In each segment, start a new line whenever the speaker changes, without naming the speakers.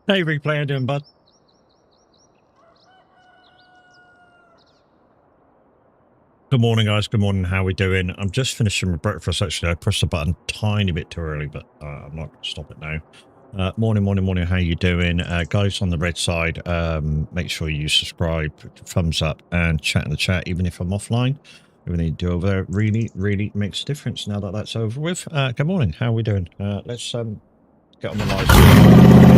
Hey, replay, how you doing, bud? Good morning, guys. Good morning. How we doing? I'm just finishing my breakfast, actually. I pressed the button a tiny bit too early, but I'm not going to stop it now. Morning, morning, morning. How you doing? Guys on the red side, make sure you subscribe, thumbs up, and chat in the chat, even if I'm offline. Everything you do over there really, really makes a difference now that that's over with. Good morning. How we doing? Let's get on the live stream.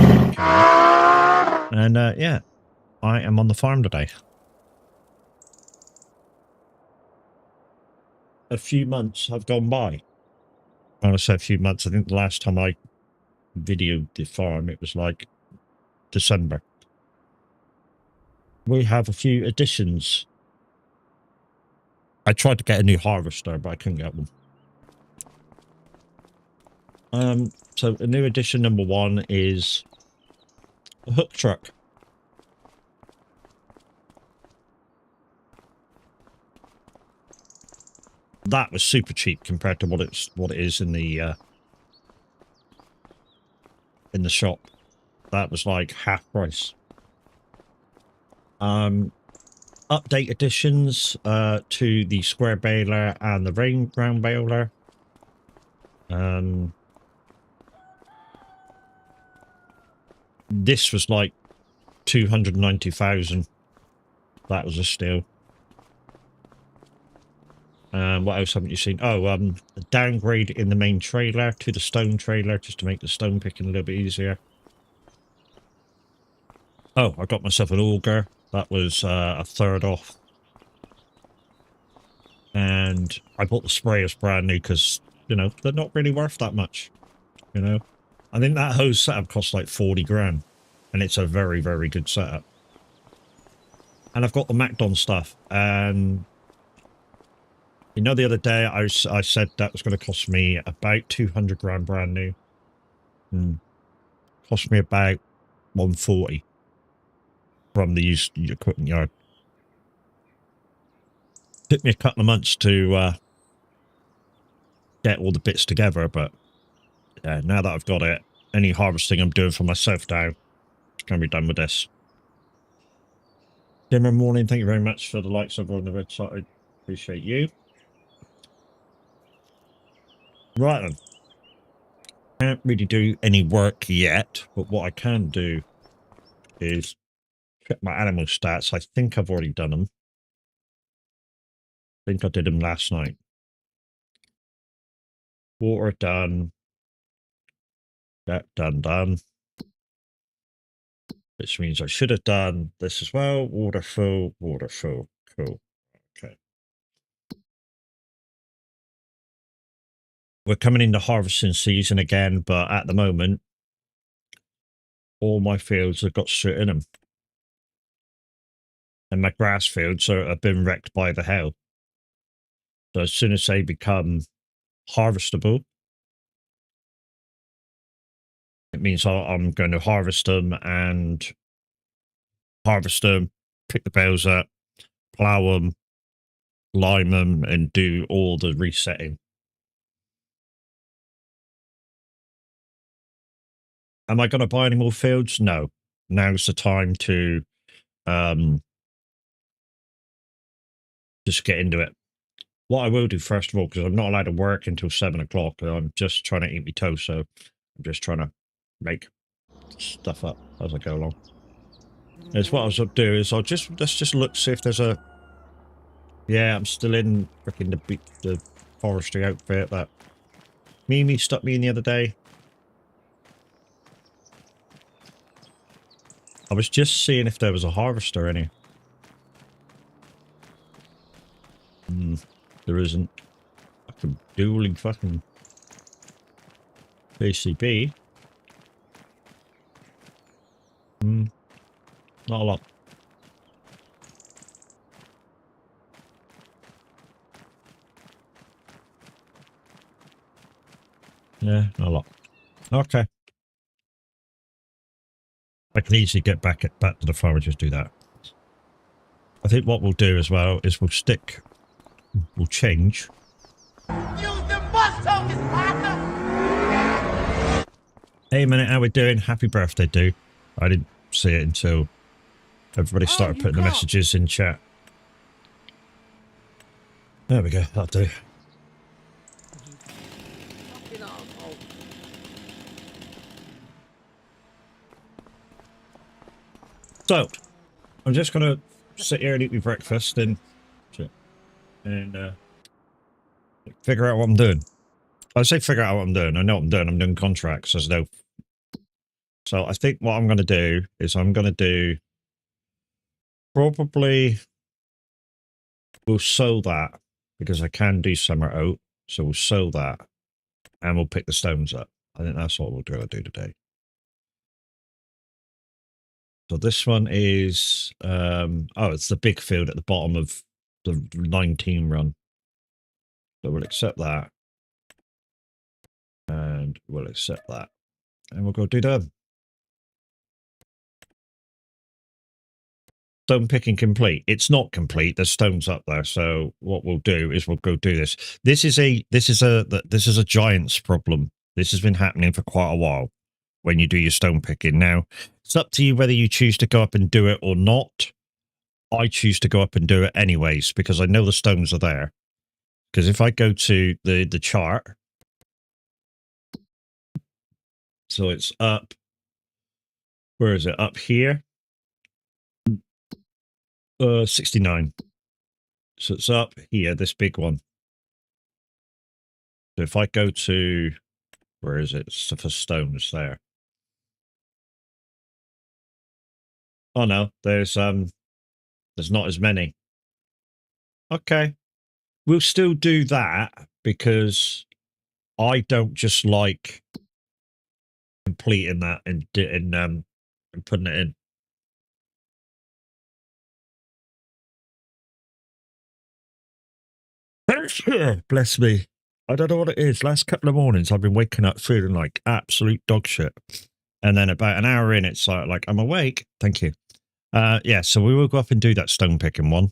And yeah, I am on the farm today. A few months have gone by. When I say a few months, I think the last time I videoed the farm, it was like December. We have a few additions. I tried to get a new harvester, but I couldn't get one. So a new addition number one is a hook truck. That was super cheap compared to what it is in the shop. That was like half price. Update additions to the square baler and the round baler. This was like 290,000. That was a steal. What else haven't you seen? Oh, a downgrade in the main trailer to the stone trailer, just to make the stone picking a little bit easier. Oh, I got myself an auger. That was a third off. And I bought the sprayers brand new because, you know, they're not really worth that much, you know. I think that hose setup costs like 40 grand. And it's a very, very good setup. And I've got the Macdon stuff. And you know, the other day I said that was going to cost me about 200 grand brand new. Cost me about 140 from the used equipment yard. Took me a couple of months to get all the bits together. But yeah, now that I've got it, any harvesting I'm doing for myself now, can be done with this. Dimmer morning, thank you very much for the likes over on the website. I appreciate you. Right then. Can't really do any work yet, but what I can do is check my animal stats. I think I've already done them. I think I did them last night. Water done. That done. Which means I should have done this as well. Water full, water full. Cool. Okay. We're coming into harvesting season again, but at the moment, all my fields have got soot in them. And my grass fields have been wrecked by the hail. So as soon as they become harvestable, it means I'm going to harvest them, pick the bales up, plow them, lime them, and do all the resetting. Am I going to buy any more fields? No. Now's the time to just get into it. What I will do first of all, because I'm not allowed to work until 7 o'clock, I'm just trying to eat my toast, so I'm just trying to make stuff up as I go along. Is what I was up to do is let's just look, see if there's a. Yeah, I'm still in freaking the forestry outfit that Mimi stuck me in the other day. I was just seeing if there was a harvester in here. There isn't. Fucking dueling fucking PCB. Not a lot. Yeah, not a lot. Okay. I can easily get back to the farm and just do that. I think what we'll do as well is we'll change. Hey, minute, how we doing? Happy birthday, dude. I didn't see it until everybody started putting the messages in chat. There we go, that'll do. So, I'm just going to sit here and eat my breakfast and figure out what I'm doing. I say figure out what I'm doing. I know what I'm doing. I'm doing contracts. There's no. So I think what I'm going to do is I'm going to do probably we'll sow that because I can do summer oat. So we'll sow that and we'll pick the stones up. I think that's what we're going to do today. So this one is, it's the big field at the bottom of the 19 run. So we'll accept that. And we'll accept that. And we'll go do them. Stone picking complete. It's not complete. There's stones up there. So what we'll do is we'll go do this. This is a giant's problem. This has been happening for quite a while when you do your stone picking. Now, it's up to you whether you choose to go up and do it or not. I choose to go up and do it anyways because I know the stones are there. Because if I go to the chart, so it's up. Where is it? Up here. 69. So it's up here, this big one. So if I go to, where is it? It's for stones there. Oh no, there's not as many. Okay. We'll still do that because I don't just like completing that and putting it in. Bless me. I don't know what it is. Last couple of mornings, I've been waking up feeling like absolute dog shit. And then about an hour in, it's like I'm awake. Thank you. Yeah, so we will go up and do that stone picking one.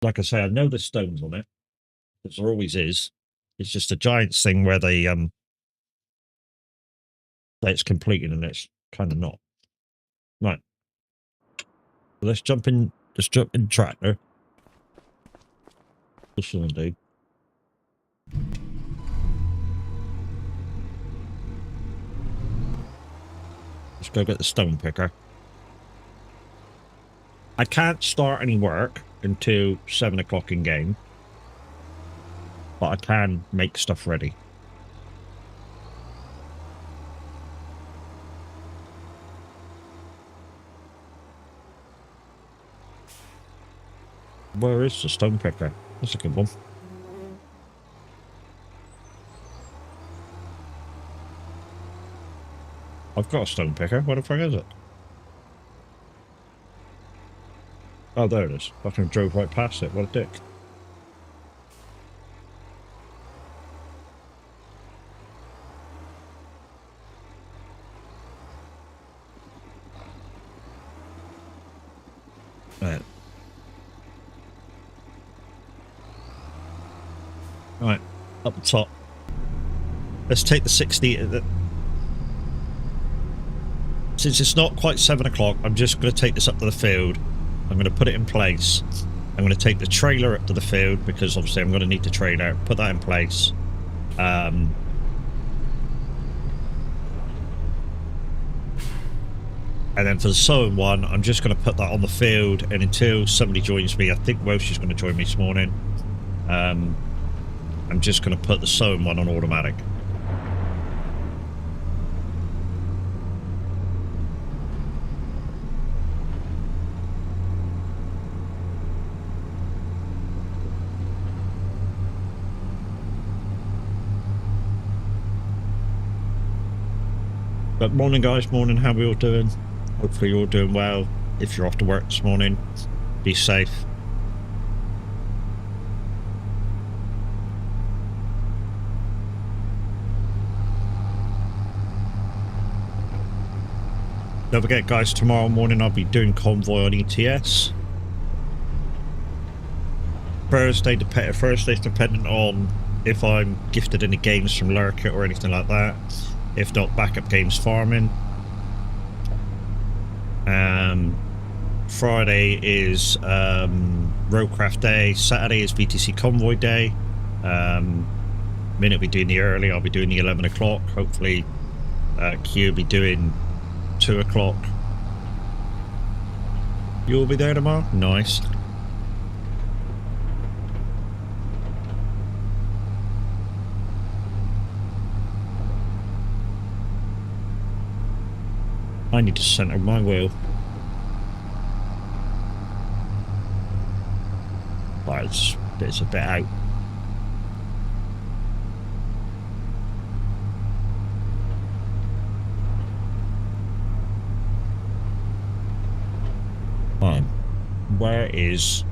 Like I say, I know there's stones on it. There always is. It's just a giant thing where they that it's completed and it's kind of not. Right. Let's jump in. Let's jump in tractor. What shall I do? Let's go get the stone picker. I can't start any work until 7 o'clock in game, but I can make stuff ready. Where is the stone picker? That's a good one. I've got a stone picker. Where the fuck is it? Oh, there it is. Fucking drove right past it. What a dick. Right. Right. Up the top. Let's take the 60. Since it's not quite 7 o'clock, I'm just going to take this up to the field. I'm going to put it in place. I'm going to take the trailer up to the field because obviously I'm going to need the trailer. Put that in place. And then for the sowing one, I'm just going to put that on the field. And until somebody joins me, I think Welsh is going to join me this morning. I'm just going to put the sowing one on automatic. But morning, guys. Morning. How are we all doing? Hopefully you're all doing well. If you're off to work this morning, be safe. Don't forget, guys, tomorrow morning I'll be doing convoy on ETS. Thursday's dependent on if I'm gifted any games from Lurkit or anything like that. If not, backup games farming. Friday is Roadcraft Day. Saturday is VTC Convoy Day. Minute be doing the early, I'll be doing the 11 o'clock. Hopefully Q will be doing 2 o'clock. You'll be there tomorrow? Nice. I need to center my wheel. Right, it's a bit out. Fine. Where is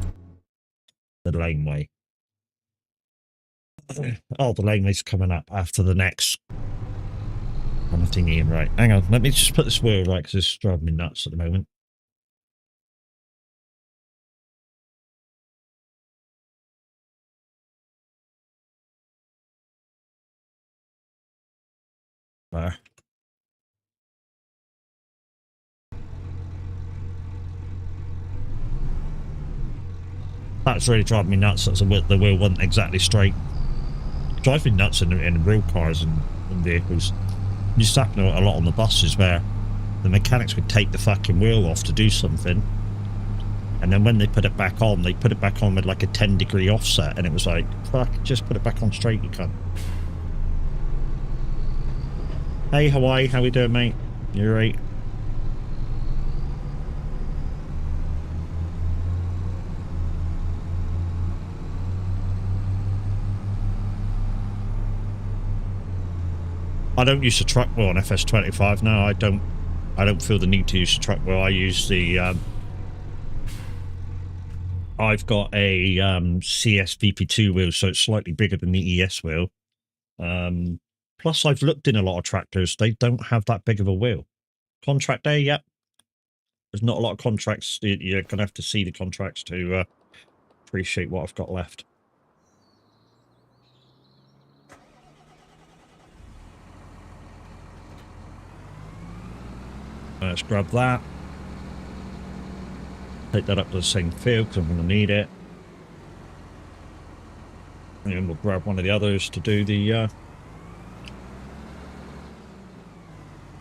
the laneway? Oh, the laneway's coming up after the next. I'm not thinking right. Hang on, let me just put this wheel right because it's driving me nuts at the moment. There. That's really driving me nuts. That's the wheel wasn't exactly straight. Driving nuts in real cars and vehicles. You used to happen a lot on the buses where the mechanics would take the fucking wheel off to do something, and then when they put it back on, they put it back on with like a 10-degree offset, and it was like, fuck, just put it back on straight, you cunt. Hey Hawaii, how we doing, mate? You right? I don't use the truck wheel on FS25. No, I don't feel the need to use the truck wheel. I use the I've got a CS VP2 wheel, so it's slightly bigger than the ES wheel. Plus, I've looked in a lot of tractors; they don't have that big of a wheel. Contract day, yep. There's not a lot of contracts. You're gonna have to see the contracts to appreciate what I've got left. Let's grab that. Take that up to the same field because I'm going to need it. And then we'll grab one of the others to do the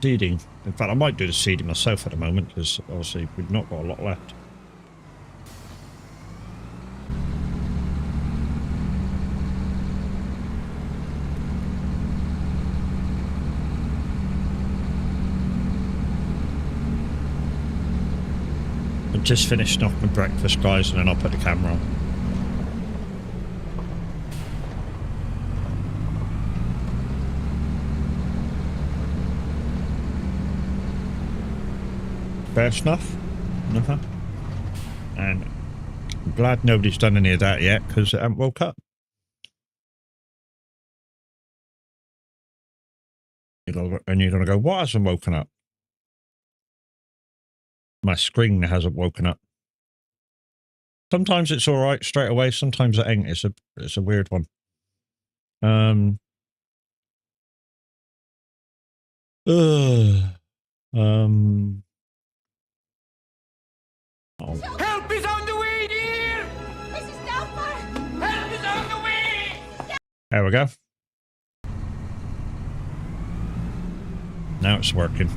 seeding. In fact, I might do the seeding myself at the moment because obviously we've not got a lot left. I'm just finishing off my breakfast, guys, and then I'll put the camera on. Fair snuff? Nothing. And I'm glad nobody's done any of that yet because it hasn't woke up. And you're going to go, what hasn't woken up? My screen hasn't woken up. Sometimes it's all right straight away. Sometimes it ain't. It's a weird one. Oh.
Help is on the way, dear! Mrs. Delmar! Help is on the way!
There we go. Now it's working.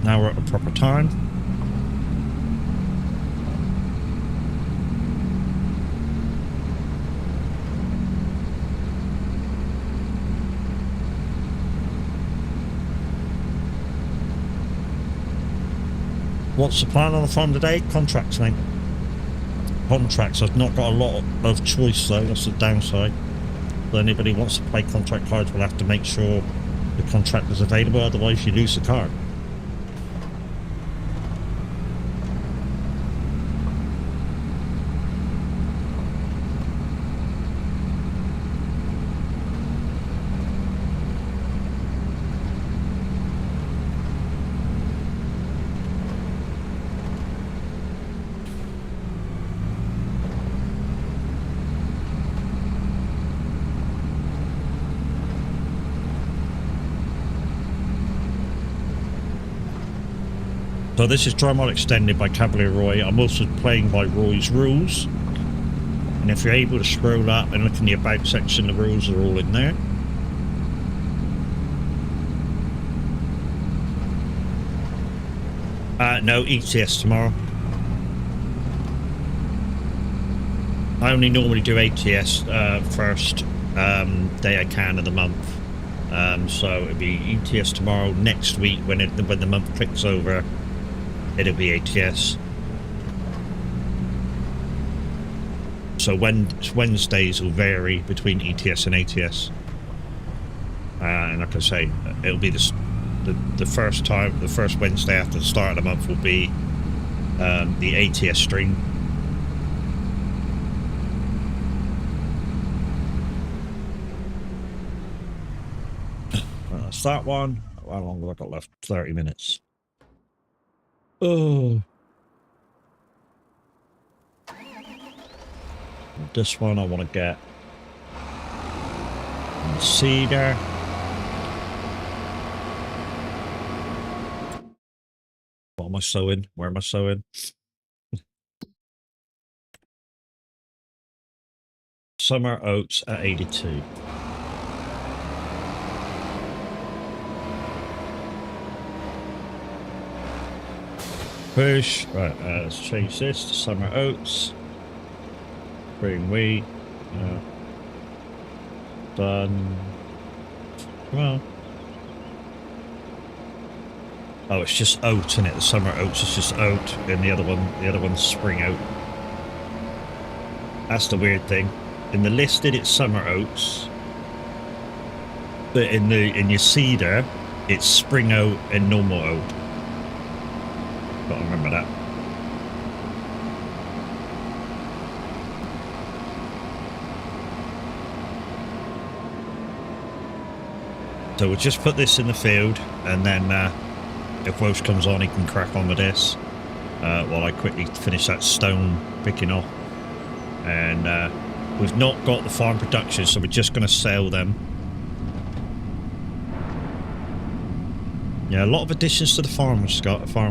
Now we're at a proper time. What's the plan on the farm today? Contracts, mate. Contracts. I've not got a lot of choice though. That's the downside. So anybody who wants to play contract cards will have to make sure the contract is available. Otherwise, you lose the card. So this is Dry Mod Extended by Cavalier Roy. I'm also playing by Roy's rules. And if you're able to scroll up and look in the About section, the rules are all in there. No, ETS tomorrow. I only normally do ATS first day I can of the month. So it'll be ETS tomorrow. Next week, when the month clicks over, it'll be ATS. So Wednesdays will vary between ETS and ATS. And like I say, it'll be the first Wednesday after the start of the month will be the ATS stream. That's that one. How long have I got left? 30 minutes. Oh. This one I want to get cedar. What am I sowing? Where am I sowing? Summer oats at 82. Push. Right, let's change this to summer oats. Spring wheat. Done. Come on. Oh, it's just oat, isn't it? The summer oats is just oat, and the other one's spring oat. That's the weird thing. In the listed, it's summer oats, but in your cedar, it's spring oat and normal oat. Gotta remember that. So we'll just put this in the field, and then if Welsh comes on, he can crack on with this while I quickly finish that stone picking off. And we've not got the farm production, so we're just going to sell them. Yeah, a lot of additions to the farm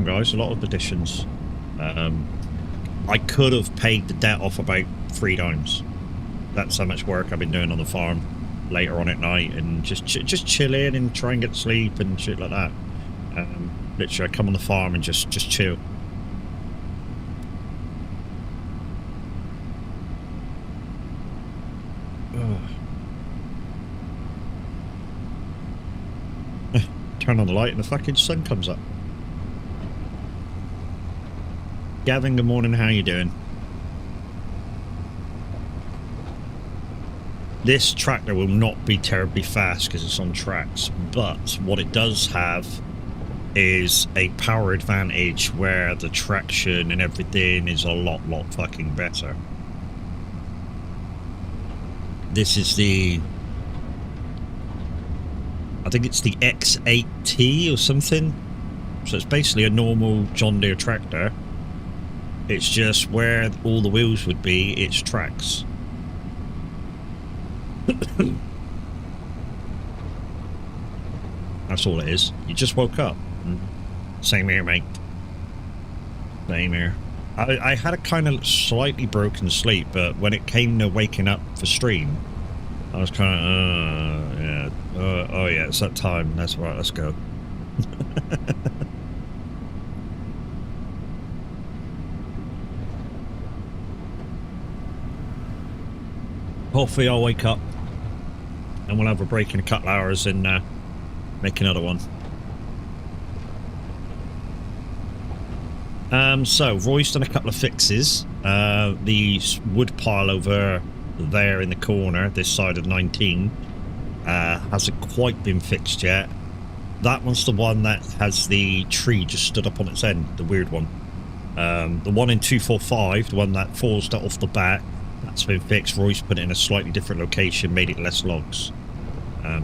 guys. A lot of additions. I could have paid the debt off about 3 times. That's how much work I've been doing on the farm later on at night, and just chill in and try and get to sleep and shit like that. Literally, I come on the farm and just chill. Turn on the light and the fucking sun comes up. Gavin, good morning. How you doing? This tractor will not be terribly fast because it's on tracks, but what it does have is a power advantage where the traction and everything is a lot fucking better. This is the, I think it's the X8T or something. So it's basically a normal John Deere tractor. It's just where all the wheels would be, it's tracks. That's all it is. You just woke up. Same here, mate. Same here. I had a kind of slightly broken sleep, but when it came to waking up for stream, I was kind of, yeah. Oh yeah, it's that time. That's right, let's go. Hopefully I'll wake up and we'll have a break in a couple hours and make another one. So Roy's done a couple of fixes. The wood pile over there in the corner, this side of 19, hasn't quite been fixed yet. That one's the one that has the tree just stood up on its end, the weird one. The one in 245, the one that falls off the back, that's been fixed. Roy's put it in a slightly different location, made it less logs.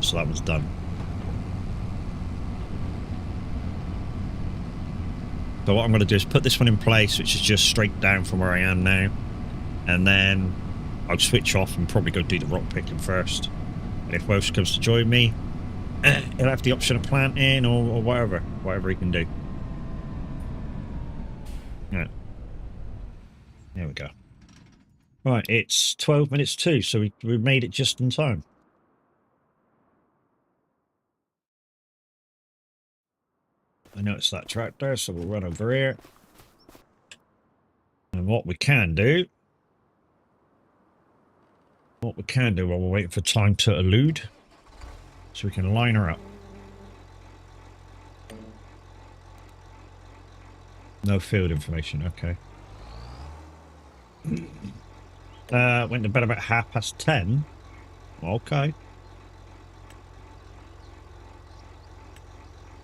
So that one's done. So what I'm going to do is put this one in place, which is just straight down from where I am now. And then I'll switch off and probably go do the rock picking first. And if Welsh comes to join me, he'll have the option of planting or whatever he can do. Yeah. There we go. Right, it's 12 minutes to, so we made it just in time. I noticed that tractor, so we'll run over here. And what we can do while we're waiting for time to elude, so we can line her up. No field information, okay. Went to bed about 10:30. Okay.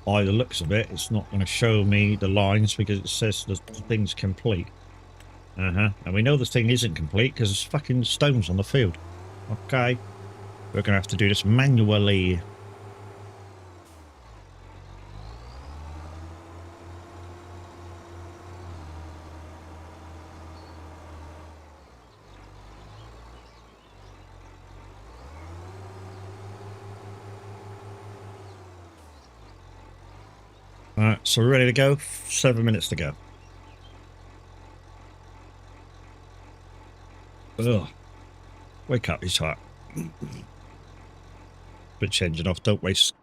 By the looks of it, it's not going to show me the lines because it says the thing's complete. And we know the thing isn't complete because there's fucking stones on the field. Okay. We're going to have to do this manually. Alright, so we're ready to go. 7 minutes to go. Ugh. Wake up, he's hot. Switch engine off. Don't waste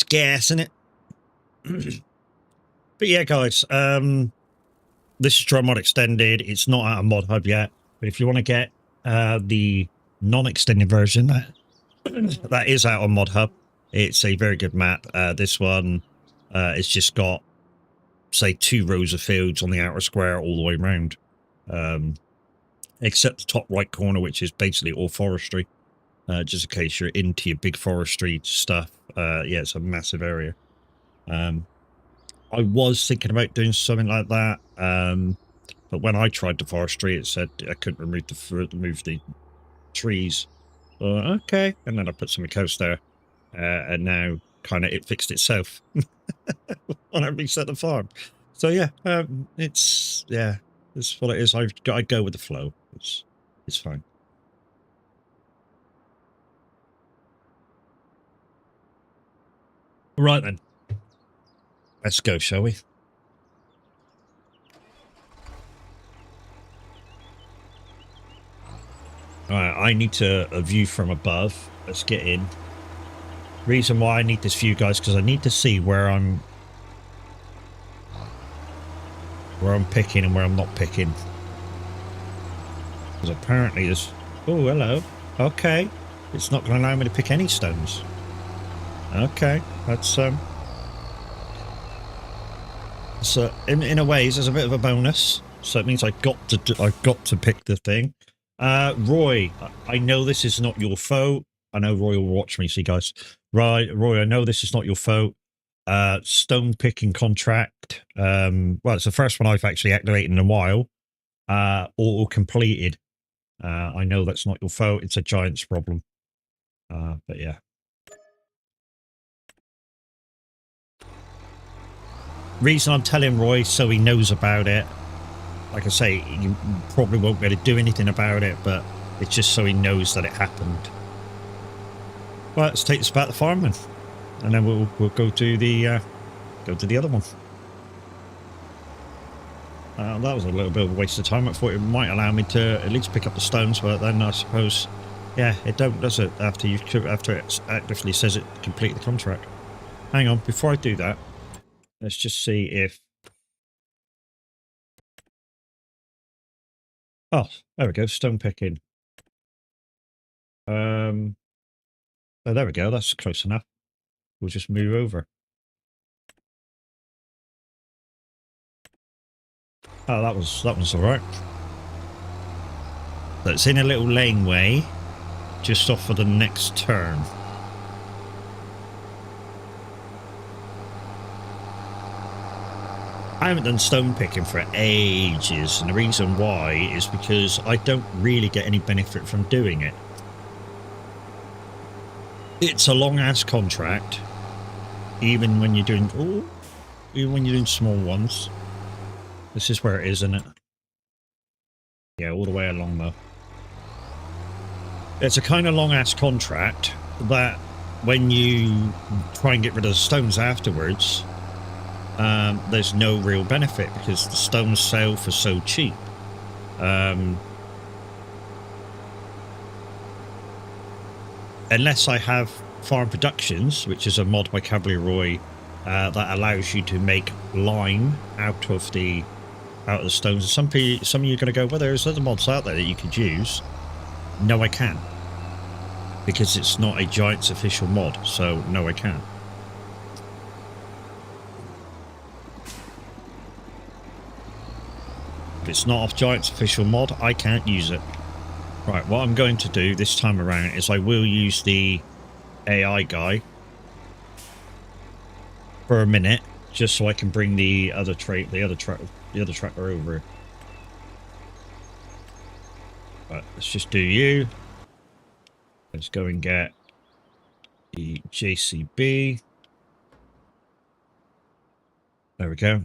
gas in it. But yeah, guys, this is Drum Mod Extended. It's not out of Mod Hub yet, but if you want to get the non-extended version, that is out on Mod Hub. It's a very good map. This one, it's just got, say, 2 rows of fields on the outer square all the way around. Except the top right corner, which is basically all forestry. Just in case you're into your big forestry stuff. Yeah, it's a massive area. I was thinking about doing something like that. But when I tried the forestry, it said I couldn't remove the trees. Okay. And then I put something else there. and now kind of it fixed itself on every set of farm. So yeah, it's what it is. I go with the flow. It's fine. Right then, let's go, shall we? All right, I need a view from above. Let's get in. Reason why I need this view, guys, because I need to see where I'm picking and where I'm not picking. Because apparently there's... Oh, hello. Okay. It's not going to allow me to pick any stones. Okay. That's, so in a ways, there's a bit of a bonus. So it means I've got to pick the thing. Roy, I know this is not your foe. I know Roy will watch me, see, guys. Right, Roy, I know this is not your foe. Stone picking contract. Well, it's the first one I've actually activated in a while. Auto completed. I know that's not your foe. It's a giant's problem. But yeah. Reason I'm telling Roy so he knows about it. Like I say, you probably won't be able to do anything about it, but it's just so he knows that it happened. Right, let's take this back to the farm then, and then we'll go to the other one. That was a little bit of a waste of time. I thought it might allow me to at least pick up the stones, but then I suppose, yeah, it don't, does it? After it actively says it completed the contract. Hang on, before I do that, let's just see if. Oh, there we go. Stone picking. Oh, there we go. That's close enough. We'll just move over. Oh, that was all right. So it's in a little laneway, just off of the next turn. I haven't done stone picking for ages, and the reason why is because I don't really get any benefit from doing it. It's a long-ass contract, even when you're doing small ones. This is where it is, isn't it? Yeah, all the way along though. It's a kind of long-ass contract that when you try and get rid of the stones afterwards, there's no real benefit because the stones sell for so cheap. Unless I have Farm Productions, which is a mod by Cavalry Roy that allows you to make lime out of the stones. Some of you are going to go, well, there's other mods out there that you could use. No, I can't, because it's not a Giants official mod. So no, I can't. If it's not a Giants official mod, I can't use it. Right, what I'm going to do this time around is I will use the AI guy for a minute, just so I can bring the other tractor over. Right, let's just do you. Let's go and get the JCB. There we go.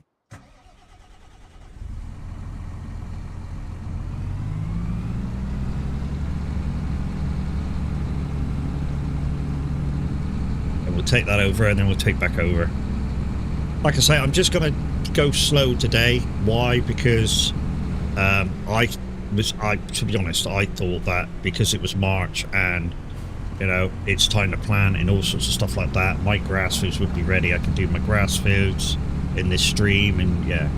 We'll take that over and then we'll take back over. Like I say, I'm just going to go slow today. Why? Because to be honest, I thought that because it was March and, you know, it's time to plant and all sorts of stuff like that, my grass fields would be ready. I could do my grass fields in this stream, and yeah.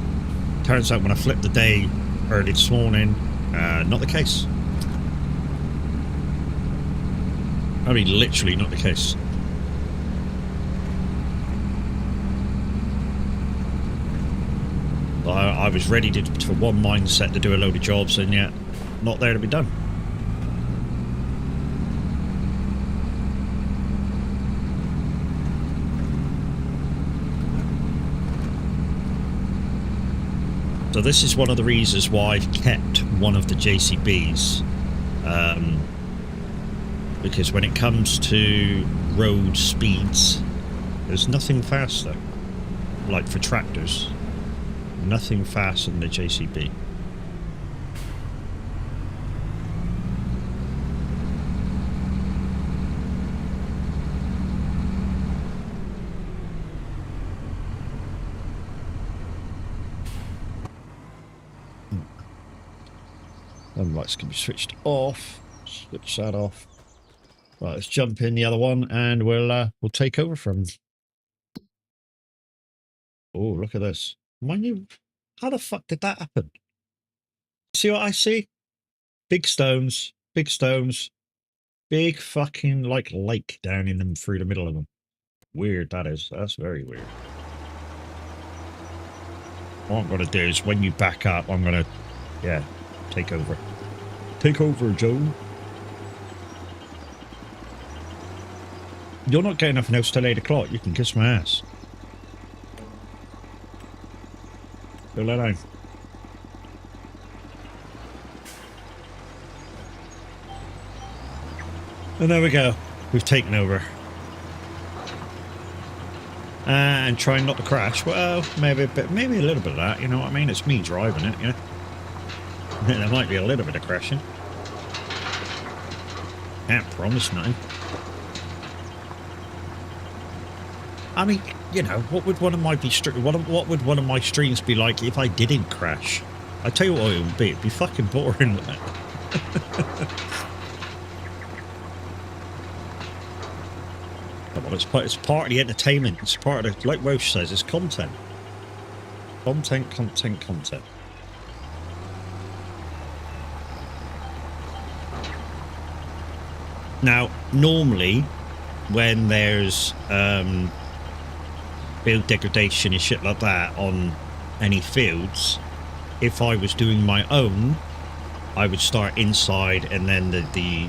Turns out when I flipped the day early this morning, not the case. I mean, literally not the case. I was ready for one mindset to do a load of jobs, and yet not there to be done. So this is one of the reasons why I've kept one of the JCBs. Because when it comes to road speeds, there's nothing faster. Like for tractors, nothing faster than the JCB. Them lights can be switched off. Switch that off. Right, let's jump in the other one, and we'll take over from. Oh, look at this! Mind you, how the fuck did that happen? See what I see? Big stones, big fucking like lake down in them through the middle of them. Weird that is. That's very weird. What I'm gonna do is when you back up, I'm gonna, yeah, take over. Take over, Joe. You're not getting enough else till 8 o'clock. You can kiss my ass. Go lay down. And there we go. We've taken over. And trying not to crash. Well, maybe a bit, maybe a little bit of that. You know what I mean? It's me driving it. Yeah. There might be a little bit of crashing. Can't promise nothing. I mean, you know, what would one of my what would one of my streams be like if I didn't crash? I tell you what it would be. It'd be fucking boring. Come on, it's part of the entertainment. It's part of the, like Welsh says, it's content. Content. Now, normally, when there's field degradation and shit like that on any fields, if I was doing my own, I would start inside, and then the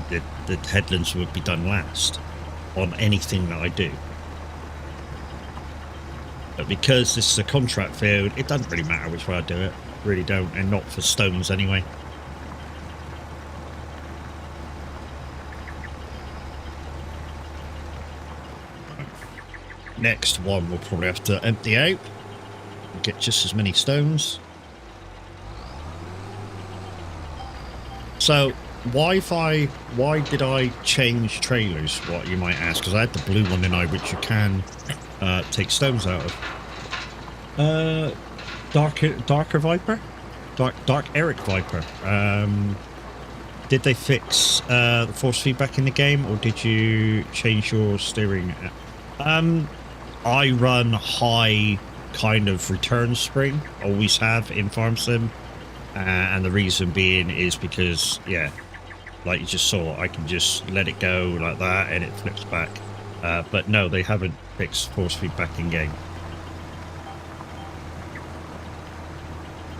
headlands would be done last on anything that I do. But because this is a contract field, it doesn't really matter which way I do it. Really don't, and not for stones anyway. Next one we'll probably have to empty out and get just as many stones. So why did I change trailers, what you might ask? Because I had the blue one in I, which you can take stones out of. Darker Viper? Dark Eric Viper. Did they fix the force feedback in the game, or did you change your steering? I run high kind of return spring, always have in Farm Sim, and the reason being is because, yeah, like you just saw, I can just let it go like that and it flips back. But no, they haven't fixed force feedback in game.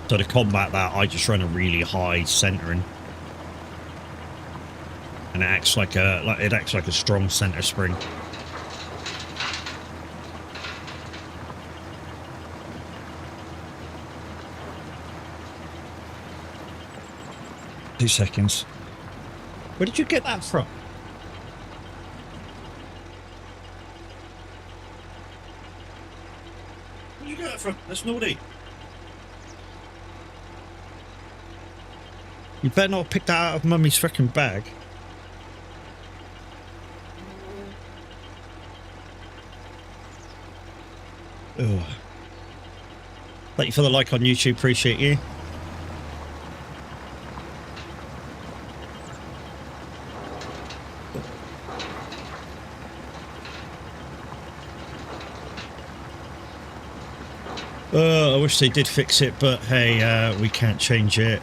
So to combat that, I just run a really high centering, and it acts like a strong center spring. Two seconds. Where did you get that from? Where did you get that from? That's naughty. You better not pick that out of Mummy's frickin' bag. Ugh. Thank you for the like on YouTube. Appreciate you. I wish they did fix it, but hey, we can't change it.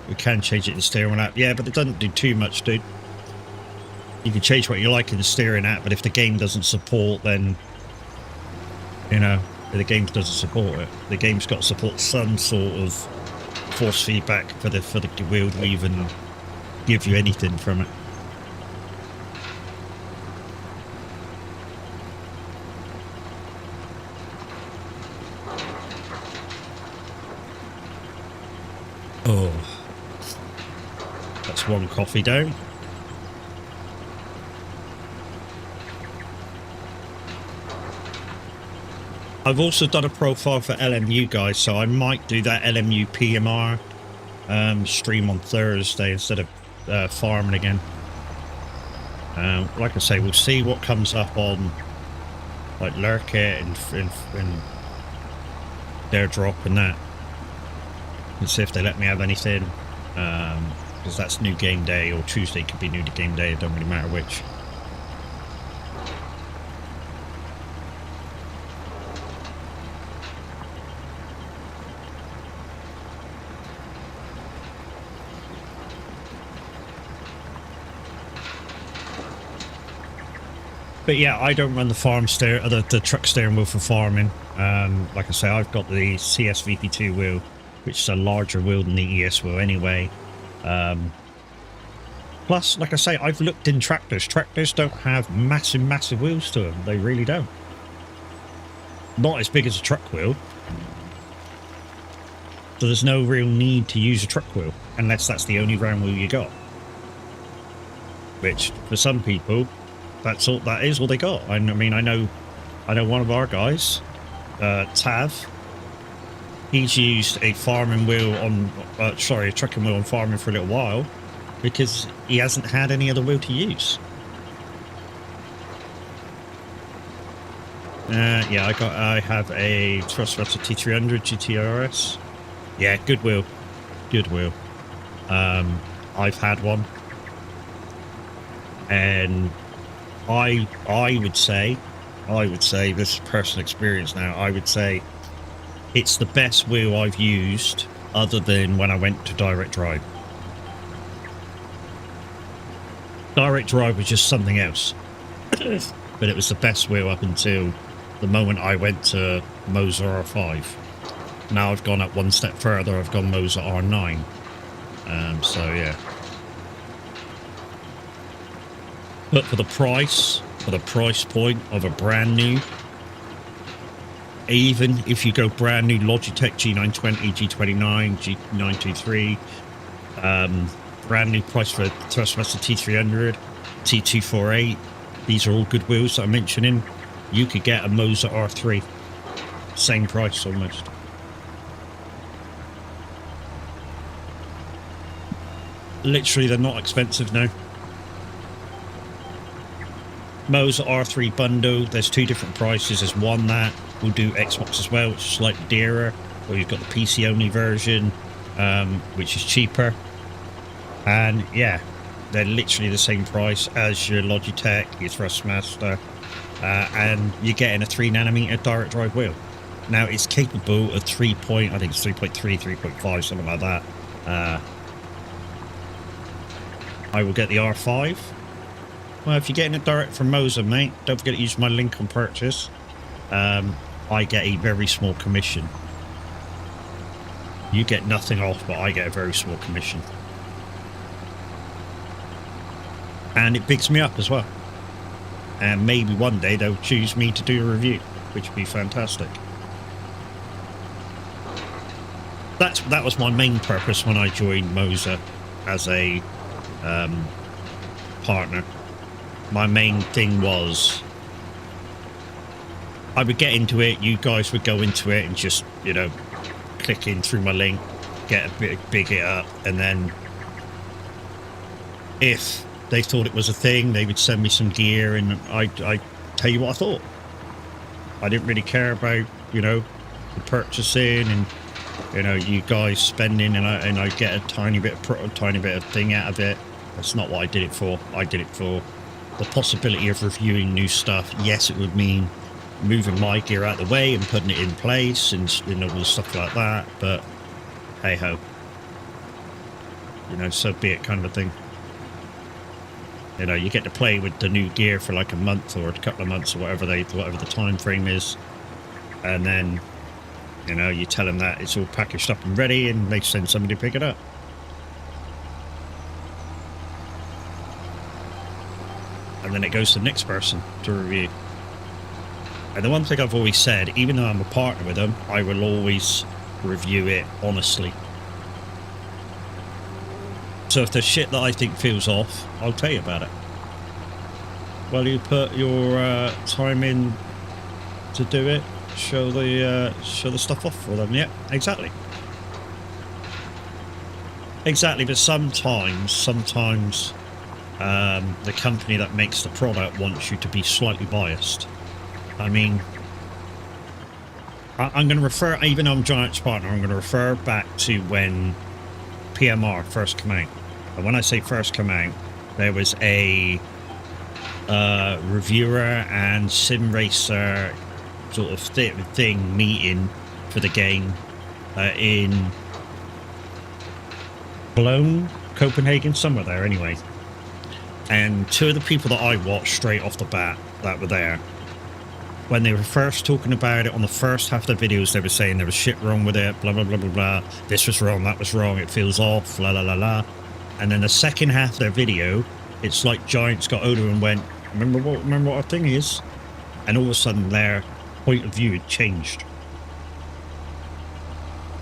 We can change it in the steering app. Yeah, but it doesn't do too much, dude. You can change what you like in the steering app, but if the game doesn't support, then, you know, the game doesn't support it. The game's got to support some sort of force feedback for the wheel to even give you anything from it. Oh, that's one coffee down. I've also done a profile for LMU guys, so I might do that LMU PMR stream on Thursday instead of farming again. Like I say, we'll see what comes up on like Lurkit and their drop and that, and see if they let me have anything, because that's new game day, or Tuesday could be new game day, it don't really matter which. But yeah, I don't run the the truck steering wheel for farming. Like I say, I've got the CSVP2 wheel, which is a larger wheel than the ES wheel anyway. Plus, like I say, I've looked in tractors. Tractors don't have massive wheels to them. They really don't. Not as big as a truck wheel. So there's no real need to use a truck wheel, unless that's the only round wheel you got. Which, for some people, that is all they got. I mean, I know one of our guys, Tav. He's used a farming wheel on, a trucking wheel on farming for a little while, because he hasn't had any other wheel to use. Yeah, I have a Thrustmaster T300 GTRS. Yeah, good wheel. I've had one, and I would say this is personal experience now. I would say it's the best wheel I've used, other than when I went to direct drive. Direct drive was just something else, but it was the best wheel up until the moment I went to Moser R5. Now I've gone up one step further. I've gone Moser R9. So yeah. But for the price point of a brand new, even if you go brand new Logitech G920, G29, G923, brand new price for Thrustmaster T300, T248, these are all good wheels that I'm mentioning. You could get a Moser R3, same price almost. Literally, they're not expensive now. Moser R3 bundle, there's two different prices. There's one that will do Xbox as well, which is slightly dearer, or you've got the PC only version, which is cheaper. And yeah, they're literally the same price as your Logitech, your Thrustmaster, and you're getting a 3nm direct drive wheel. Now it's capable of I think it's 3.3, 3.5, something like that. I will get the R5. Well, if you're getting it direct from Moser, mate, don't forget to use my link on purchase. I get a very small commission. You get nothing off, but I get a very small commission. And it bigs me up as well. And maybe one day they'll choose me to do a review, which would be fantastic. That was my main purpose when I joined Moser as a partner. My main thing was I would get into it, you guys would go into it and just, you know, click in through my link, get a bit big it up, and then if they thought it was a thing, they would send me some gear, and I tell you what I thought. I didn't really care about, you know, the purchasing and, you know, you guys spending, and I get a tiny bit of thing out of it. That's not what I did it for. I did it for the possibility of reviewing new stuff. Yes, it would mean moving my gear out of the way and putting it in place and, you know, all stuff like that, but hey ho, you know, so be it, kind of thing. You know, you get to play with the new gear for like a month or a couple of months or whatever the time frame is, and then, you know, you tell them that it's all packaged up and ready, and they send somebody to pick it up. And then it goes to the next person to review. And the one thing I've always said, even though I'm a partner with them, I will always review it honestly. So if there's shit that I think feels off, I'll tell you about it. Well, you put your time in to do it, show the stuff off for them. Yeah, exactly. Exactly, but sometimes the company that makes the product wants you to be slightly biased. I mean, I'm going to refer, even though I'm Giant's partner, I'm going to refer back to when PMR first came out. And when I say first come out, there was a reviewer and sim racer sort of thing meeting for the game in Cologne, Copenhagen, somewhere there anyway. And two of the people that I watched straight off the bat that were there, when they were first talking about it on the first half of the videos, they were saying there was shit wrong with it, blah, blah, blah, blah, blah. This was wrong, that was wrong, it feels off, la, la, la, la. And then the second half of their video, it's like Giants got older and went, remember what our thing is? And all of a sudden their point of view had changed.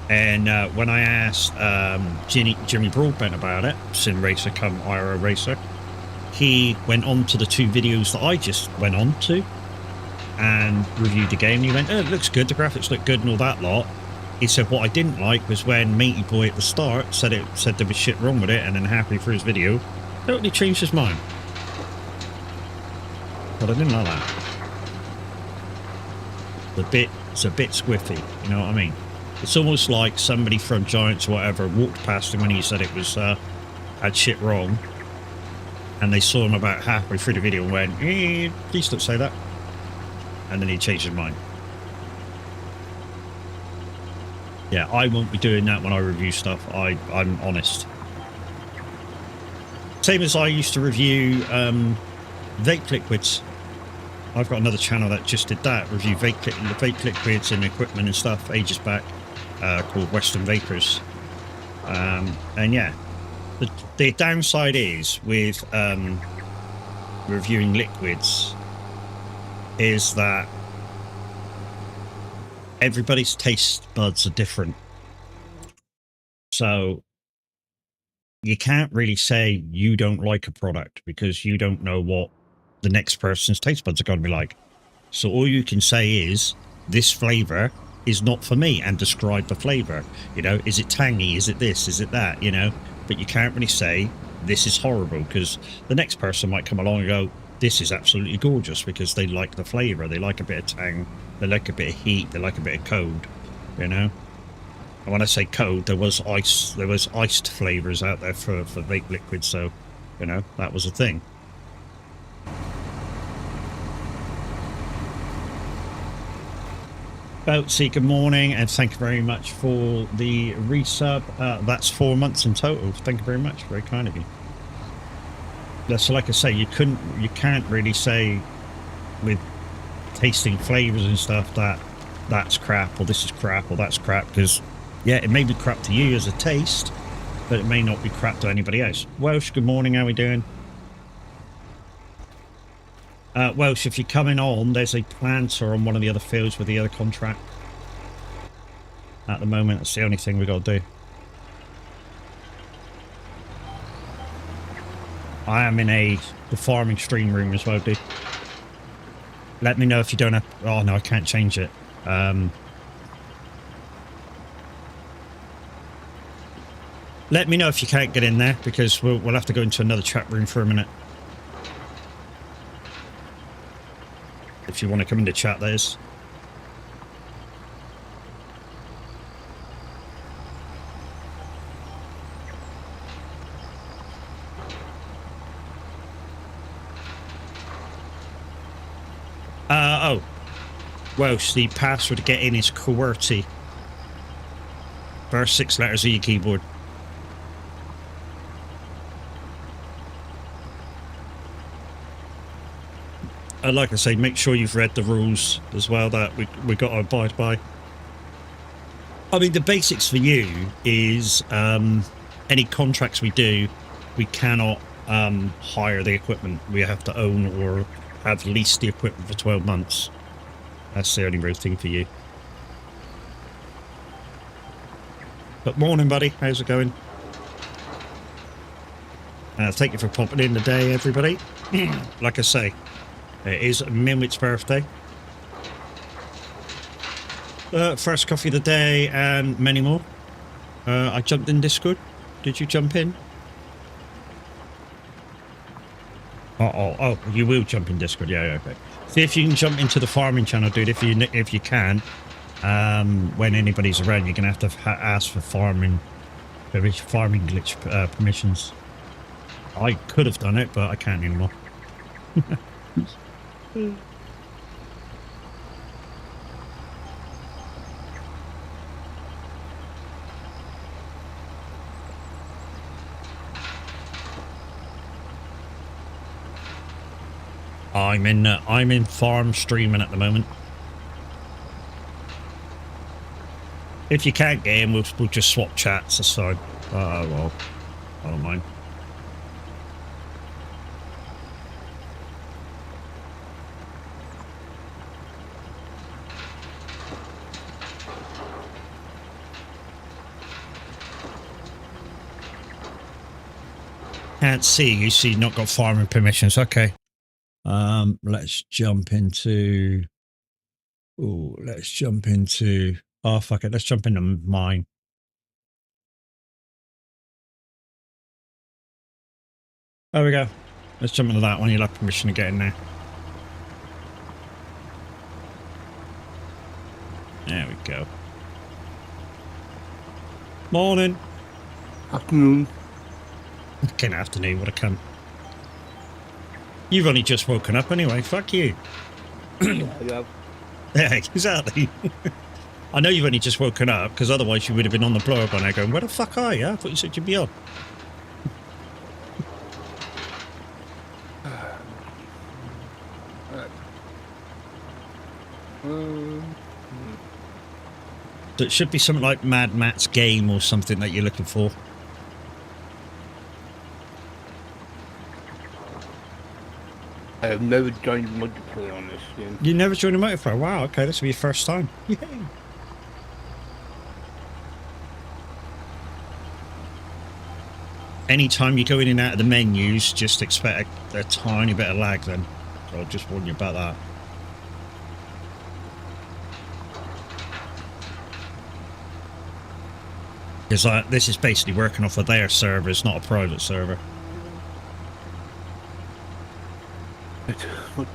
And when I asked Jimmy Broadbent about it, Sim Racer come IRO Racer, he went on to the two videos that I just went on to and reviewed the game. He went, oh, it looks good, the graphics look good and all that lot. He said what I didn't like was when Matey Boy at the start said there was shit wrong with it, and then halfway through his video totally changed his mind. But I didn't like that. It's a bit squiffy, you know what I mean? It's almost like somebody from Giants or whatever walked past him when he said it was had shit wrong, and they saw him about halfway through the video and went, please don't say that. And then he changed his mind. Yeah, I won't be doing that when I review stuff. I'm honest. Same as I used to review vape liquids. I've got another channel that just did that, review vape liquids and equipment and stuff ages back, called Western Vapors. And yeah, the downside is with reviewing liquids is that everybody's taste buds are different. So you can't really say you don't like a product because you don't know what the next person's taste buds are going to be like. So all you can say is, this flavor is not for me, and describe the flavor. You know, is it tangy? Is it this? Is it that? You know, but you can't really say this is horrible, because the next person might come along and go, this is absolutely gorgeous, because they like the flavor, they like a bit of tang, they like a bit of heat, they like a bit of cold, you know. And when I say cold, there was iced flavors out there for vape liquids, so you know, that was a thing. Boatsy, good morning, and thank you very much for the resub. That's 4 months in total. Thank you very much, very kind of you. So like I say, you can't really say with tasting flavors and stuff that that's crap or this is crap or that's crap, because yeah, it may be crap to you as a taste, but it may not be crap to anybody else. Welsh, good morning, how are we doing? Welsh, if you're coming on, there's a planter on one of the other fields with the other contract. At the moment, that's the only thing we've got to do. I am in the farming stream room as well, dude. Let me know if you don't have... Oh, no, I can't change it. Let me know if you can't get in there, because we'll have to go into another chat room for a minute. If you want to come into chat, that is. Oh. Welsh, the password to get in is QWERTY. First 6 letters of your keyboard. Like I say, make sure you've read the rules as well that we got to abide by. I mean, the basics for you is any contracts we do, we cannot hire the equipment. We have to own or have leased the equipment for 12 months. That's the only real thing for you. But morning, buddy. How's it going? Thank you for popping in today, everybody. Like I say, it is Minwit's birthday. First coffee of the day and many more. I jumped in Discord. Did you jump in? Oh, you will jump in Discord. Yeah, okay. See if you can jump into the farming channel, dude. If you can, when anybody's around, you're gonna have to ask for farming glitch permissions. I could have done it, but I can't anymore. I'm in farm streaming at the moment. If you can't get in, we'll just swap chats aside. Well, I don't mind. Can't see. You see, not got farming permissions. Okay. Let's jump into. Oh, let's jump into. Oh, fuck it. Let's jump into mine. There we go. Let's jump into that one. You'll have permission to get in there. There we go. Morning.
Afternoon.
Fucking afternoon. What a cunt. You've only just woken up anyway. Fuck you.
Yeah.
Yeah, exactly. I know you've only just woken up, because otherwise you would have been on the blower by now going, where the fuck are you? I thought you said you'd be on. So it should be something like Mad Matt's game or something that you're looking for.
I have never joined multiplayer on this game.
You never joined a multiplayer? Wow, okay, this will be your first time. Yay. Anytime you go in and out of the menus, just expect a tiny bit of lag then. So I'll just warn you about that. Because this is basically working off of their server, it's not a private server.
It's multiplayer.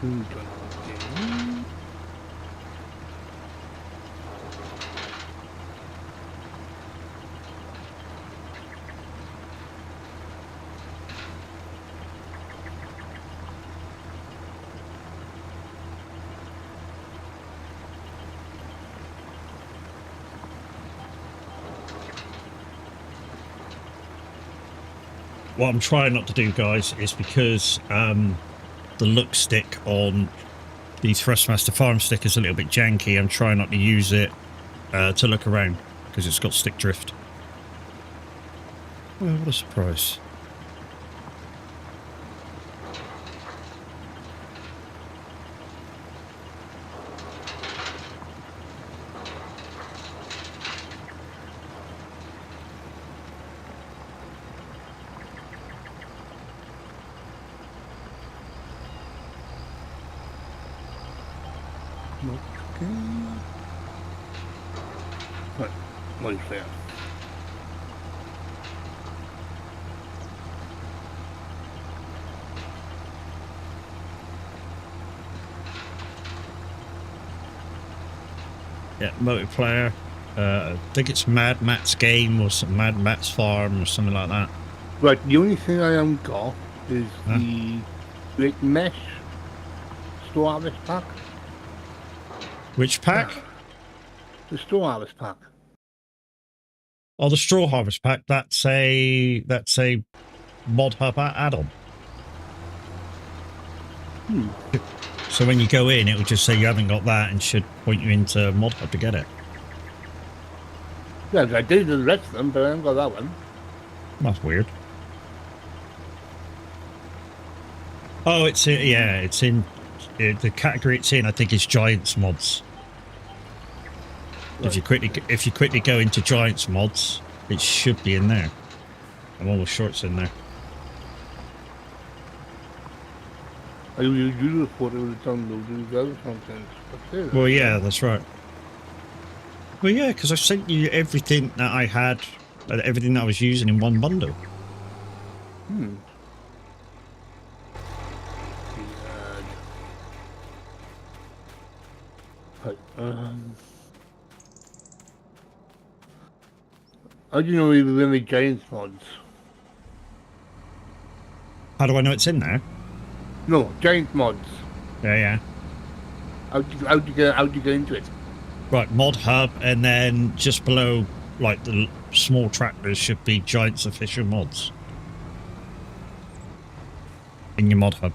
Who's gonna game?
What I'm trying not to do, guys, is because the look stick on the Thrustmaster Farm stick is a little bit janky. I'm trying not to use it to look around because it's got stick drift. Well, what a surprise.
Right, multiplayer.
Yeah, multiplayer. I think it's Mad Matt's game or some Mad Matt's Farm or something like that.
Right, the only thing I haven't got is the Great Mesh Store Harvest Pack.
Which pack?
The Store Harvest Pack.
Oh, the Straw Harvest Pack. That's a mod hub add-on. So when you go in, it will just say you haven't got that and should point you into mod hub to get it.
Yeah, I did the rest of them, but I haven't got that one.
That's weird. Oh, it's in the category it's in. I think is Giants mods. Right. If you quickly go into Giants mods, it should be in there. I'm almost sure it's in there.
I usually thought it would have downloaded the other content. But
Well, yeah, that's right. Well, yeah, because I sent you everything that I had, everything that I was using in one bundle.
Weird. Right, how do you know even when the Giants mods?
How do I know it's in there?
No, Giant mods.
Yeah, yeah.
How'd you get into it?
Right, mod hub, and then just below, like the small tractors, should be Giants official mods in your mod hub.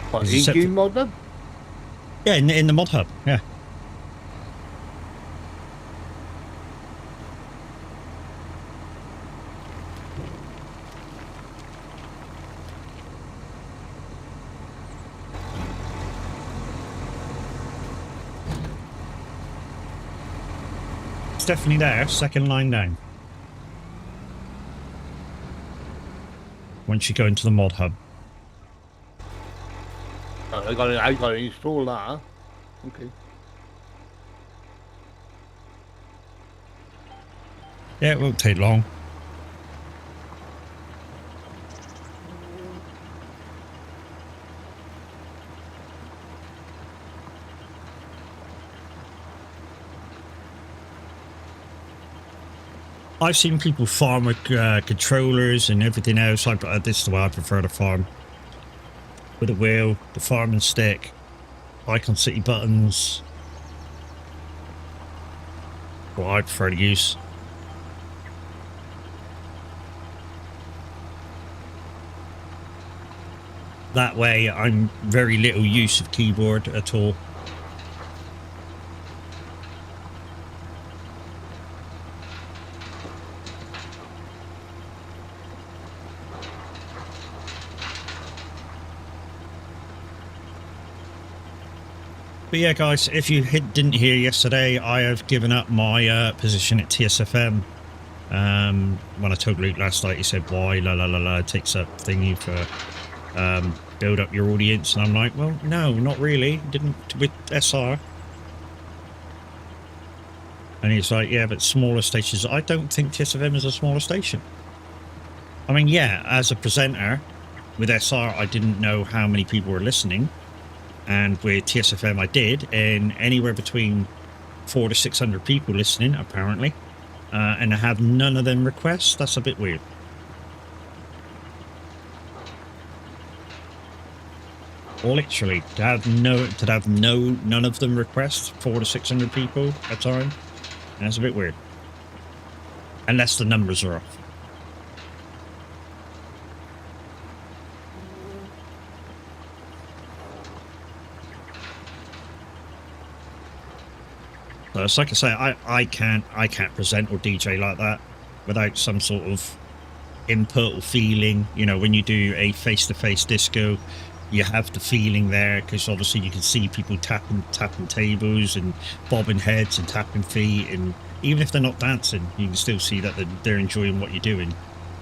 What,
Is it set
in-game mod then?
Yeah, in the mod hub. Yeah. It's definitely there. Second line down. Once you go into the mod hub.
Oh, I got to install that. Okay.
Yeah, it won't take long. I've seen people farm with controllers and everything else. This is the way I prefer to farm. With a wheel, the farming stick, Icon City buttons. What I prefer to use. That way I'm very little use of keyboard at all. But yeah, guys, if you didn't hear yesterday, I have given up my position at TSFM. When I told Luke last night, he said, why? La la la la, it takes up thingy for build up your audience. And I'm like, well, no, not really. Didn't with SR. And he's like, yeah, but smaller stations. I don't think TSFM is a smaller station. I mean, yeah, as a presenter with SR, I didn't know how many people were listening. And with TSFM I did, and anywhere between 400 to 600 people listening, apparently. And I have none of them requests. That's a bit weird. Literally, to have none of them requests 400 to 600 people at a time. That's a bit weird. Unless the numbers are off. So it's like I say, I can't present or DJ like that without some sort of input or feeling. You know, when you do a face-to-face disco, you have the feeling there, because obviously you can see people tapping tables and bobbing heads and tapping feet, and even if they're not dancing, you can still see that they're enjoying what you're doing.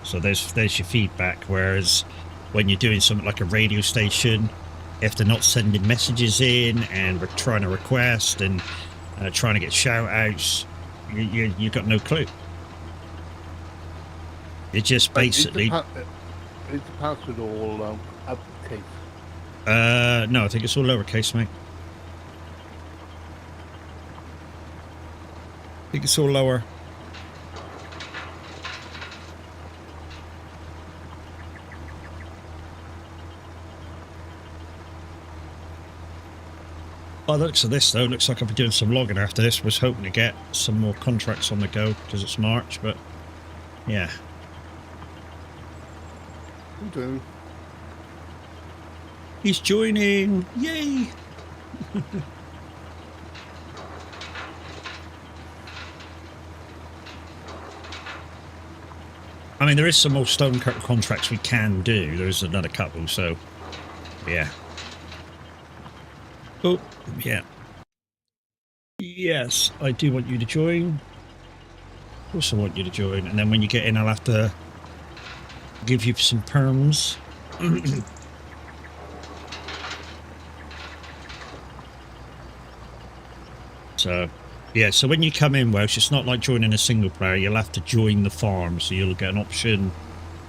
So there's your feedback. Whereas when you're doing something like a radio station, if they're not sending messages in and we're trying to request and trying to get shout outs, you've got no clue. It just basically...
Is the password all uppercase?
No, I think it's all lowercase, mate. I think it's all lower. By the looks of this, though, looks like I'll be doing some logging after this. Was hoping to get some more contracts on the go because it's March, but yeah.
Okay.
He's joining! Yay! I mean, there is some more stone contracts we can do. There's another couple, so yeah. Oh, yeah. Yes, I do want you to join. Also want you to join, and then when you get in, I'll have to give you some perms. So, yeah, so when you come in Welsh, it's not like joining a single player. You'll have to join the farm. So you'll get an option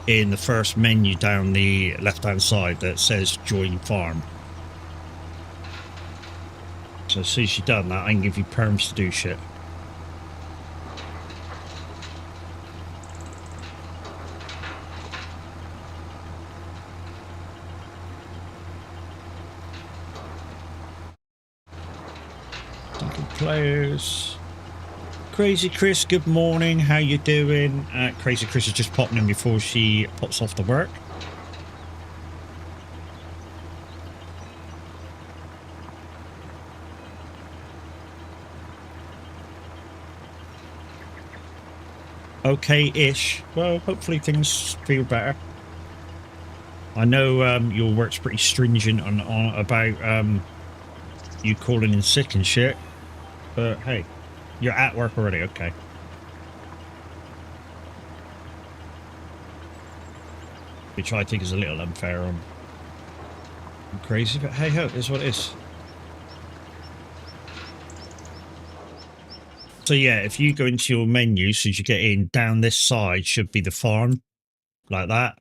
in the first menu down the left-hand side that says join farm. So as soon as you've done that, I can give you perms to do shit. Players. Crazy Chris, good morning. How you doing? Crazy Chris is just popping in before she pops off to work. Okay-ish. Well, hopefully things feel better. I know your work's pretty stringent on about you calling in sick and shit, but hey, you're at work already. Okay. Which I think is a little unfair on Crazy, but hey ho, it is what it is. So yeah, if you go into your menu, so as you get in, down this side should be the farm, like that.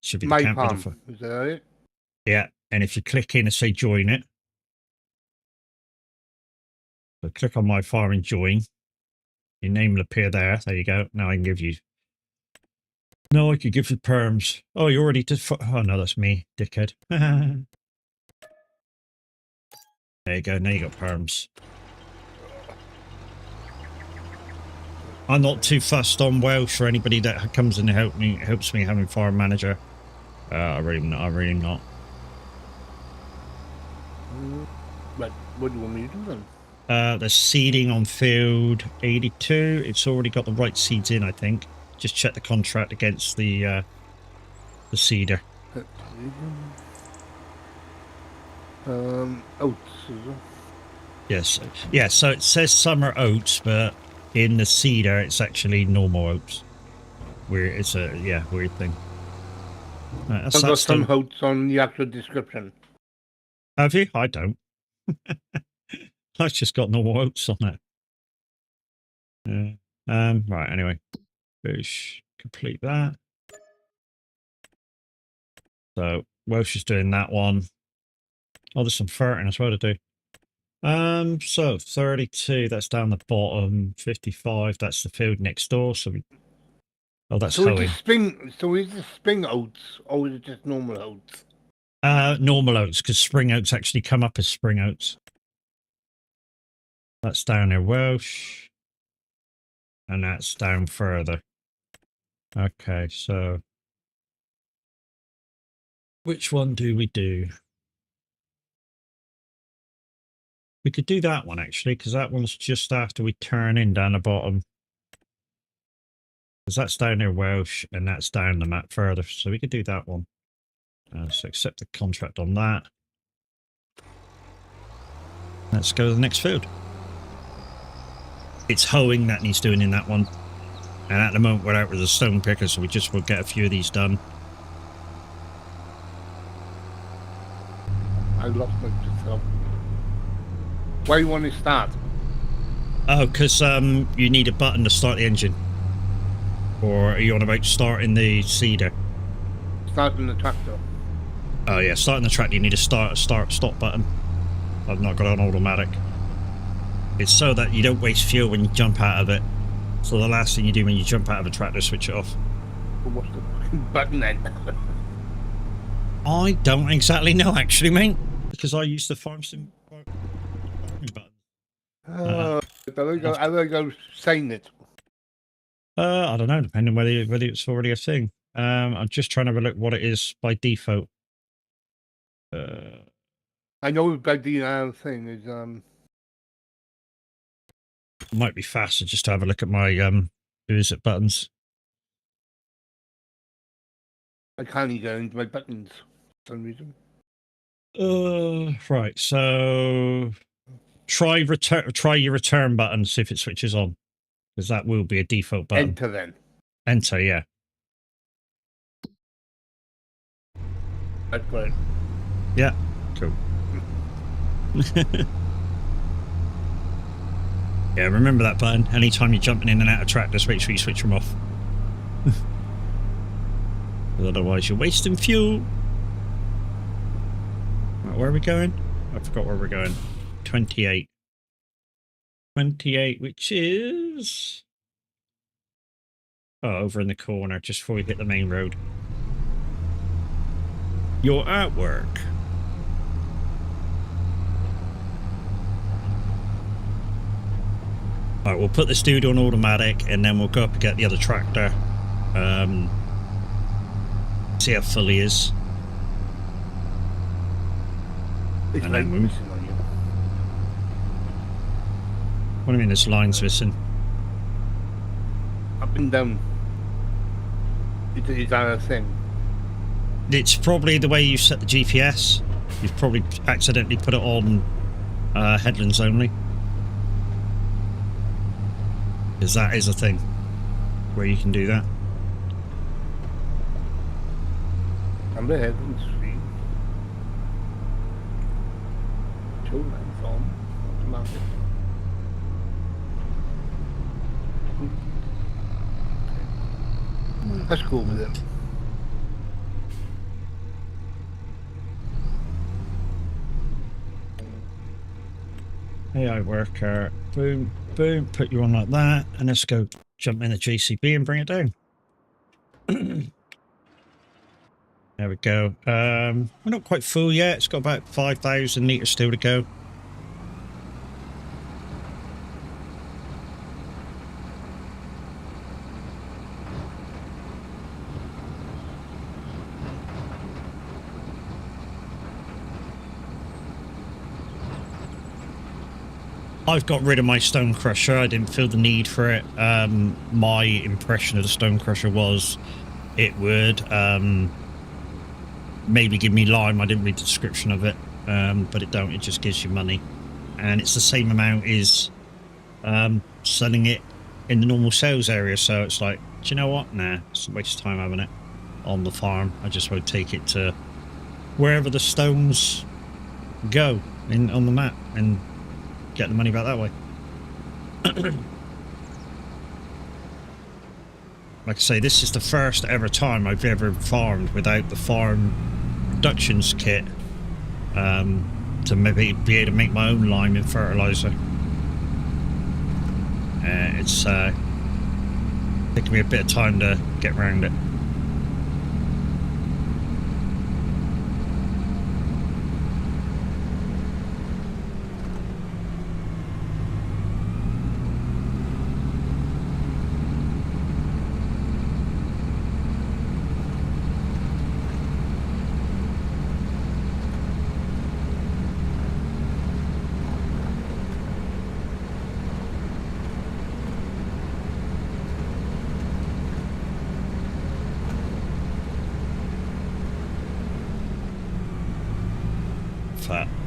Should be the
My
camp with the
farm. Is that it?
Yeah, and if you click in and say join it, so click on my farm and join, your name will appear there. There you go. Now I can give you. No, I could give you perms. Oh, you already did. Oh no, that's me, dickhead. There you go. Now you got perms. I'm not too fussed on Welsh or anybody that comes in and helps me having farm manager. I really not.
But what do you want me to do then?
The seeding on field 82. It's already got the right seeds in, I think. Just check the contract against the seeder.
Oats, is it?
Yes. Yeah, so it says summer oats, but in the seeder it's actually normal oats. Weird. It's a weird thing.
I've got some oats on the actual description.
Have you? I don't. I've just got normal oats on it. Right, anyway. Boosh. Complete that. So Welsh is doing that one. Oh, there's some ferreting as well to do. So 32, that's down the bottom. 55, that's the field next door. So that's hoeing.
So is it spring oats or is it just normal oats?
Normal oats, because spring oats actually come up as spring oats. That's down there, Welsh. And that's down further. Okay, so which one do we do? We could do that one actually, because that one's just after we turn in down the bottom. Because that's down there, Welsh, and that's down the map further. So we could do that one. So accept the contract on that. Let's go to the next field. It's hoeing that needs doing in that one. And at the moment we're out with a stone picker, so we just will get a few of these done.
I lost myself. Why you want to start?
Oh, because you need a button to start the engine. Or are you on about starting the seeder?
Starting the tractor.
Oh yeah, starting the tractor you need a stop button. I've not got an automatic. It's so that you don't waste fuel when you jump out of it. So the last thing you do when you jump out of a tractor, switch it off.
Well, what's the fucking button then?
I don't exactly know actually, mate. Because I used the farm sim button.
I go saying it.
I don't know, depending whether it's already a thing. I'm just trying to have a look what it is by default.
I know about the thing is
It might be faster just to have a look at my who is it buttons.
I can't even get into my buttons for some reason.
Right, so try your return button, see if it switches on. Because that will be a default button.
Enter then.
Enter, yeah.
That's great.
Yeah, cool. Yeah, remember that button. Anytime you're jumping in and out of track, just make sure you switch them off. Otherwise, you're wasting fuel. Right, where are we going? I forgot where we're going. 28. 28, which is... Oh, over in the corner, just before we hit the main road. You're at work. Alright, we'll put this dude on automatic and then we'll go up and get the other tractor. See how full he is.
It's
And
like
then move.
missing on you.
What do you mean this line's missing?
Up and down. Is that a thing?
It's probably the way you set the GPS. You've probably accidentally put it on headlands only. Because that is a thing where you can do that.
I'm the headlands free. Chillin on automatic. Let's go with it.
AI worker, boom, boom, put you on like that, and let's go jump in the JCB and bring it down. There we go. We're not quite full yet. It's got about 5,000 litres still to go. I've got rid of my stone crusher. I didn't feel the need for it. My impression of the stone crusher was it would maybe give me lime. I didn't read the description of it, but it don't. It just gives you money, and it's the same amount as selling it in the normal sales area. So it's like, do you know what? Nah, it's a waste of time having it on the farm. I just won't take it to wherever the stones go on the map and get the money back that way. Like I say, this is the first ever time I've ever farmed without the farm productions kit to maybe be able to make my own lime and fertilizer. It's taking me a bit of time to get around it.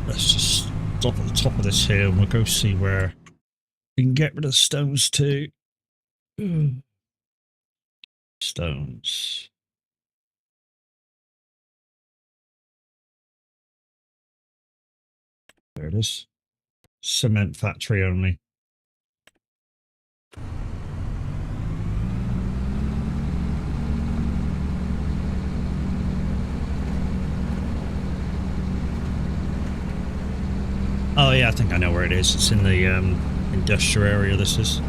Let's just stop at the top of this hill and we'll go see where we can get rid of the stones too. Stones. There it is. Cement factory only. Oh yeah, I think I know where it is. It's in the industrial area, this is.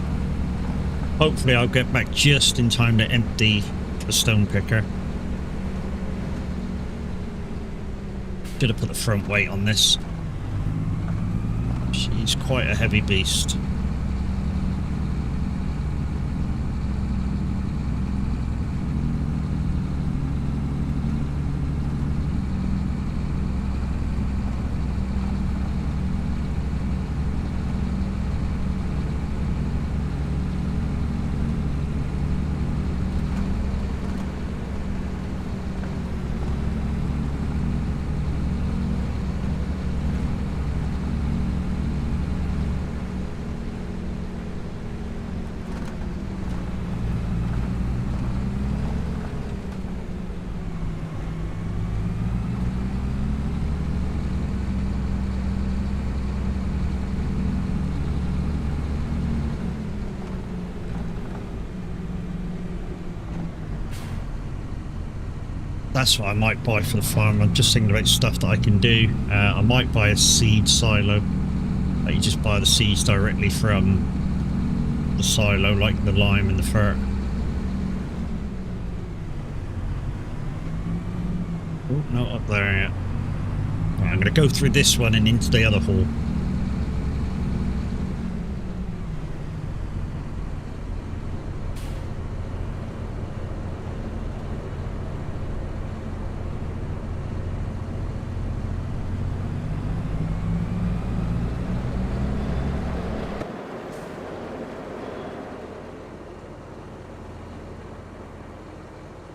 Hopefully I'll get back just in time to empty the stone picker. Should have put the front weight on this. She's quite a heavy beast. That's what I might buy for the farm. I'm just thinking about stuff that I can do. I might buy a seed silo. You just buy the seeds directly from the silo, like the lime and the fir. Oh, not up there yet. Right, I'm going to go through this one and into the other hall.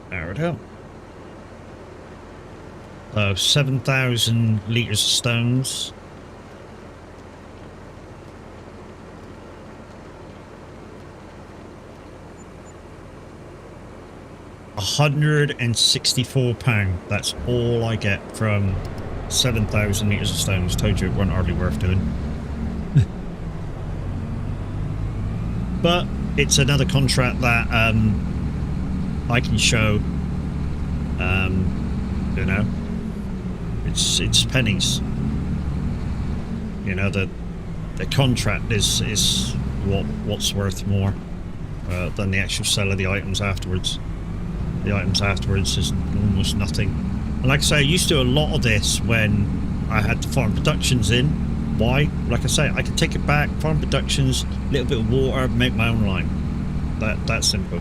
There we go. 7,000 litres of stones. £164. That's all I get from 7,000 litres of stones. Told you it weren't hardly worth doing. But it's another contract that I can show. You know, it's pennies. You know, the contract is what's worth more than the actual sale of the items afterwards. The items afterwards is almost nothing. And like I say, I used to do a lot of this when I had the farm productions in. Why? Like I say, I can take it back, farm productions, little bit of water, make my own lime. That's simple.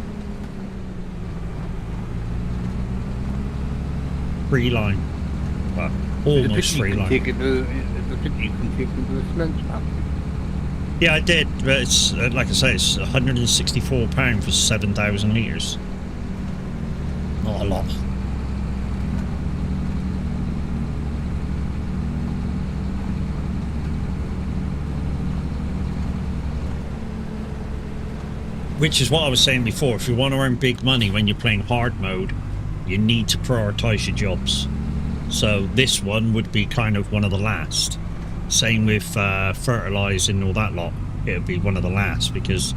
Free line. Well, almost free line.
You can take it to the cement factory.
Yeah, I did, but it's like I say, it's £164 for 7,000 litres. Not a lot. Which is what I was saying before. If you want to earn big money when you're playing hard mode, you need to prioritise your jobs. So this one would be kind of one of the last. Same with fertilising and all that lot. It would be one of the last because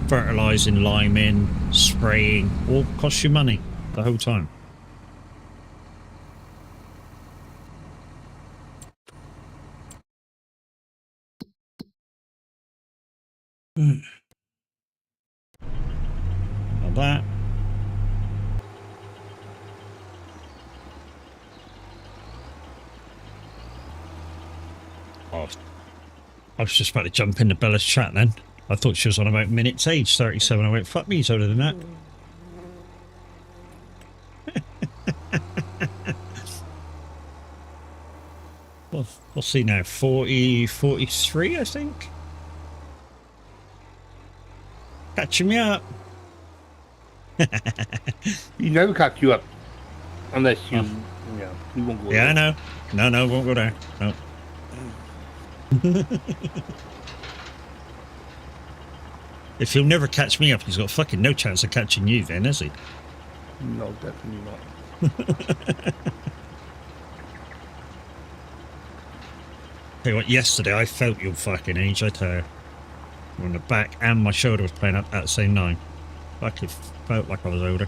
fertilising, liming, spraying all costs you money the whole time. Like that. Oh, I was just about to jump into Bella's chat then. I thought she was on about minutes age 37. I went, fuck me, he's older than that. Well, we'll see now. 40, 43, I think. Catching me up.
You never catch you up unless you, you won't go.
Yeah,
there.
I know. No, won't go there. No. If he'll never catch me up, he's got fucking no chance of catching you then, has he?
No, definitely not.
Tell you what, yesterday I felt your fucking age, I tell you. On the back and my shoulder was playing up at the same time. Fucking felt like I was older.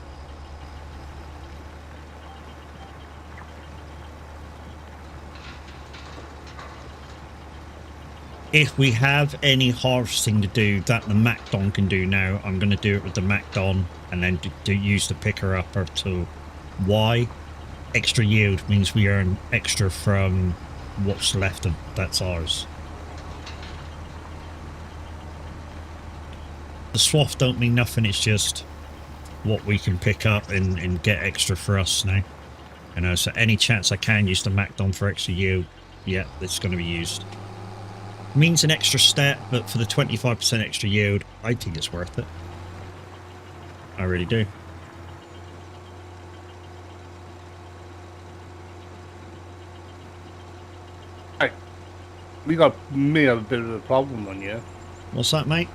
If we have any harvesting to do that the Macdon can do now, I'm going to do it with the Macdon and then do use the picker upper to why? Extra yield means we earn extra from what's left of that's ours. The swath don't mean nothing, it's just what we can pick up and get extra for us now. You know, so any chance I can use the Macdon for extra yield, yeah, it's going to be used. Means an extra step, but for the 25% extra yield, I think it's worth it. I really do.
Hey, may have a bit of a problem on you.
What's that, mate?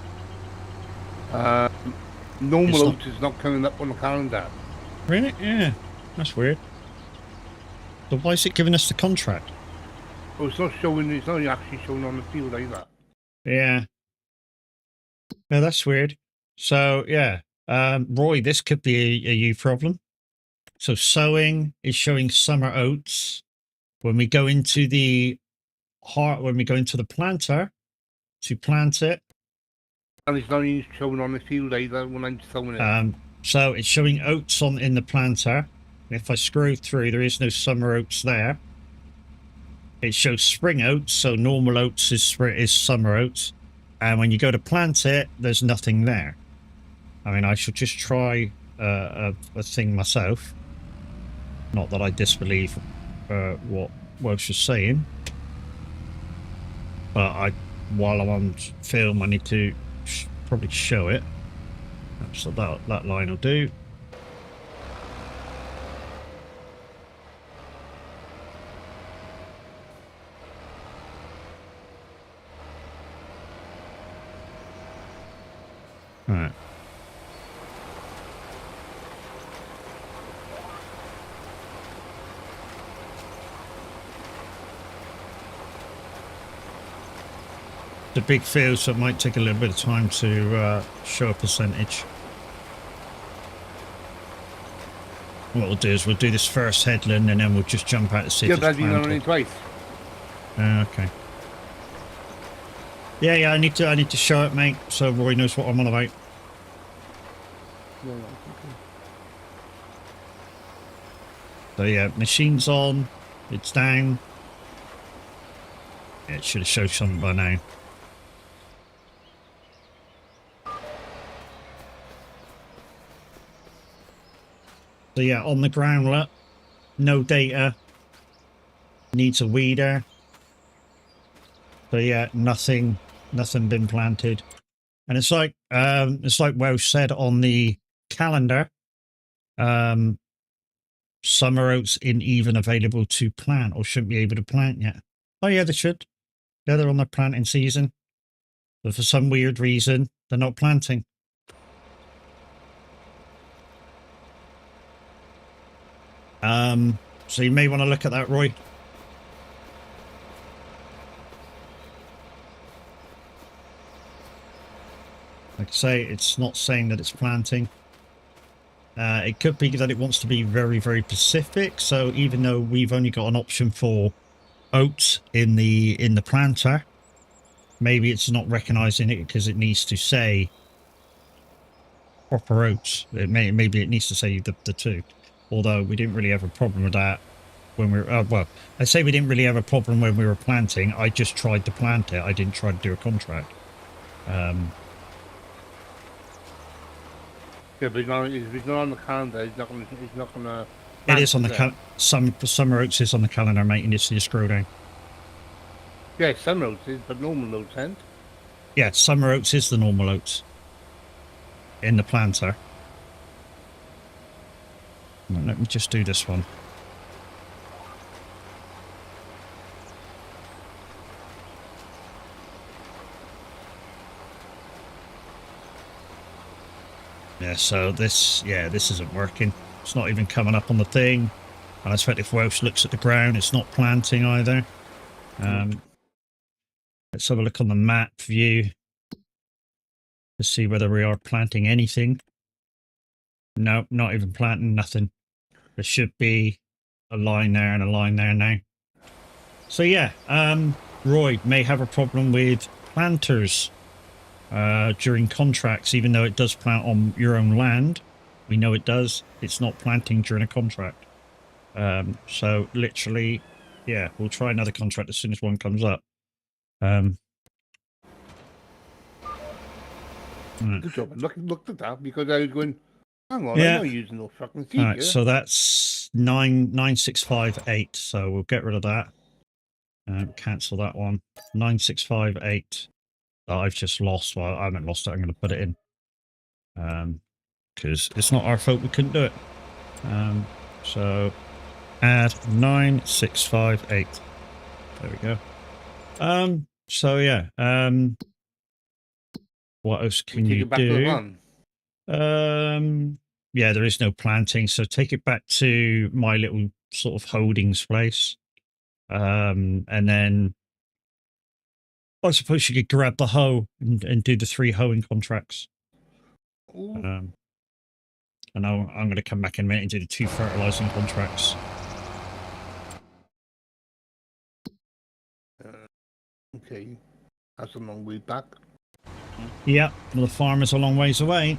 Normal out is not coming up on the calendar.
Really? Yeah. That's weird. So why is it giving us the contract?
Oh, it's not showing. It's not actually showing on the field either.
Yeah. No, that's weird. So, yeah. Roy, this could be a you problem. So sowing is showing summer oats. When we go into the when we go into the planter to plant it,
And it's not even showing on the field either when I'm sowing it.
so it's showing oats in the planter. If I scroll through, there is no summer oats there. It shows spring oats, so normal oats is summer oats. And when you go to plant it, there's nothing there. I mean, I should just try a thing myself. Not that I disbelieve what Welsh is saying. But while I'm on film, I need to probably show it. So that line will do. All right. The big field, so it might take a little bit of time to show a percentage. What we'll do is we'll do this first headland and then we'll just jump out to see if it's
I've been
planted.
on it twice.
Okay. Yeah, I need to show it, mate, so Roy knows what I'm on about.
Yeah, right, okay.
So yeah, machine's on, it's down. Yeah, it should have showed something by now. So yeah, on the groundlet, no data, needs a weeder. So yeah, nothing been planted. And it's like Welsh said on the calendar, summer oats isn't even available to plant or shouldn't be able to plant yet. Oh yeah, they should. Yeah, they're on their planting season. But for some weird reason, they're not planting. So you may want to look at that, Roy. Like I say, it's not saying that it's planting. It could be that it wants to be very, very specific. So even though we've only got an option for oats in the planter, maybe it's not recognizing it because it needs to say proper oats. Maybe it needs to say the two. Although we didn't really have a problem with that when we were, well, I say we didn't really have a problem when we were planting. I just tried to plant it. I didn't try to do a contract.
Yeah, but if it's not on the calendar, it's not gonna.
It is on the summer oats is on the calendar, mate. You need to scroll down.
Yeah, some oats is, but normal oats ain't.
Yeah, summer oats is the normal oats in the planter. Let me just do this one. Yeah, so this isn't working. It's not even coming up on the thing. And I expect if Welsh looks at the ground, it's not planting either. Let's have a look on the map view to see whether we are planting anything. No, not even planting, nothing. There should be a line there and a line there now. So yeah, Roy may have a problem with planters during contracts, even though it does plant on your own land. We know it does. It's not planting during a contract. So literally, yeah, we'll try another contract as soon as one comes up.
Good job. I looked at that because I was going, hang on,
Yeah.
I'm not using no fucking seed
All right,
here.
so that's 9658. So we'll get rid of that. Cancel that one. 9658. Oh, I've just lost. Well, I haven't lost it. I'm going to put it in. Because it's not our fault we couldn't do it. So add 9658. There we go. So yeah. What else can you do? Yeah, there is no planting, so take it back to my little sort of holdings place. And then I suppose you could grab the hoe and do the 3 hoeing contracts. And I'm going to come back in a minute and do the 2 fertilizing contracts.
Okay, that's a long way back.
Yep, well, the farm is a long ways away.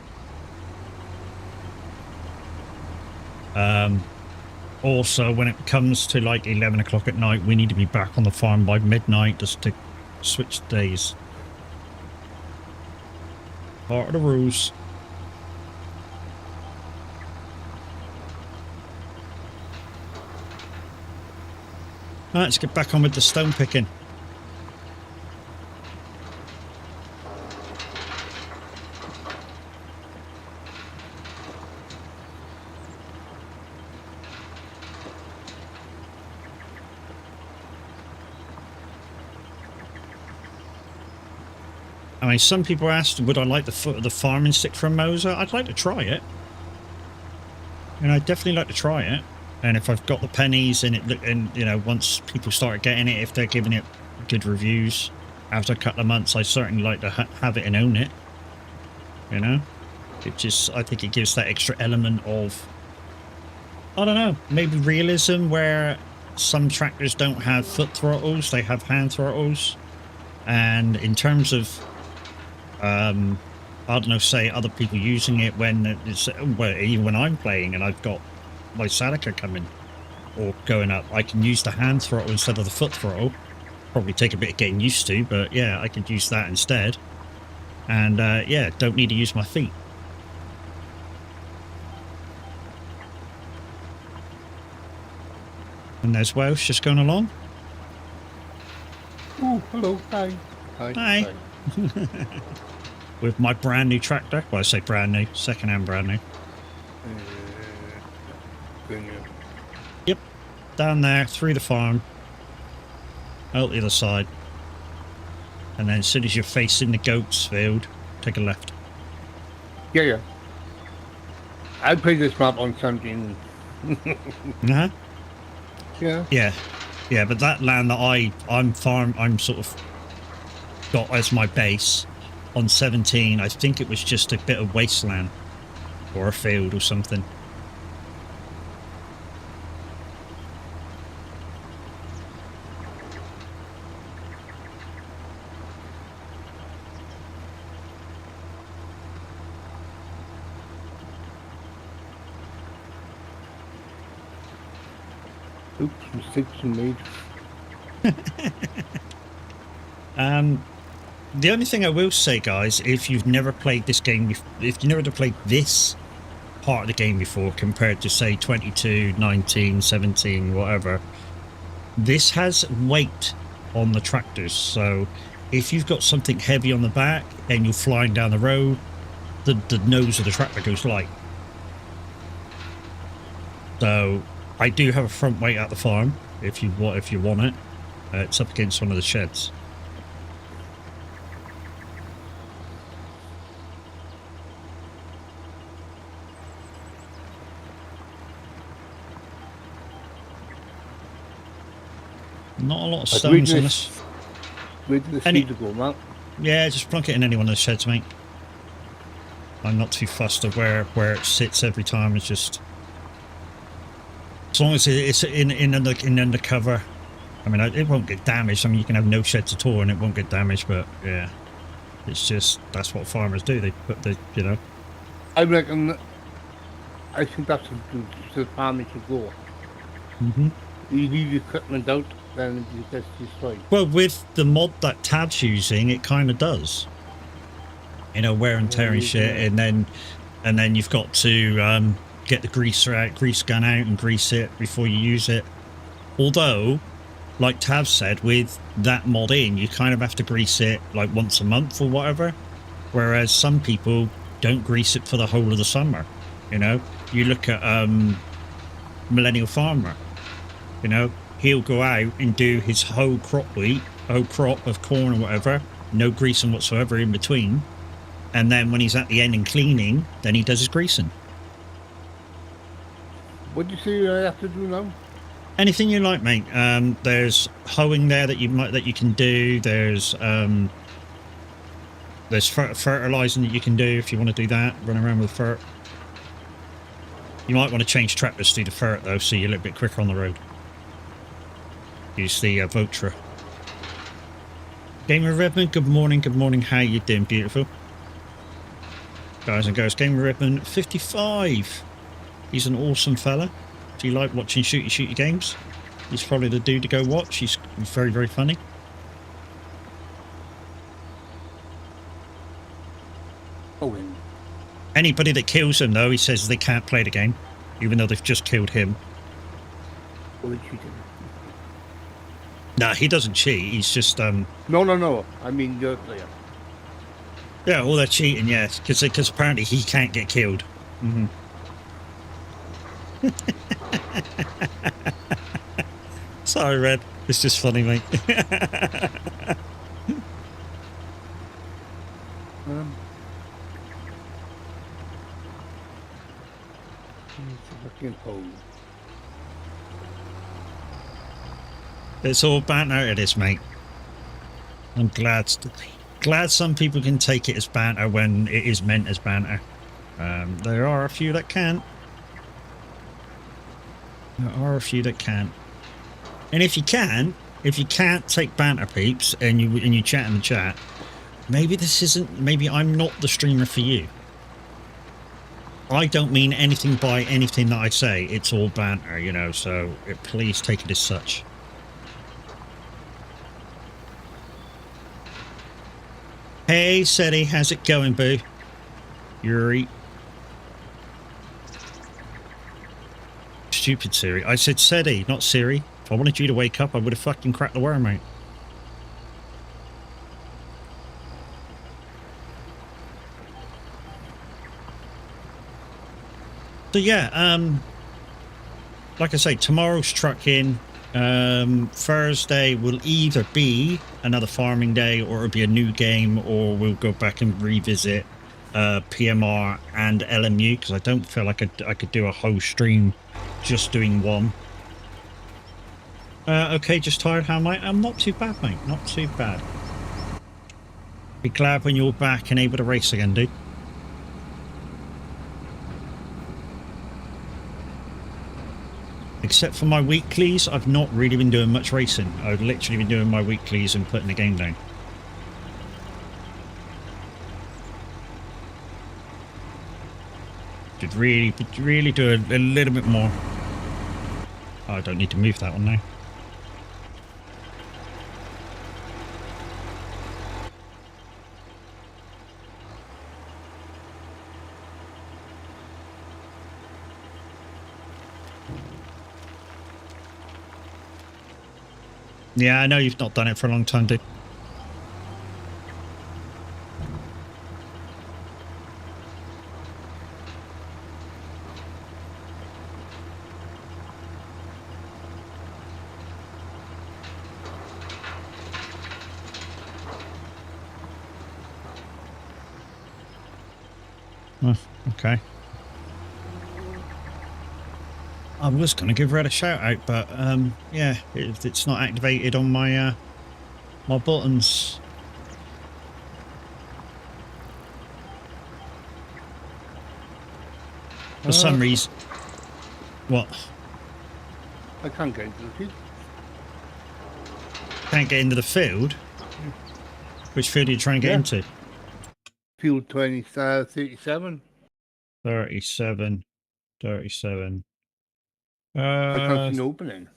Also, when it comes to like 11 o'clock at night, we need to be back on the farm by midnight just to switch days. Part of the rules. Right, let's get back on with the stone picking. I mean, some people asked, would I like the farming stick from Moser? I'd like to try it. And I'd definitely like to try it. And if I've got the pennies and you know, once people start getting it, if they're giving it good reviews after a couple of months, I certainly like to have it and own it. You know, it just, I think it gives that extra element of, I don't know, maybe realism, where some tractors don't have foot throttles, they have hand throttles. And in terms of, I don't know, say other people using it when it's, well, even when I'm playing and I've got my Sadaka coming or going up, I can use the hand throttle instead of the foot throttle. Probably take a bit of getting used to, but yeah, I could use that instead. And yeah, don't need to use my feet. And there's Welsh just going along.
Oh, hello, hi.
Hi. With my brand new tractor. Well, I say brand new, second-hand brand new. Yep, down there, through the farm, out the other side. And then as soon as you're facing the goats field, take a left.
Yeah, yeah. I played this map on something.
Uh-huh.
Yeah.
Yeah. Yeah, but that land that I'm sort of got as my base on 17, I think it was just a bit of wasteland or a field or something.
Oops, mistakes were made.
The only thing I will say, guys, if you've never played this game, if you never played this part of the game before, compared to say 22, 19, 17, whatever, this has weight on the tractors. So if you've got something heavy on the back and you're flying down the road, the nose of the tractor goes light. So I do have a front weight at the farm if you want it. It's up against one of the sheds. Not a lot of stones on this.
Where did the seed go, Matt?
Yeah, just plunk it in any one of the sheds, mate. I'm not too fussed of where it sits every time. It's just, as long as it's in undercover. I mean, it won't get damaged. I mean, you can have no sheds at all and it won't get damaged. But yeah, it's just, that's what farmers do. They put the, you know.
I reckon. I think that's the farming should go.
Mm-hmm.
You leave your equipment out, then it gets destroyed.
Well, with the mod that Tab's using, it kind of does. You know, wear and tear and shit, and then you've got to get the grease gun out and grease it before you use it. Although, like Tab said, with that mod in, you kind of have to grease it like once a month or whatever. Whereas some people don't grease it for the whole of the summer. You know, you look at Millennial Farmer. You know, he'll go out and do his whole crop of corn or whatever, no greasing whatsoever in between. And then when he's at the end and cleaning, then he does his greasing.
What do you say I have to do now?
Anything you like, mate. There's hoeing there that you can do. There's fertilizing that you can do if you want to do that. Run around with fert. You might want to change trackers to the ferret though, so you're a little bit quicker on the road. Use the Votra. Gamer Redmond, good morning, how you doing? Beautiful. Guys and girls, Gamer Redmond 55. He's an awesome fella. Do you like watching shooty games? He's probably the dude to go watch. He's very, very funny.
Oh, and
Anybody that kills him, though, he says they can't play the game, even though they've just killed him.
what did you do?
Nah, he doesn't cheat. He's just
No. I mean your player.
yeah, all that cheating, yeah, because apparently he can't get killed.
Mm-hmm.
Sorry, Red. It's just funny, mate.
Fucking hole.
It's all banter, it is, mate. I'm glad some people can take it as banter when it is meant as banter. There are a few that can't. There are a few that can't. And if you can't take banter, peeps, and you chat in the chat, maybe I'm not the streamer for you. I don't mean anything by anything that I say. It's all banter, you know, so please take it as such. Hey, Seti, how's it going, boo? Yuri. Stupid Siri. I said Seti, not Siri. If I wanted you to wake up, I would have fucking cracked the worm out. So yeah, like I say, tomorrow's truck in. Thursday will either be another farming day, or it'll be a new game, or we'll go back and revisit PMR and LMU, because I don't feel like I could do a whole stream just doing one. Okay, just tired. How am I? I'm not too bad, mate. Not too bad. Be glad when you're back and able to race again, dude. Except for my weeklies, I've not really been doing much racing. I've literally been doing my weeklies and putting the game down. Should really do a little bit more. Oh, I don't need to move that one now. Yeah, I know you've not done it for a long time, dude. Oh, okay. I was going to give Red a shout out, but yeah, it's not activated on my my buttons. For some reason. What?
I can't get into the field.
Can't get into the field? Which field are you trying to get into?
Field 37.
37.
I can't see an opening.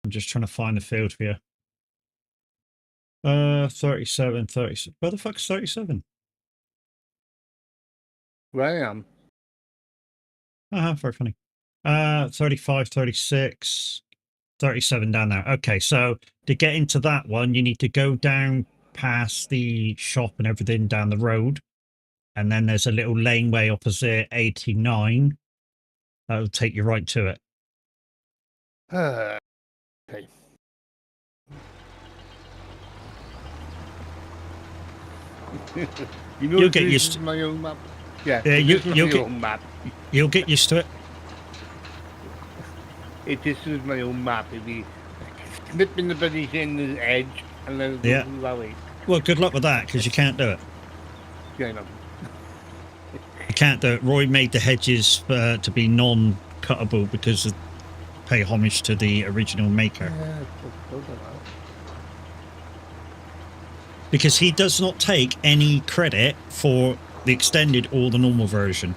I'm just trying to find the field for you. 37. Where the fuck's 37?
Where I am.
Very funny. 35, 36, 37 down there. Okay, so to get into that one, you need to go down past the shop and everything down the road. And then there's a little laneway opposite 89. That'll take you right to it.
Okay. You know,
You'll get used to
my own map. Yeah,
you'll
my own map.
You'll get used to it.
It just is my own map. It'd be snipping the buddies in the edge and then
Yeah. Well, good luck with that, because you can't do it.
Yeah, I know.
You can't do it. Roy made the hedges to be non-cuttable because of pay homage to the original maker.
Yeah, so
Because he does not take any credit for the extended or the normal version.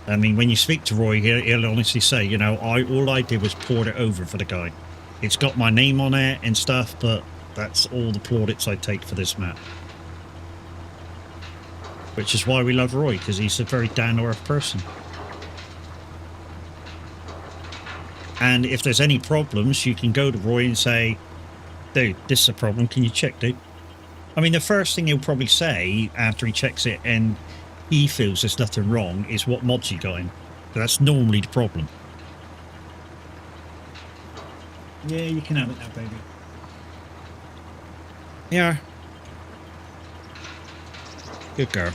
I mean, when you speak to Roy, he'll honestly say, you know, all I did was poured it over for the guy. It's got my name on it and stuff, but that's all the plaudits I take for this map. Which is why we love Roy, because he's a very down-to-earth person. And if there's any problems, you can go to Roy and say, dude, this is a problem, can you check, dude? I mean, the first thing he'll probably say after he checks it and he feels there's nothing wrong is what mods you got in. So that's normally the problem. Yeah, you can have it now, baby. Yeah. Good girl.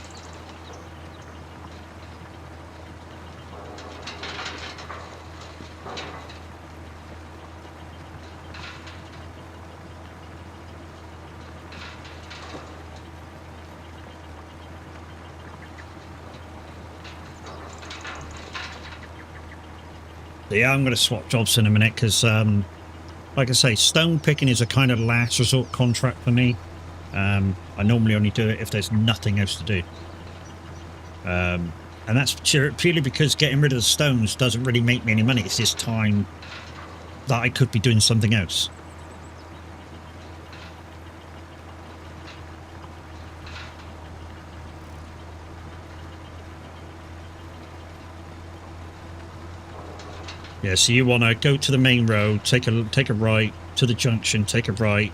Yeah, I'm going to swap jobs in a minute because, like I say, stone picking is a kind of last resort contract for me. I normally only do it if there's nothing else to do. And that's purely because getting rid of the stones doesn't really make me any money. It's just time that I could be doing something else. Yeah, so you want to go to the main road, take a right to the junction, take a right,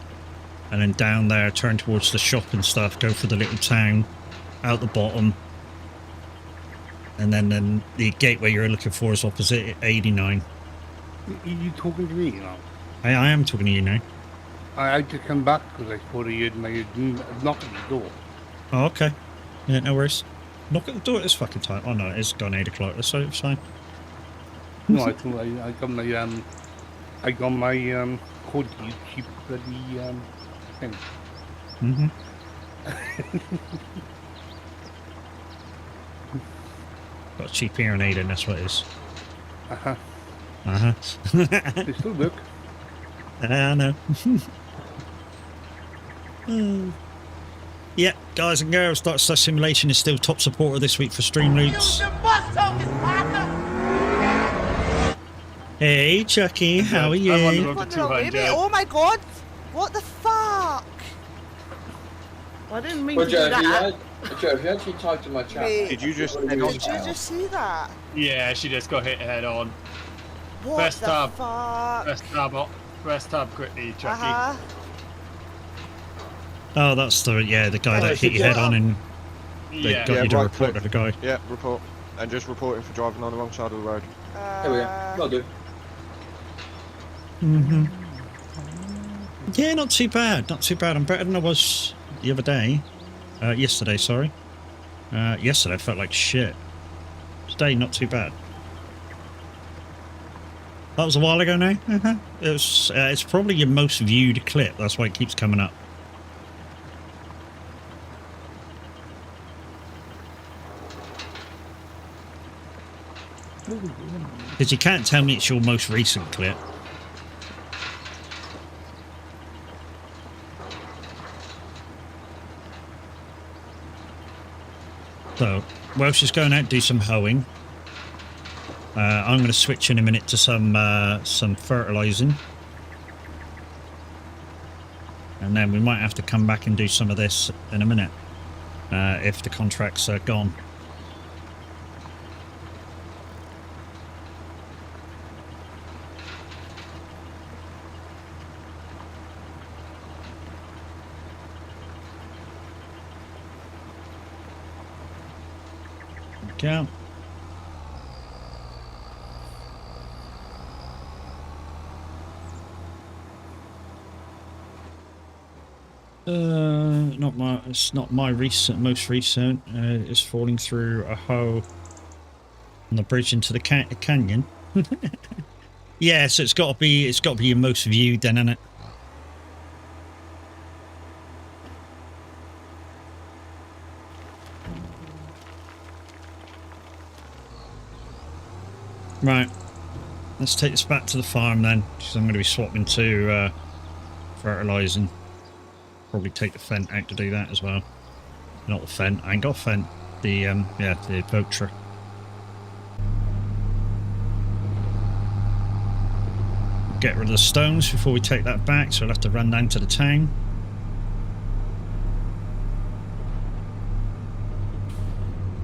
and then down there, turn towards the shop and stuff, go for the little town, out the bottom, and then the gateway you're looking for is opposite 89.
Are you talking to me now?
I am talking to you now.
I had to come back because I thought I heard my knock at the door.
Oh, okay. Yeah, no worries. Knock at the door at this fucking time. Oh no, it's gone 8 o'clock, so it's fine.
No, I thought I got my code key cheap bloody thing.
Mm-hmm. Got a cheap hearing aid in, that's what it is.
Uh-huh.
Uh-huh.
They still work.
I know. Yeah, guys and girls, Dark Star Simulation is still top supporter this week for Stream Loots. Hey, Chucky, how are you?
Oh my god! What the fuck? I didn't mean to do that.
Joe, if you actually typed in my chat...
Wait,
Did you just
did you just see that?
Yeah, she just got hit head on.
What
Press
the
tab.
fuck?
Press tab quickly, Chucky.
Uh-huh.
Oh, that's the guy that hit your head on and they
Yeah.
got you to
right
report
click.
to the guy.
Yeah, report. And just report him for driving on the wrong side of the road.
There we go. Will do.
Mm-hmm. Yeah, not too bad. Not too bad. I'm better than I was the other day. Yesterday, sorry. Yesterday I felt like shit. Today, not too bad. That was a while ago now. Uh-huh. It's probably your most viewed clip. That's why it keeps coming up. Because you can't tell me it's your most recent clip. So, Welsh is going out to do some hoeing. I'm going to switch in a minute to some fertilising. And then we might have to come back and do some of this in a minute. If the contracts are gone. Okay. It's not my most recent. It's falling through a hole on the bridge into the canyon. Yeah, so it's got to be your most viewed then, isn't it? Right. Let's take this back to the farm then, because I'm going to be swapping to fertilising. Probably take the Fent out to do that as well. Not the Fent. I ain't got Fent. The the Vulture. Get rid of the stones before we take that back, so I'll have to run down to the town.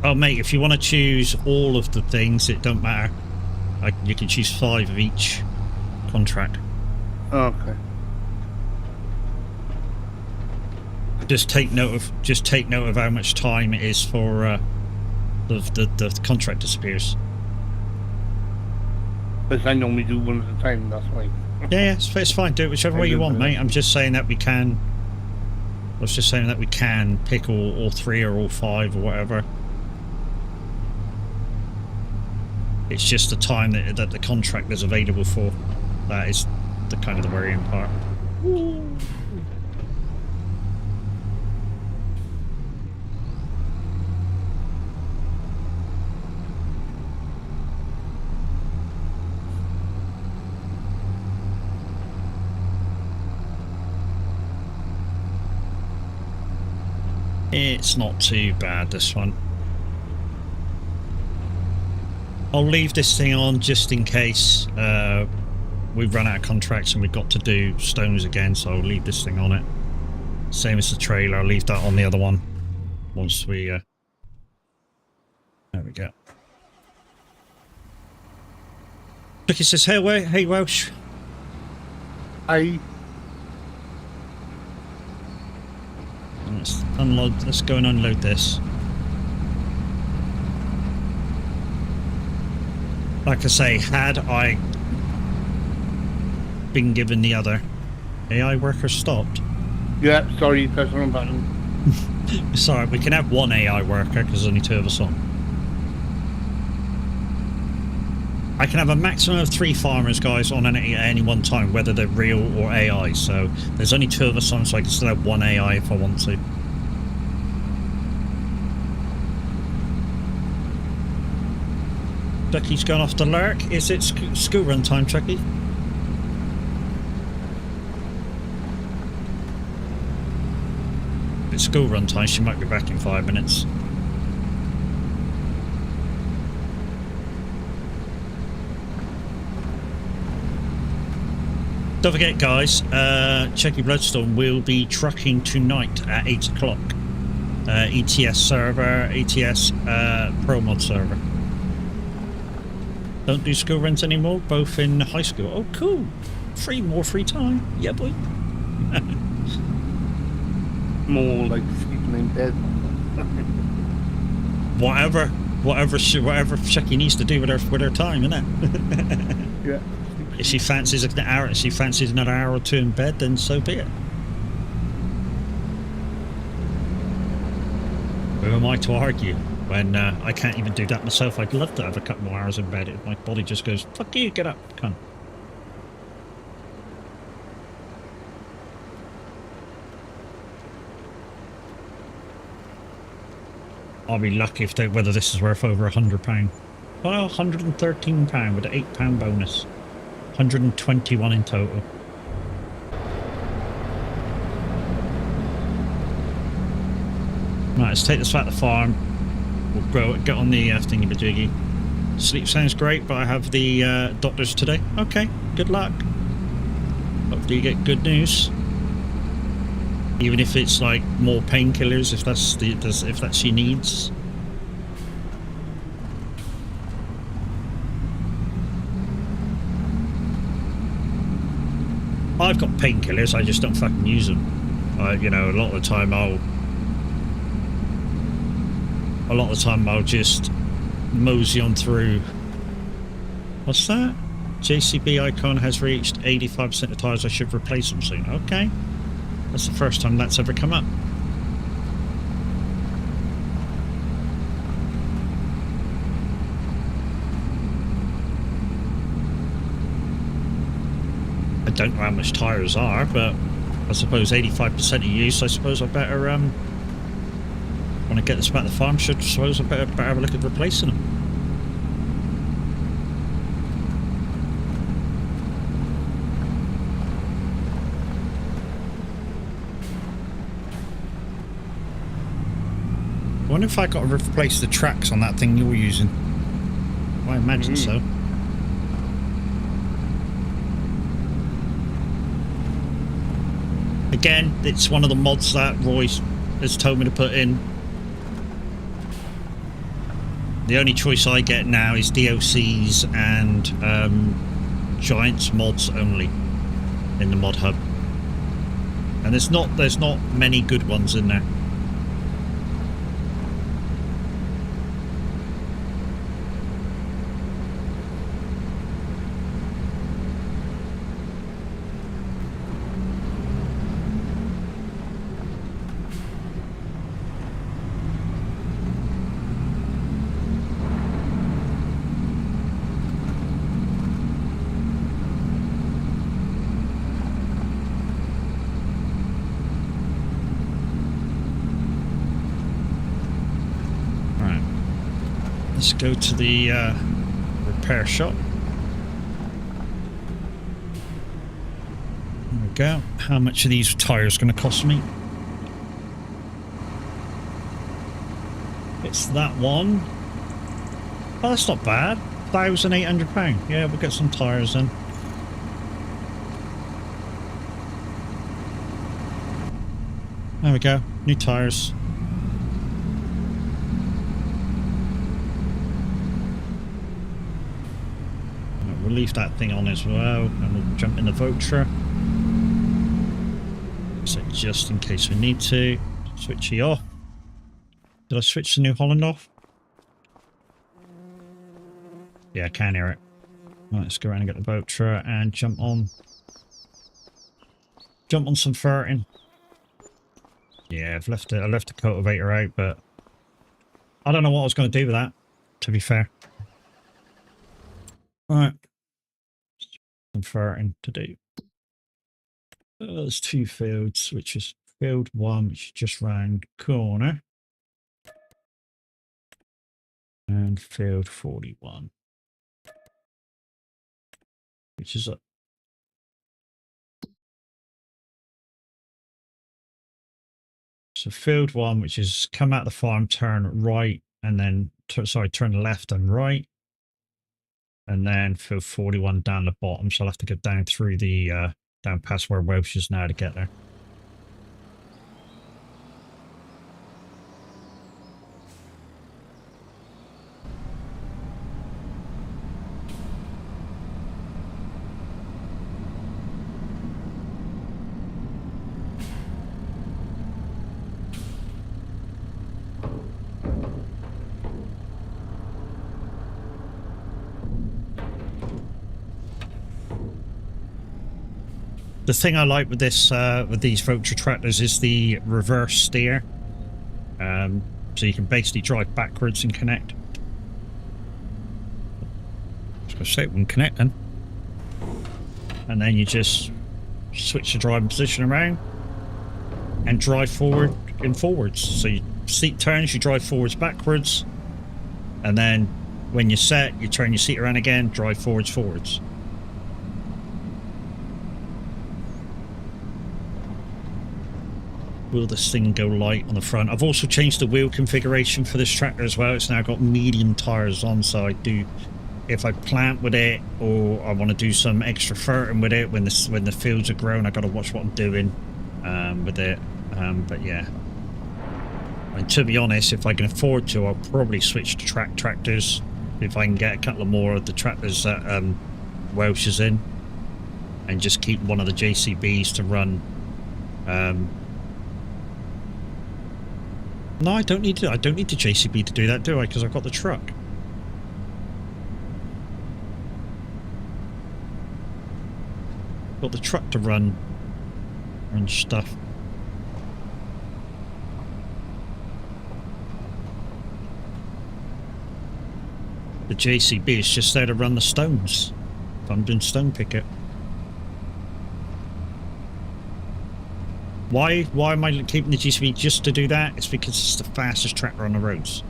Oh mate, if you want to choose all of the things, it don't matter. You can choose 5 of each contract.
Okay.
Just take note of how much time it is for the contract disappears.
Because I normally do one at a time, that's why.
Yeah, it's fine. Do it whichever way you want, mate. I'm just saying that we can. I was just saying that we can pick all 3 or all 5 or whatever. It's just the time that the contract is available for. That is the kind of the worrying part. It's not too bad, this one. I'll leave this thing on just in case we've run out of contracts and we've got to do stones again, so I'll leave this thing on it. Same as the trailer, I'll leave that on the other one once we... There we go. Vicky says, hey Welsh. Let's unload, let's go and unload this. Like I say, had I been given the other AI worker stopped.
Yeah, sorry, press the wrong button.
It's alright, we can have 1 AI worker because there's only 2 of us on. I can have a maximum of 3 farmers, guys, on at any one time, whether they're real or AI. So there's only 2 of us on, so I can still have 1 AI if I want to. Chucky's gone off to lurk. Is it school run time, Chucky? If it's school run time, she might be back in 5 minutes. Don't forget, guys, Chucky Bloodstone will be trucking tonight at 8 o'clock. ETS server, ETS Pro Mod server. Don't do school runs anymore, both in high school. Oh, cool. More free time. Yeah, boy.
More like sleeping in bed.
Whatever Chucky needs to do with her time, innit?
Yeah.
If she fancies another hour or 2 in bed, then so be it. Who am I to argue when I can't even do that myself? I'd love to have a couple more hours in bed if my body just goes, fuck you, get up, cunt. I'll be lucky if whether this is worth over £100. Well, £113 with an £8 bonus. 121 in total. Right, let's take this back to the farm. We'll get on the thingy-majiggy. Sleep sounds great, but I have the doctors today. Okay, good luck. Hopefully you get good news. Even if it's like more painkillers, if that's she needs. I've got painkillers, I just don't fucking use them. You know, a lot of the time I'll just mosey on through. What's that? JCB icon has reached 85% of tires. I should replace them soon. Okay. That's the first time that's ever come up. I don't know how much tyres are, but I suppose 85% of use. I suppose I better when I get this back to the farm, I suppose I better have a look at replacing them. wonder if I got to replace the tracks on that thing you're using. I imagine so. Again, it's one of the mods that Royce has told me to put in. The only choice I get now is DLCs and Giants mods only in the mod hub. And there's not many good ones in there. Let's go to the repair shop. There we go. How much are these tyres going to cost me? It's that one. Oh, that's not bad. £1,800. Yeah, we'll get some tyres then. There we go. New tyres. We'll leave that thing on as well, and we'll jump in the Vulture. So just in case we need to, switch it off. Did I switch the New Holland off? Yeah, I can hear it. Right, let's go around and get the Vulture and jump on some ferreting. Yeah, I've left it. I left the cultivator out, but I don't know what I was going to do with that, to be fair. Right. Some ferreting to do. There's two fields, which is field 1, which is just round corner, and field 41, which is up. So field 1, which is come out the farm, turn right, and then turn left and right. And then field 41 down the bottom, so I'll have to go down through the, down past where Welsh is now to get there. The thing I like with this, with these Vulture tractors is the reverse steer. So you can basically drive backwards and connect. I was going to say it wouldn't connect then. And then you just switch the driving position around and drive forward and forwards. So you seat turns, you drive forwards, backwards, and then when you're set, you turn your seat around again, drive forwards, forwards. Will this thing go light on the front? I've also changed the wheel configuration for this tractor as well. It's now got medium tires on, so I do, if I plant with it or I want to do some extra ferting with it when the fields are grown, I got to watch what I'm doing with it. But yeah, and to be honest, if I can afford to, I'll probably switch to tractors if I can get a couple of more of the tractors that Welsh is in, and just keep one of the JCBs to run. No, I don't need to. I don't need the JCB to do that, do I? Because I've got the truck. Got the truck to run and stuff. The JCB is just there to run the stones. If I'm doing stone picket. Why am I keeping the GCB just to do that? It's because it's the fastest tractor on the roads.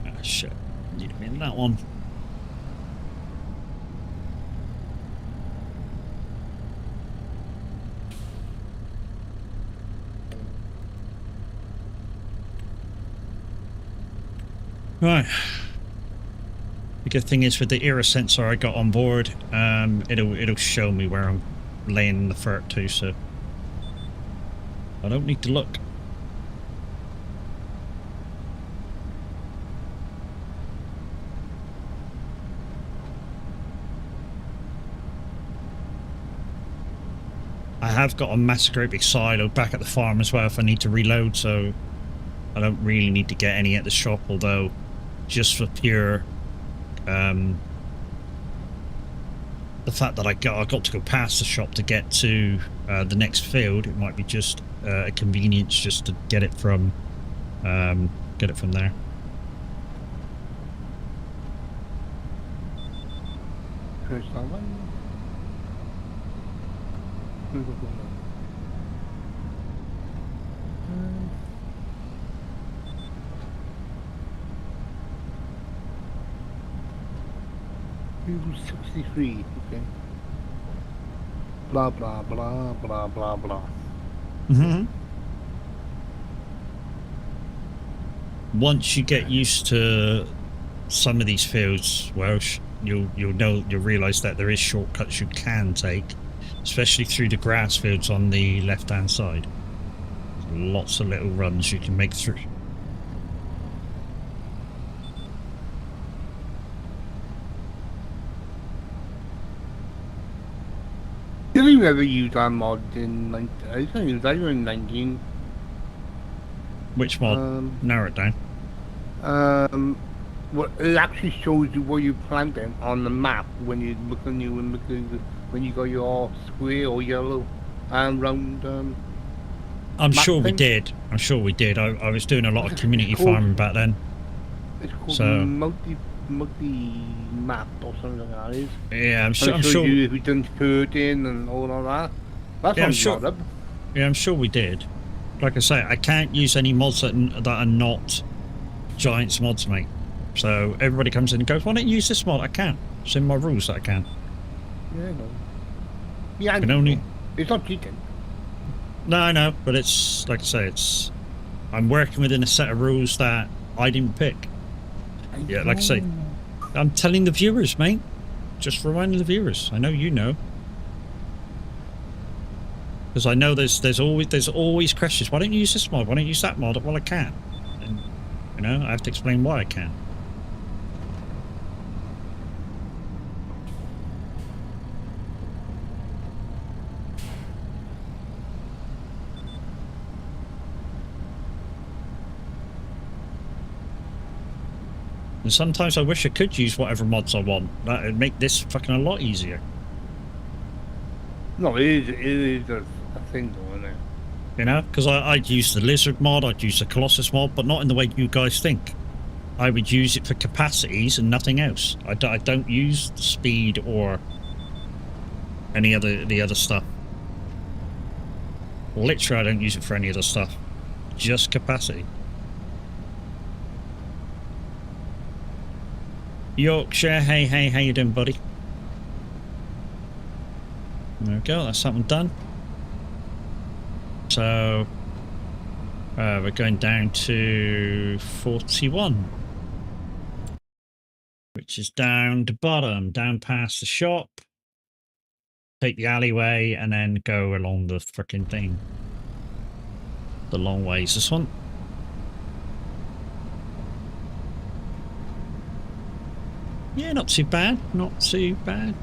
Ah, shit. Need to be in that one. Right. The good thing is with the era sensor I got on board, it'll show me where I'm laying the fert to, so I don't need to look. I have got a massive great big silo back at the farm as well if I need to reload, so I don't really need to get any at the shop, although just for pure the fact that I got to go past the shop to get to the next field, it might be just a convenience just to get it from there.
First one. Who's 63? Okay. Blah blah blah blah blah blah.
Mm-hmm. Once you get used to some of these fields, Welsh, you'll realise that there is shortcuts you can take, especially through the grass fields on the left-hand side. There's lots of little runs you can make through.
Did you ever use that mod in 19? I think it was either in 19.
Which mod? Narrow it down.
Well, it actually shows you where you're planting on the map when you look on you when you got your square or yellow and round.
I'm sure we
thing.
did. I'm sure we did. I was doing a lot of community farming back then.
It's called
So-
multi map or something like that. Is.
Yeah, I'm
And
sure.
it
I'm
shows
sure.
you if you've done skirting and all of that. That's
Yeah, I'm
on
sure-
mod up.
Yeah, I'm sure we did. Like I say, I can't use any mods that are not Giants mods, mate. So everybody comes in and goes, "Why don't you use this mod?" I can't. It's in my rules that I can.
Yeah, no. Yeah, I
Can
know.
only.
It's not cheating.
No, I know, but it's like I say, I'm working within a set of rules that I didn't pick. Yeah, like I say, I'm telling the viewers, mate. Just reminding the viewers. I know you know. Because I know there's always questions. Why don't you use this mod? Why don't you use that mod? Well, I can. And, you know, I have to explain why I can. And sometimes I wish I could use whatever mods I want. That would make this fucking a lot easier.
No, it is a thing though, isn't it?
You know, because I'd use the lizard mod, I'd use the Colossus mod, but not in the way you guys think. I would use it for capacities and nothing else. I don't use the speed or any the other stuff. Literally, I don't use it for any other stuff. Just capacity. Yorkshire, hey, how you doing, buddy? There we go, that's that one done. So, we're going down to 41. Which is down the bottom, down past the shop. Take the alleyway and then go along the frickin' thing. The long ways, this one. Yeah, not too bad, not too bad.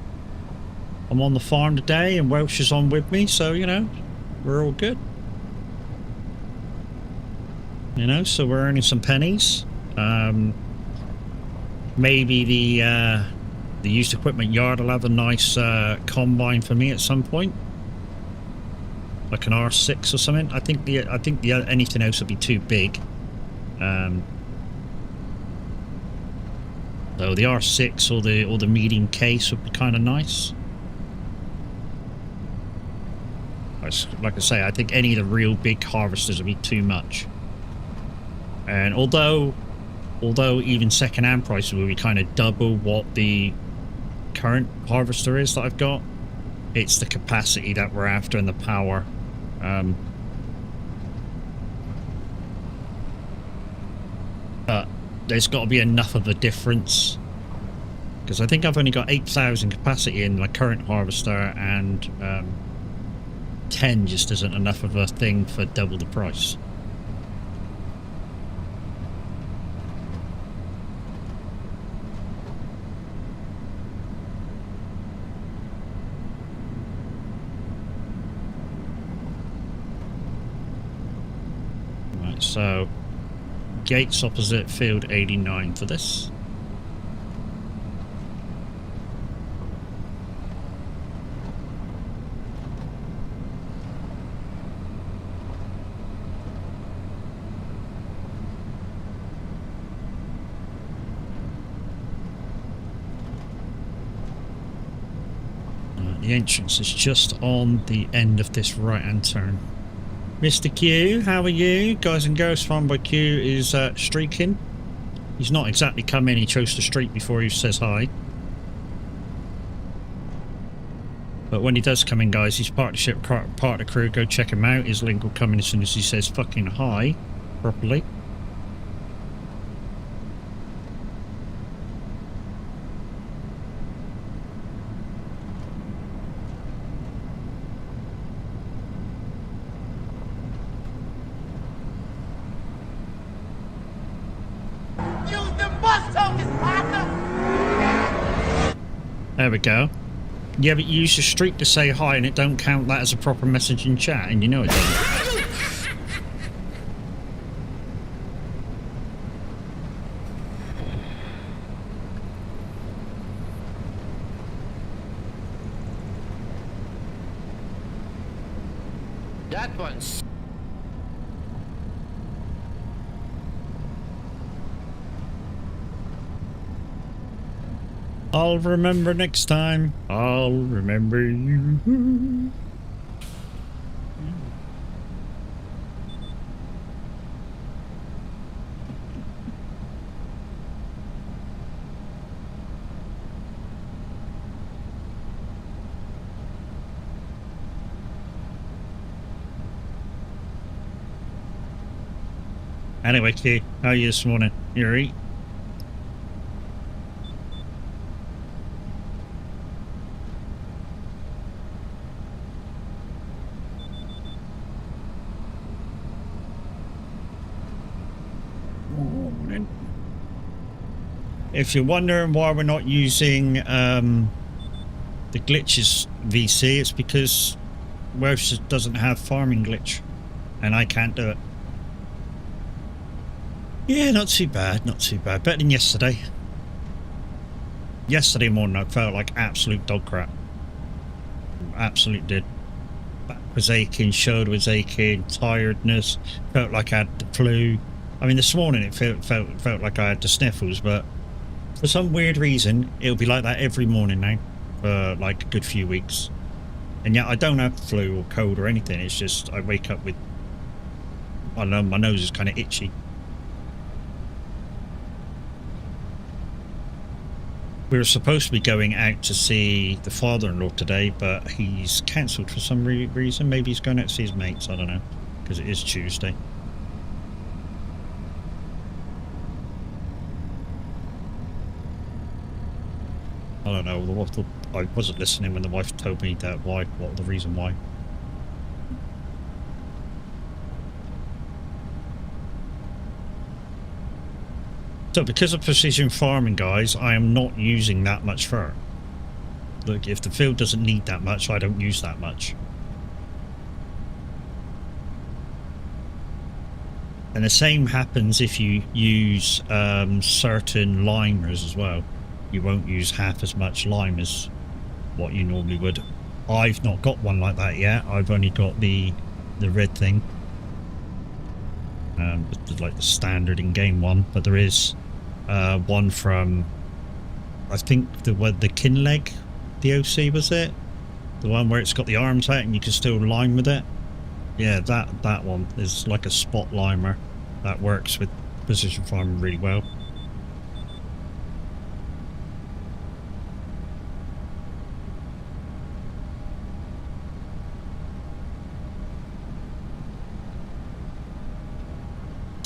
I'm on the farm today and Welsh is on with me, so, you know, we're all good. You know, so we're earning some pennies. Maybe the used equipment yard will have a nice combine for me at some point, like an R6 or something. I think the anything else would be too big. Though the R6 or the medium case would be kind of nice. Like I say, I think any of the real big harvesters would be too much. And although even second-hand prices will be kind of double what the current harvester is that I've got, it's the capacity that we're after and the power. But there's got to be enough of a difference. Because I think I've only got 8,000 capacity in my current harvester, and 10 just isn't enough of a thing for double the price. Right, so gates opposite field 89 for this. The entrance is just on the end of this right-hand turn. Mr. Q, how are you? Guys and girls, Farm by Q is streaking. He's not exactly come in, he chose to streak before he says hi. But when he does come in, guys, he's part of the ship, part of the crew. Go check him out. His link will come in as soon as he says fucking hi properly. There we go. Yeah, but you use your streak to say hi and it don't count that as a proper message in chat, and you know it doesn't.
That one's...
I'll remember next time. I'll remember you. Anyway, Q, how are you this morning? You alright? If you're wondering why we're not using the glitches VC, it's because Welsh doesn't have farming glitch, and I can't do it. Yeah, not too bad, not too bad. Better than yesterday. Yesterday morning I felt like absolute dog crap. Absolute did. Back was aching, shoulder was aching, tiredness, felt like I had the flu. I mean, this morning it felt like I had the sniffles, but for some weird reason, it'll be like that every morning now, for like a good few weeks. And yet I don't have flu or cold or anything, it's just I wake up with, I don't know, my nose is kind of itchy. We were supposed to be going out to see the father-in-law today, but he's cancelled for some reason. Maybe he's going out to see his mates, I don't know, because it is Tuesday. I don't know. I wasn't listening when the wife told me that what the reason why. So because of precision farming, guys, I am not using that much fur. Look, if the field doesn't need that much, I don't use that much. And the same happens if you use certain limers as well. You won't use half as much lime as what you normally would. I've not got one like that yet. I've only got the red thing, like the standard in-game one. But there is one from, I think the Kinleg DOC, was it? The one where it's got the arms out and you can still lime with it. Yeah, that one is like a spot limer that works with precision farming really well.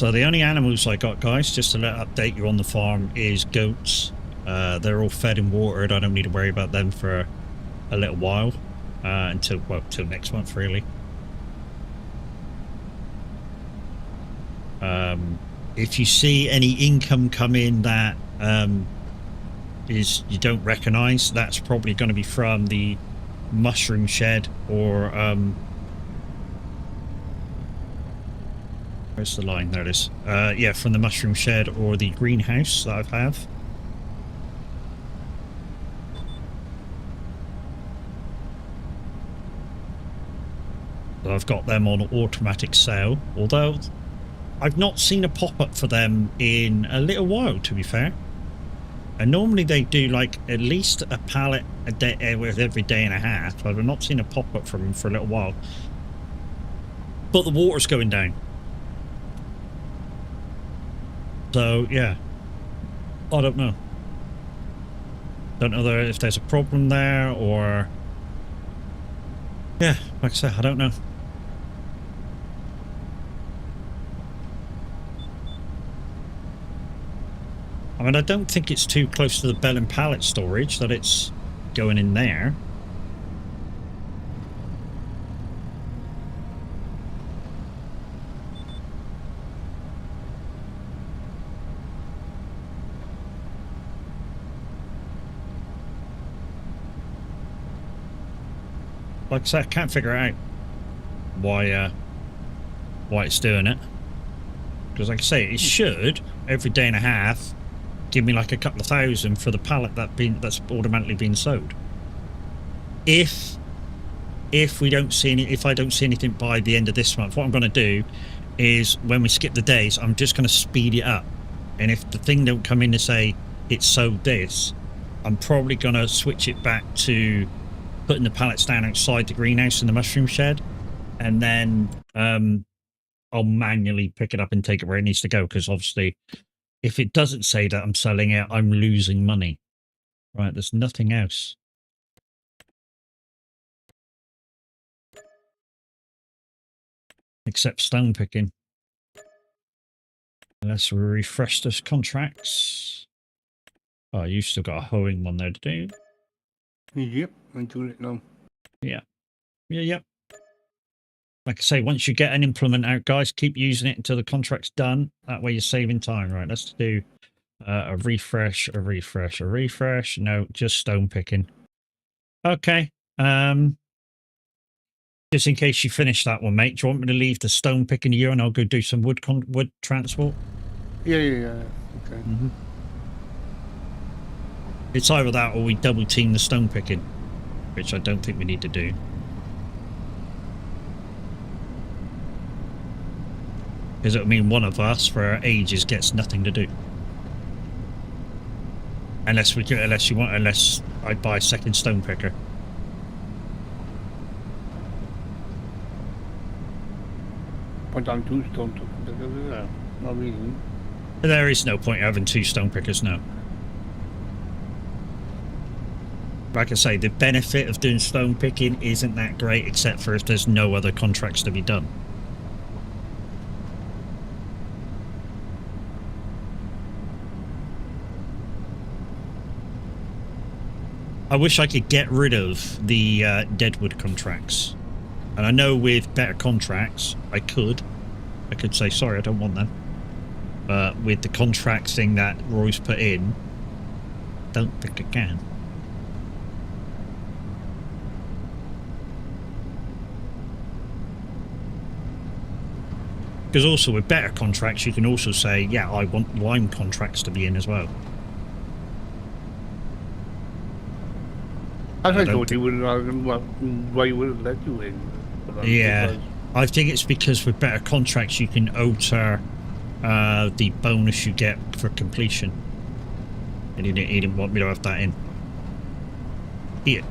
So the only animals I got, guys, just to update you on the farm, is goats. They're all fed and watered. I don't need to worry about them for a little while, until next month, really. If you see any income come in that you don't recognise, that's probably going to be from the mushroom shed or where's the line? There it is. Yeah, from the mushroom shed or the greenhouse that I have. So I've got them on automatic sale, although I've not seen a pop-up for them in a little while, to be fair. And normally they do like at least a pallet a day every day and a half. I've not seen a pop-up from them for a little while. But the water's going down. So, yeah. I don't know. Don't know if there's a problem there or... Yeah, like I said, I don't know. I mean, I don't think it's too close to the bell and pallet storage that it's going in there. Like I said, I can't figure out why it's doing it. Because like I say, it should, every day and a half, give me like a couple of thousand for the pallet that's automatically been sold. If we don't see if I don't see anything by the end of this month, what I'm going to do is when we skip the days, I'm just going to speed it up. And if the thing don't come in to say it sold this, I'm probably going to switch it back to putting the pallets down outside the greenhouse in the mushroom shed, and then I'll manually pick it up and take it where it needs to go, because obviously if it doesn't say that I'm selling it, I'm losing money. Right, there's nothing else. Except stone picking. Let's refresh those contracts. Oh, you still got a hoeing one there to do.
Yep, I'm doing it now.
Yeah. Yep. Like I say, once you get an implement out, guys, keep using it until the contract's done. That way you're saving time. Right, let's do a refresh, a refresh, a refresh. No, just stone picking. Okay. Just in case you finish that one, mate, do you want me to leave the stone picking here and I'll go do some wood transport?
Yeah. Okay.
Mm-hmm. It's either that or we double team the stone picking, which I don't think we need to do. Because it'll mean one of us for ages gets nothing to do. Unless I buy a second stone picker.
Put down 2 stone pickers. Not really.
There is no point having 2 stone pickers now. Like I say, the benefit of doing stone picking isn't that great, except for if there's no other contracts to be done. I wish I could get rid of the deadwood contracts. And I know with better contracts, I could say, sorry, I don't want them. But with the contract thing that Roy's put in, don't think I can. Because also with better contracts, you can also say, yeah, I want lime contracts to be in as well.
I thought you would why you would have let you in.
Yeah, I think it's because with better contracts you can alter the bonus you get for completion. And he didn't want me to have that in. He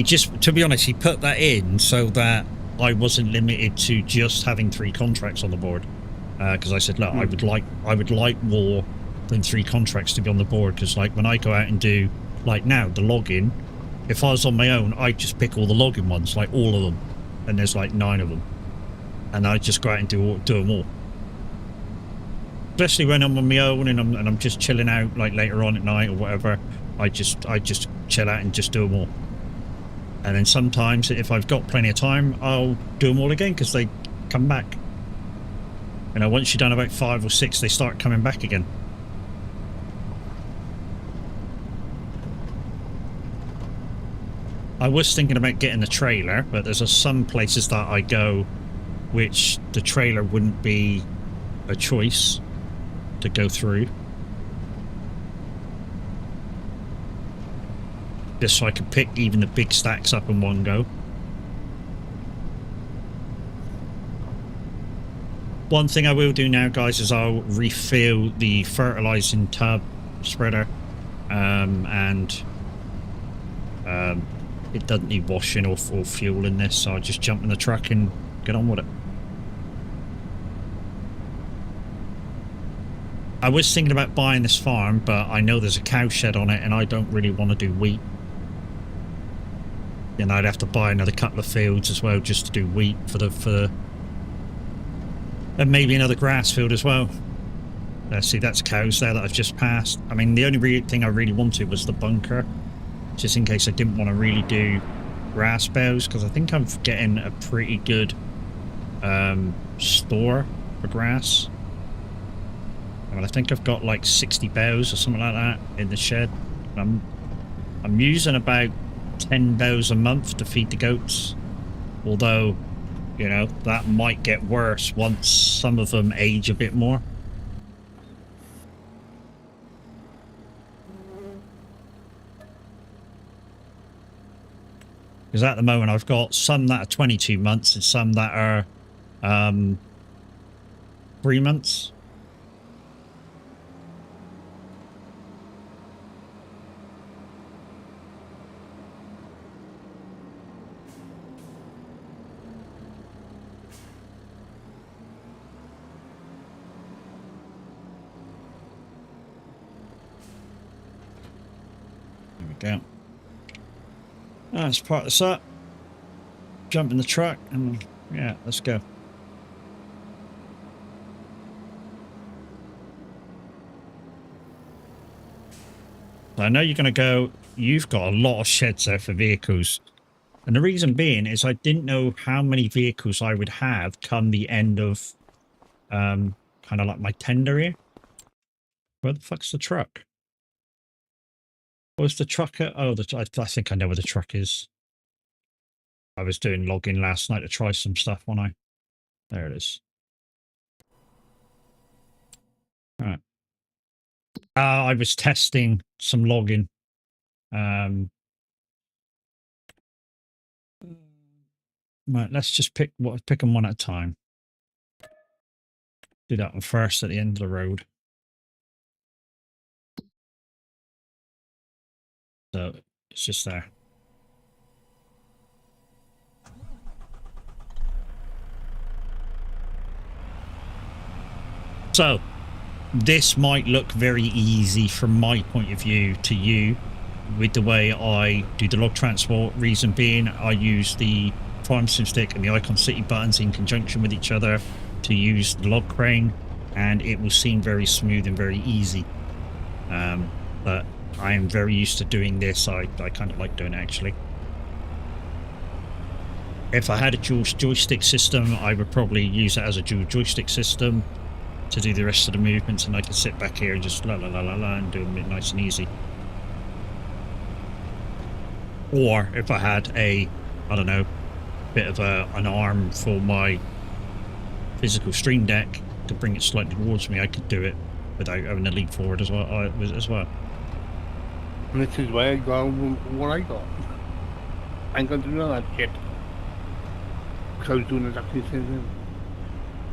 just, to be honest, he put that in so that I wasn't limited to just having 3 contracts on the board. Because I said, look, I would like more than 3 contracts to be on the board. Because like when I go out and do, like now, the login. If I was on my own, I'd just pick all the login ones, like all of them. And there's like 9 of them. And I'd just go out and do them all. especially when I'm on my own and I'm just chilling out, like later on at night or whatever. I just chill out and just do them all. And then sometimes, if I've got plenty of time, I'll do them all again because they come back. You know, once you've done about 5 or 6, they start coming back again. I was thinking about getting the trailer, but there's some places that I go which the trailer wouldn't be a choice to go through. Just so I could pick even the big stacks up in one go. One thing I will do now, guys, is I'll refill the fertilizing tub spreader, and it doesn't need washing or fuel in this, so I'll just jump in the truck and get on with it. I was thinking about buying this farm, but I know there's a cow shed on it and I don't really want to do wheat. Then I'd have to buy another couple of fields as well just to do wheat and maybe another grass field as well. See, that's cows there that I've just passed. I mean, the only thing I really wanted was the bunker, just in case I didn't want to really do grass bales, because I think I'm getting a pretty good store for grass. I mean, I think I've got like 60 bales or something like that in the shed. I'm using about 10 bales a month to feed the goats, although, you know, that might get worse once some of them age a bit more. Because at the moment I've got some that are 22 months and some that are 3 months. There we go. Let's park this up, jump in the truck, and yeah, let's go. I know you're going to go, you've got a lot of sheds there for vehicles. And the reason being is I didn't know how many vehicles I would have come the end of kind of like my tender here. Where the fuck's the truck? Where's the truck at? Oh, I think I know where the truck is. I was doing logging last night to try some stuff, wasn't I? There it is. All right. I was testing some logging. Right, let's just pick them one at a time. Do that one first at the end of the road. So it's just there. So this might look very easy from my point of view to you with the way I do the log transport. Reason being, I use the farm sim stick and the Icon City buttons in conjunction with each other to use the log crane, and it will seem very smooth and very easy. But I am very used to doing this. I kind of like doing it, actually. If I had a dual joystick system, I would probably use it as a dual joystick system to do the rest of the movements, and I can sit back here and just la la la la la and do them nice and easy. Or if I had a, I don't know, bit of an arm for my physical stream deck to bring it slightly towards me, I could do it without having to leap forward as well.
And this is where I got what I got. I ain't gonna do none of that shit. Because I was doing exactly the same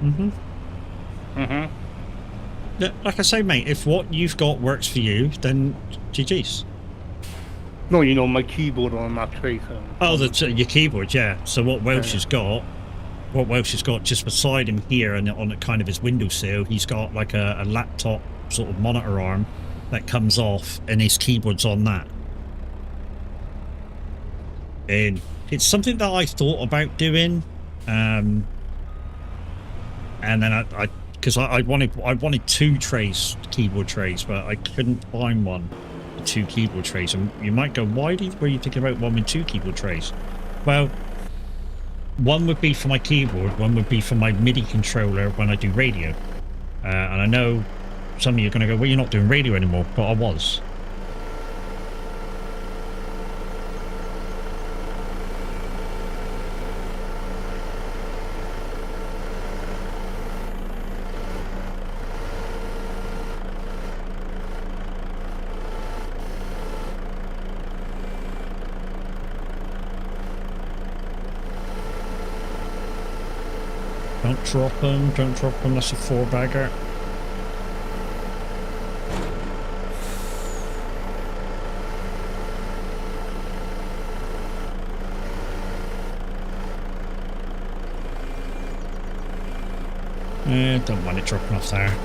thing.
Yeah, like I say, mate, if what you've got works for you, then GG's.
No, you know, my keyboard on that tray. So.
Oh, your keyboard, yeah. So what Welsh has got just beside him here and on kind of his windowsill, he's got like a laptop sort of monitor arm that comes off, and his keyboard's on that. And it's something that I thought about doing, and then I because I wanted 2 trays, keyboard trays, but I couldn't find one with 2 keyboard trays. And you might go, were you thinking about one with 2 keyboard trays? Well, one would be for my keyboard, one would be for my MIDI controller when I do radio. And I know some of you are going to go, well, you're not doing radio anymore, but I was. Don't drop them, that's a 4-bagger. Don't want it dropping off there.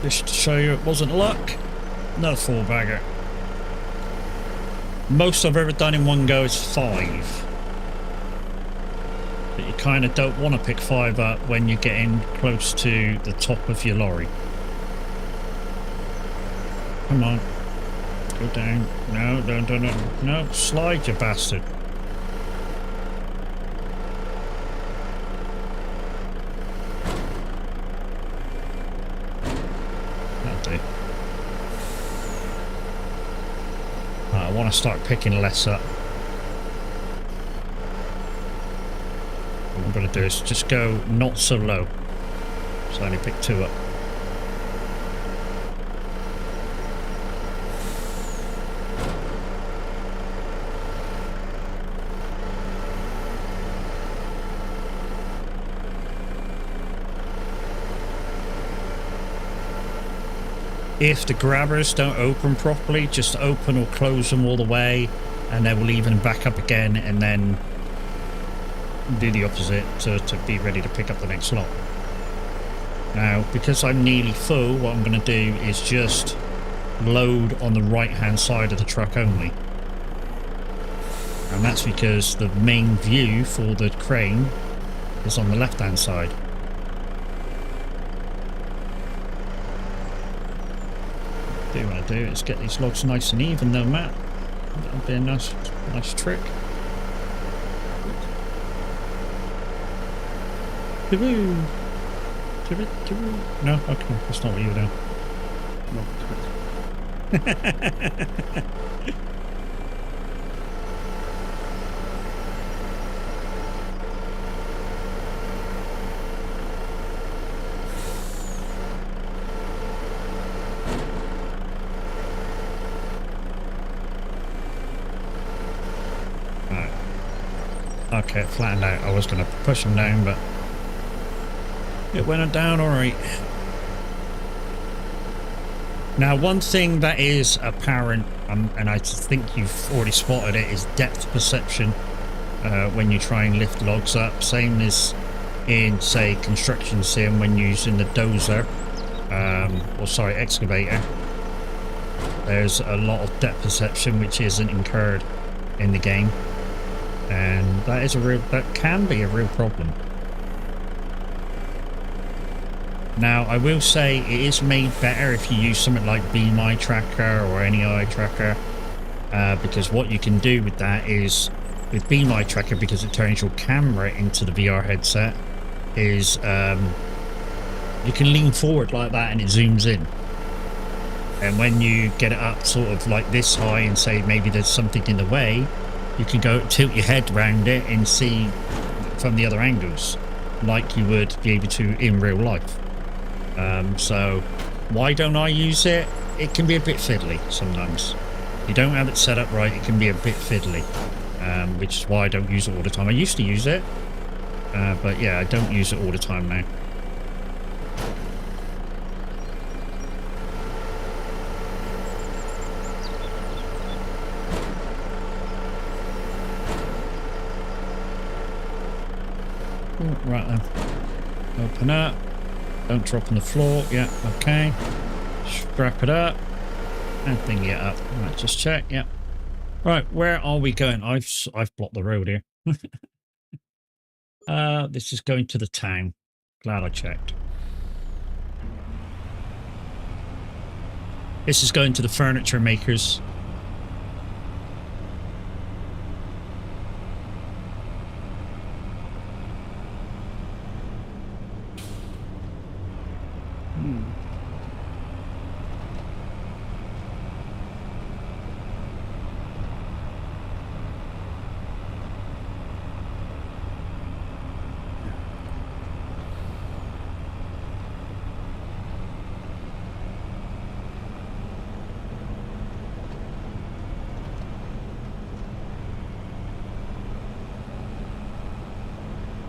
Just to show you it wasn't luck. Another 4-bagger. Most I've ever done in one go is 5. But you kind of don't want to pick 5 up when you're getting close to the top of your lorry. Come on. Go down. No, don't. No, slide, you bastard. I want to start picking less up. What I'm going to do is just go not so low. So I only pick 2 up. If the grabbers don't open properly, just open or close them all the way, and then we'll even back up again and then do the opposite to be ready to pick up the next lot. Now, because I'm nearly full, what I'm going to do is just load on the right hand side of the truck only. And that's because the main view for the crane is on the left hand side. What I want to do is get these logs nice and even though, Matt. That'll be a nice trick. Taboo. No? Okay, that's not what you were doing. Okay, it flattened out. I was going to push them down, but it went down alright. Now, one thing that is apparent, and I think you've already spotted it, is depth perception when you try and lift logs up. Same as in, say, construction sim when using the dozer, excavator. There's a lot of depth perception which isn't incurred in the game. And that can be a real problem. Now, I will say it is made better if you use something like Be My Tracker or any eye tracker, because what you can do with that is, with Be My Tracker, because it turns your camera into the VR headset, is you can lean forward like that and it zooms in. And when you get it up sort of like this high and say maybe there's something in the way, you can go tilt your head around it and see from the other angles, like you would be able to in real life. So why don't I use it? It can be a bit fiddly sometimes. If you don't have it set up right, it can be a bit fiddly, which is why I don't use it all the time. I used to use it, but yeah, I don't use it all the time now. Right then. Open up. Don't drop on the floor. Yeah, okay. Strap it up. And thing it up. Right, just check. Yeah. Right, where are we going? I've blocked the road here. This is going to the town. Glad I checked. This is going to the furniture makers.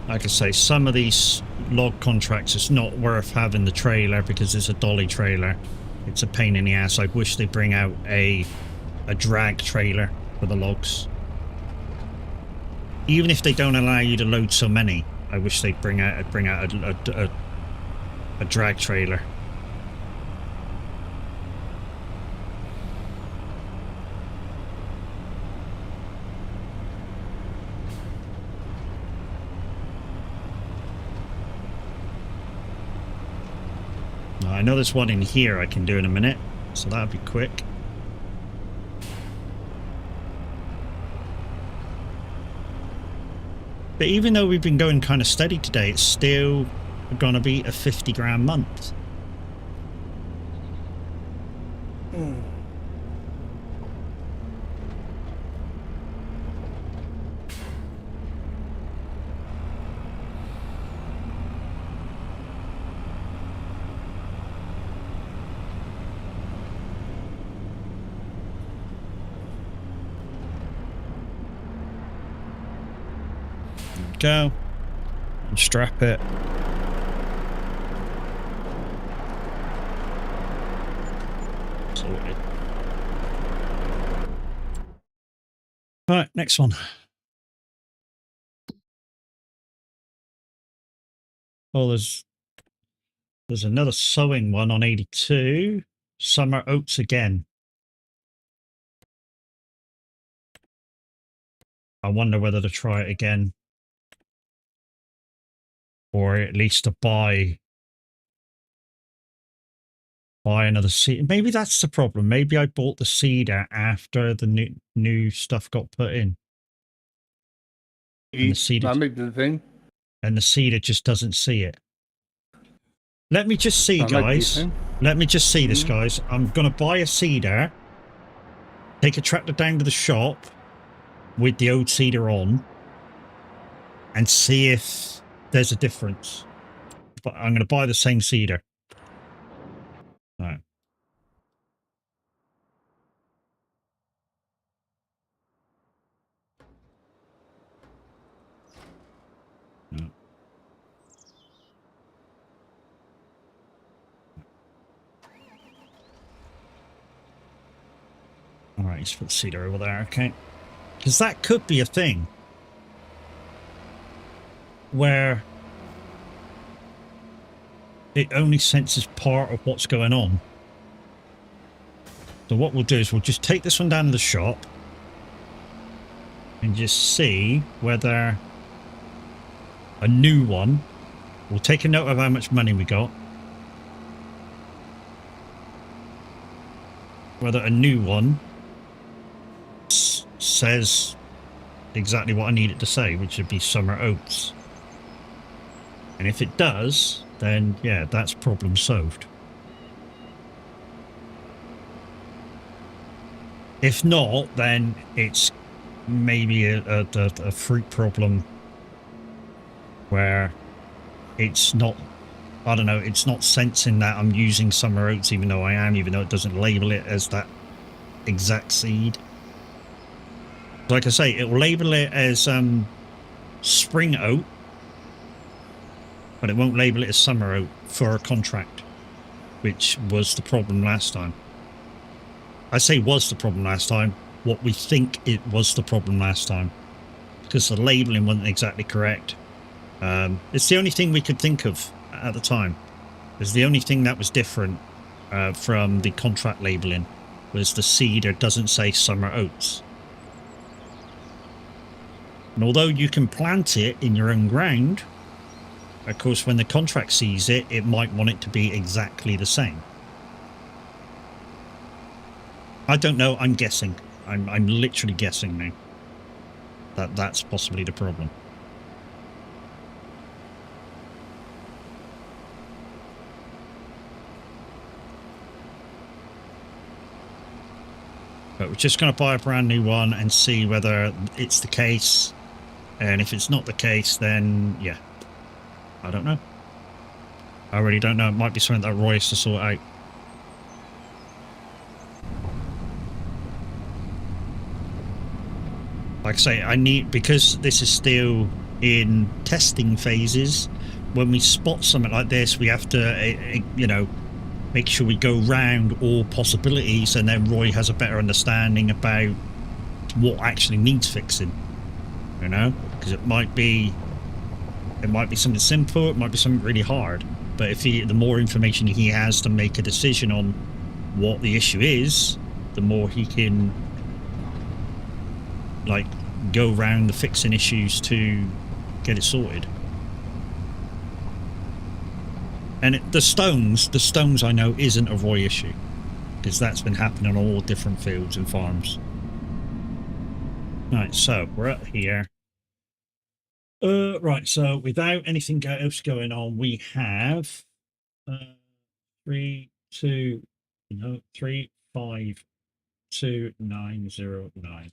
Like I say, some of these log contracts, it's not worth having the trailer because it's a dolly trailer. It's a pain in the ass. I wish they'd bring out a drag trailer for the logs. Even if they don't allow you to load so many, I wish they'd bring out a drag trailer. I know there's one in here I can do in a minute, so that'll be quick. But even though we've been going kind of steady today, it's still gonna be a 50 grand month. Go and strap it. Sorted. Right, next one. Oh, there's another sowing one on 82. Summer oats again. I wonder whether to try it again. Or at least to buy another seed. Maybe that's the problem. Maybe I bought the seeder after the new stuff got put in. And the seeder,
that makes the thing.
And the seeder just doesn't see it. Let me just see, guys. Let me just see this, guys. I'm going to buy a seeder, take a tractor down to the shop with the old seeder on, and see if there's a difference. But I'm going to buy the same seeder. All right. No. All right, let's put the seeder over there, okay? Because that could be a thing where it only senses part of what's going on. So what we'll do is we'll just take this one down to the shop and just see whether a new one, we'll take a note of how much money we got, whether a new one says exactly what I need it to say, which would be summer oats. And if it does, then yeah, that's problem solved. If not, then it's maybe a fruit problem where it's not, I don't know, it's not sensing that I'm using summer oats even though I am, even though it doesn't label it as that exact seed. Like I say, it will label it as spring oat, but it won't label it as summer oat for a contract, which was the problem last time. I say was the problem last time, what we think it was the problem last time, because the labeling wasn't exactly correct. It's the only thing we could think of at the time. It's the only thing that was different from the contract labelling was the cedar doesn't say summer oats. And although you can plant it in your own ground, of course, when the contract sees it, it might want it to be exactly the same. I don't know. I'm guessing. I'm literally guessing now. That's possibly the problem. But we're just going to buy a brand new one and see whether it's the case. And if it's not the case, then yeah. I don't know. I really don't know. It might be something that Roy has to sort out. Like I say, I need, because this is still in testing phases, when we spot something like this, we have to, you know, make sure we go round all possibilities, and then Roy has a better understanding about what actually needs fixing, you know, because it might be something simple, it might be something really hard, but if the more information he has to make a decision on what the issue is, the more he can like go round the fixing issues to get it sorted. And the stones I know isn't a Roy issue, because that's been happening on all different fields and farms. Right, so we're up here. Right, so without anything else going on, we have 3, 2, no, 3, 5, 2, 9, 0, 9.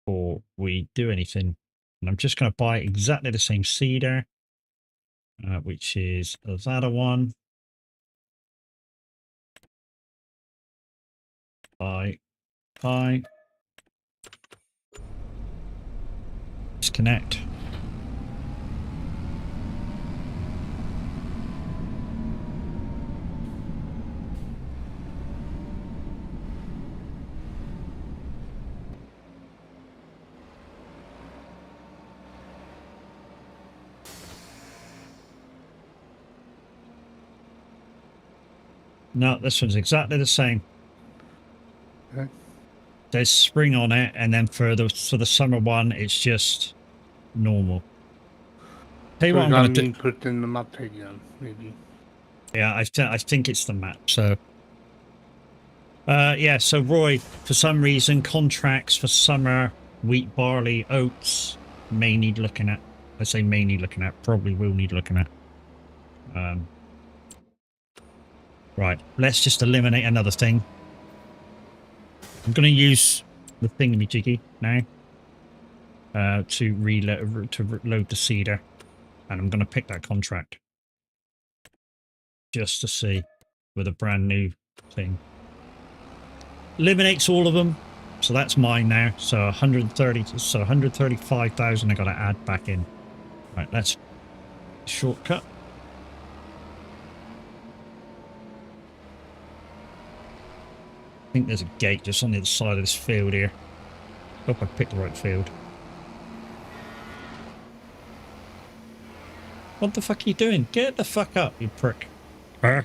Before we do anything, and I'm just going to buy exactly the same cedar, which is that one. Buy. Disconnect. No, this one's exactly the same.
Okay.
There's spring on it, and then for the summer one, it's just normal. Tell you what I'm going to do.
Put in the map again, maybe.
Yeah, I think it's the map. So, yeah. So Roy, for some reason, contracts for summer wheat, barley, oats may need looking at. I say may need looking at. Probably will need looking at. Right. Let's just eliminate another thing. I'm going to use the thingamajiggy now to load the cedar, and I'm going to pick that contract just to see with a brand new thing. Eliminates all of them, so that's mine now. So 135,000 I got to add back in. Right, let's shortcut. I think there's a gate just on the other side of this field here. Hope I picked the right field. What the fuck are you doing? Get the fuck up, you prick. I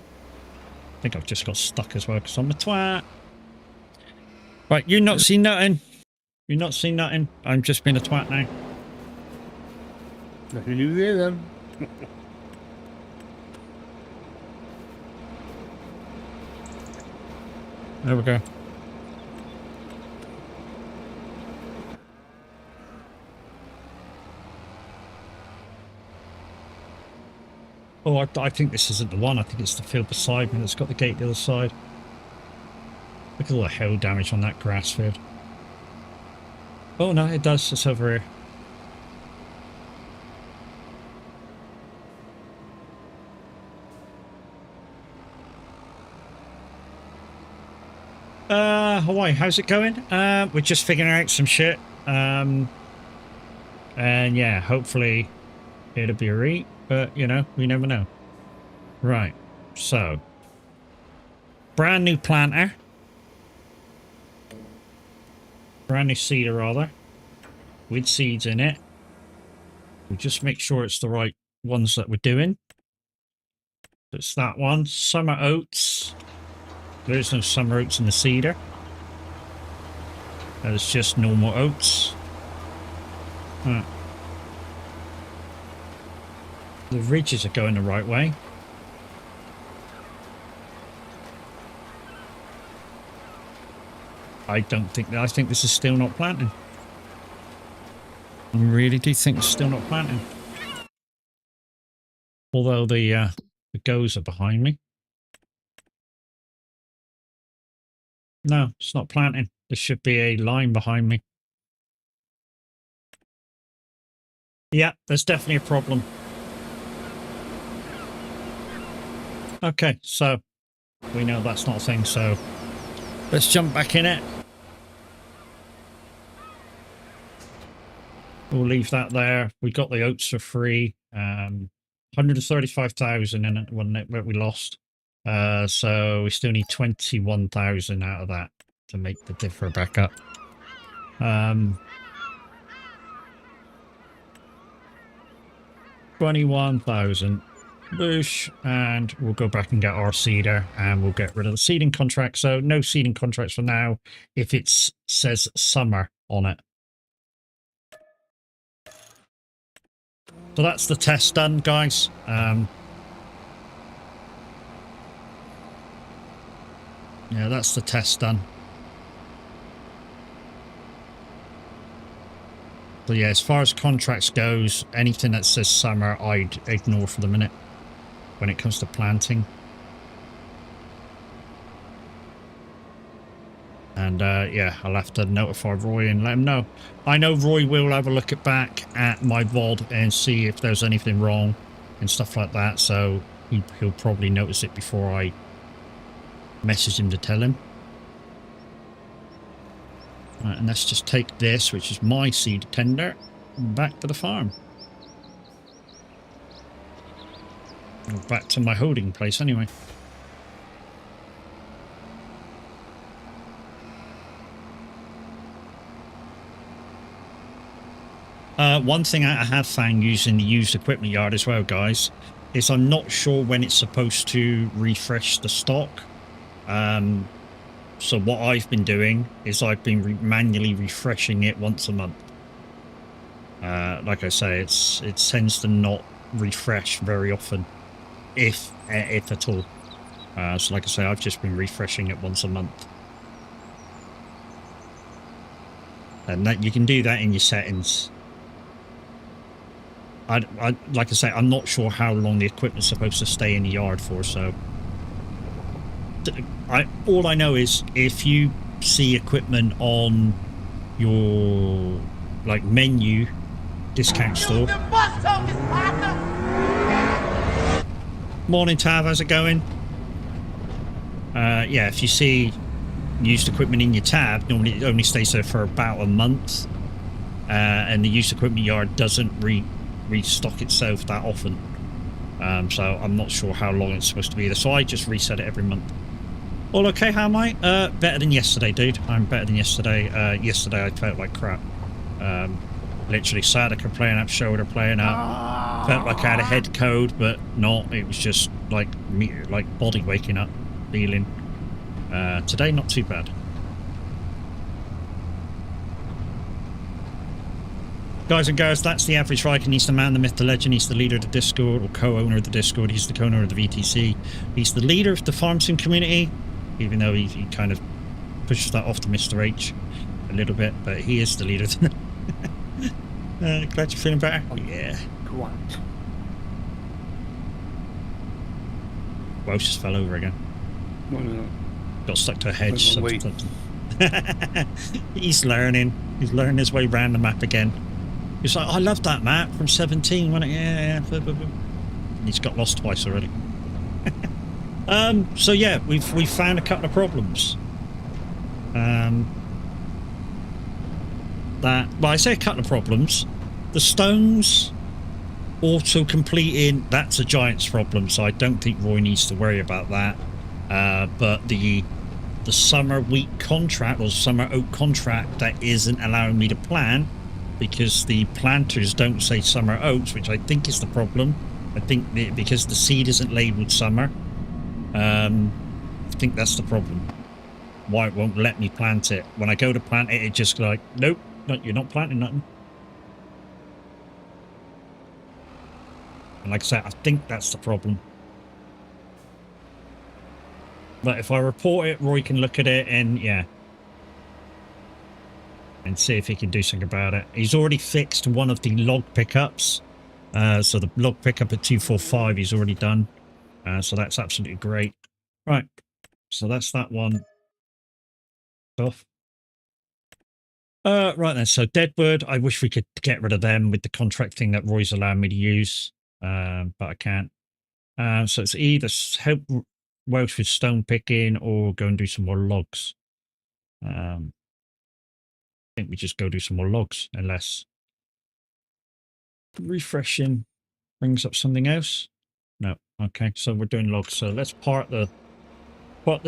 think I've just got stuck as well because I'm a twat. Right, you not seen nothing. You not seen nothing. I'm just being a twat now.
Nothing new there then.
There we go. Oh, I think this isn't the one. I think it's the field beside me that's got the gate the other side. Look at all the hail damage on that grass field. Oh no, it does. It's over here. Hawaii, how's it going? We're just figuring out some shit. And yeah, hopefully it'll be a read, but you know, we never know. Right, so brand new planter. Brand new seeder rather, with seeds in it. We'll just make sure it's the right ones that we're doing. It's that one. Summer oats. There's no summer oats in the cedar. It's just normal oats. The ridges are going the right way. I think this is still not planting. I really do think it's still not planting. Although the goes are behind me. No, it's not planting. There should be a line behind me. Yeah, there's definitely a problem. Okay, so we know that's not a thing, so let's jump back in it. We'll leave that there. We got the oats for free. 135,000 in it when we lost. So we still need 21,000 out of that to make the differ back up. 21,000. Boosh, and we'll go back and get our seeder, and we'll get rid of the seeding contract. So no seeding contracts for now if it says summer on it. So that's the test done, guys. Yeah, that's the test done. So yeah, as far as contracts goes, anything that says summer, I'd ignore for the minute when it comes to planting. And yeah, I'll have to notify Roy and let him know. I know Roy will have a look back at my VOD and see if there's anything wrong and stuff like that. So he'll probably notice it before I message him to tell him. Right, and let's just take this, which is my seed tender, back to the farm. Or back to my holding place anyway. One thing I have found using the used equipment yard as well, guys, is I'm not sure when it's supposed to refresh the stock. So what I've been doing is I've been manually refreshing it once a month. Like I say, it tends to not refresh very often, if at all. So like I say, I've just been refreshing it once a month. And that you can do that in your settings. Like I say, I'm not sure how long the equipment's supposed to stay in the yard for, so all I know is if you see equipment on your like menu discount store. Morning, Tav, how's it going? Yeah, if you see used equipment in your tab, normally it only stays there for about a month, and the used equipment yard doesn't restock itself that often. So I'm not sure how long it's supposed to be there, so I just reset it every month. All okay, how am I? Better than yesterday, dude. I'm better than yesterday. Yesterday I felt like crap. Literally sciatica playing up, shoulder playing up. Felt like I had a head cold, but not. It was just like me, like body waking up, feeling. Today, not too bad. Guys and girls, that's the average Viking. He's the man, the myth, the legend. He's the leader of the Discord, or co-owner of the Discord. He's the co-owner of the VTC. He's the leader of the farm sim community, even though he kind of pushes that off to Mr. H a little bit, but he is the leader. Glad you're feeling better. Oh yeah.
What?
Welsh just fell over again.
Well,
Got stuck to a hedge.
Wait.
He's learning. He's learning his way around the map again. He's like, I love that map from 17. When yeah. He's got lost twice already. So yeah, we've found a couple of problems. Well, I say a couple of problems. The stones auto completing, that's a giant's problem, so I don't think Roy needs to worry about that. But the summer wheat contract or summer oat contract that isn't allowing me to plan, because the planters don't say summer oats, which I think is the problem. I think because the seed isn't labelled summer. I think that's the problem. Why it won't let me plant it. When I go to plant it, it just like, nope, you're not planting nothing. And like I said, I think that's the problem. But if I report it, Roy can look at it and yeah. And see if he can do something about it. He's already fixed one of the log pickups. So the log pickup at 245 he's already done. So that's absolutely great. Right. So that's that one. Stuff. Right then. So Deadwood, I wish we could get rid of them with the contract thing that Roy's allowed me to use. But I can't. So it's either help Welsh with stone picking or go and do some more logs. I think we just go do some more logs unless refreshing brings up something else. No. Okay, so we're doing logs. So let's park the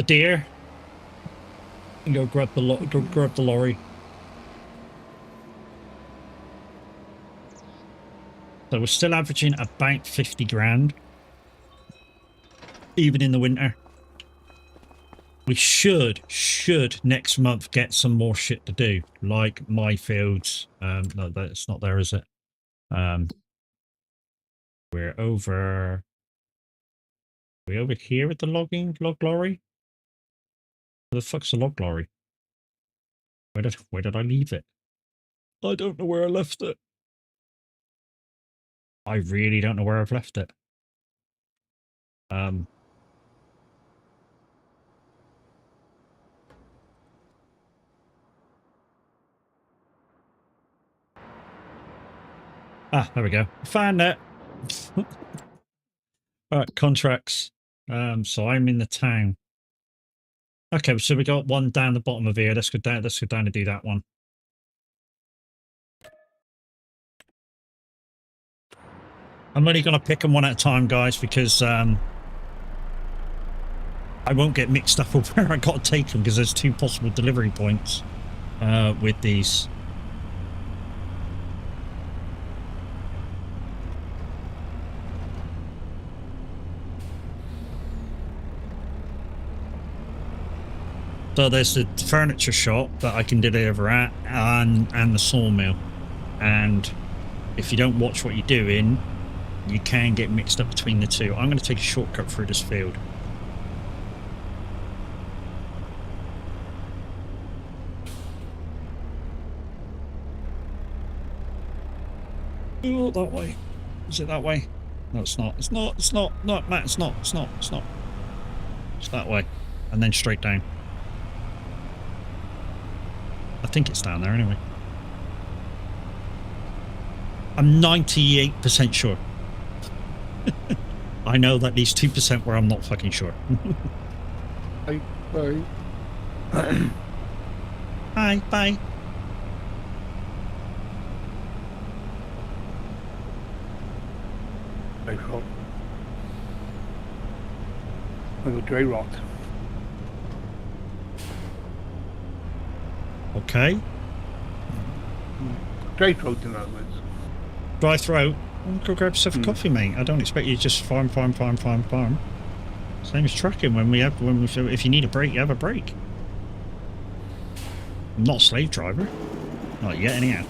deer and go grab the lorry. So we're still averaging about 50 grand, even in the winter. We should next month get some more shit to do, like my fields. No, that's not there, is it? We're over here with the log lorry. Where the fuck's the log lorry? Where did I leave it? I don't know where I left it. I really don't know where I've left it. There we go. Found it. All right, contracts. So I'm in the town. Okay, so we got one down the bottom of here. Let's go down. Let's go down and do that one. I'm only going to pick them one at a time, guys, because I won't get mixed up with where I got to take them because there's 2 possible delivery points with these. So there's the furniture shop that I can deliver at and the sawmill. And if you don't watch what you're doing, you can get mixed up between the two. I'm going to take a shortcut through this field. Oh, that way. Is it that way? No, it's not. It's not. It's not. No, Matt, it's not. It's not. It's not. It's that way. And then straight down. I think it's down there anyway. I'm 98% sure. I know that leaves 2% where I'm not fucking sure.
Bye. Bye.
Hi, bye.
Dry rot. I got dry rot.
Okay.
Dry throat, in other words.
Dry throat. Well, go grab yourself a coffee, mate. I don't expect you to just farm. Same as trucking. If you need a break, you have a break. I'm not a slave driver. Not yet, anyhow.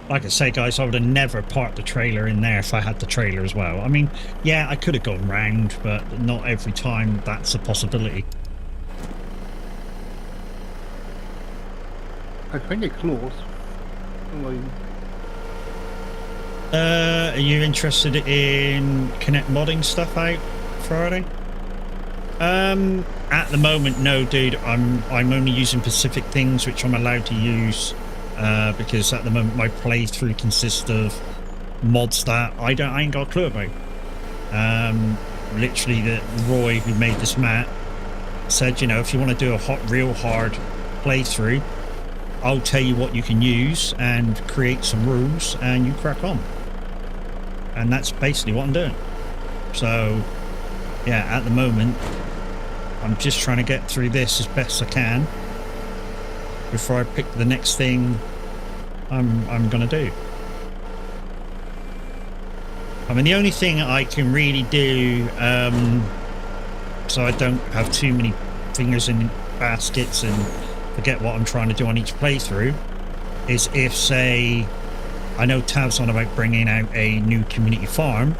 Like I say, guys, I would have never parked the trailer in there if I had the trailer as well. I mean, yeah, I could have gone round, but not every time that's a possibility.
I find it close.
Are you interested in Connect modding stuff out Friday? At the moment, no, dude. I'm only using Pacific things, which I'm allowed to use. Because at the moment my playthrough consists of mods that I ain't got a clue about. Literally, that Roy, who made this map, said, you know, if you want to do a real hard playthrough, I'll tell you what you can use and create some rules, and you crack on. And that's basically what I'm doing. So, yeah, at the moment, I'm just trying to get through this as best I can before I pick the next thing I'm gonna do. I mean, the only thing I can really do, so I don't have too many fingers in baskets and forget what I'm trying to do on each playthrough, is if, say, I know Tav's on about bringing out a new community farm,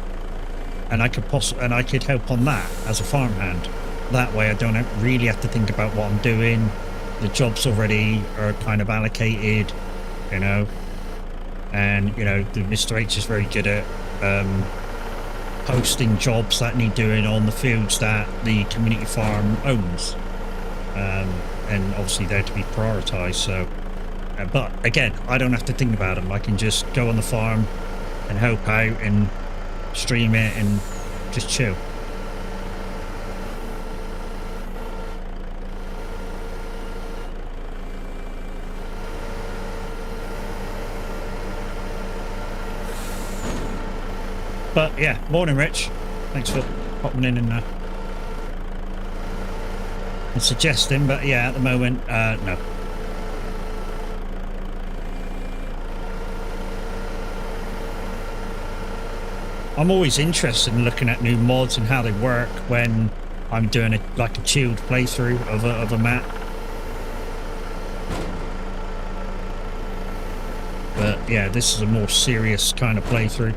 and I could help on that as a farmhand. That way I don't really have to think about what I'm doing. The jobs already are kind of allocated, you know, and, you know, the Mr. H is very good at posting jobs that need doing on the fields that the community farm owns, and obviously they're to be prioritized. So, but again, I don't have to think about them. I can just go on the farm and help out and stream it and just chill. But yeah, morning Rich. Thanks for popping in and suggesting, but yeah, at the moment, no. I'm always interested in looking at new mods and how they work when I'm doing a chilled playthrough of a map. But yeah, this is a more serious kind of playthrough.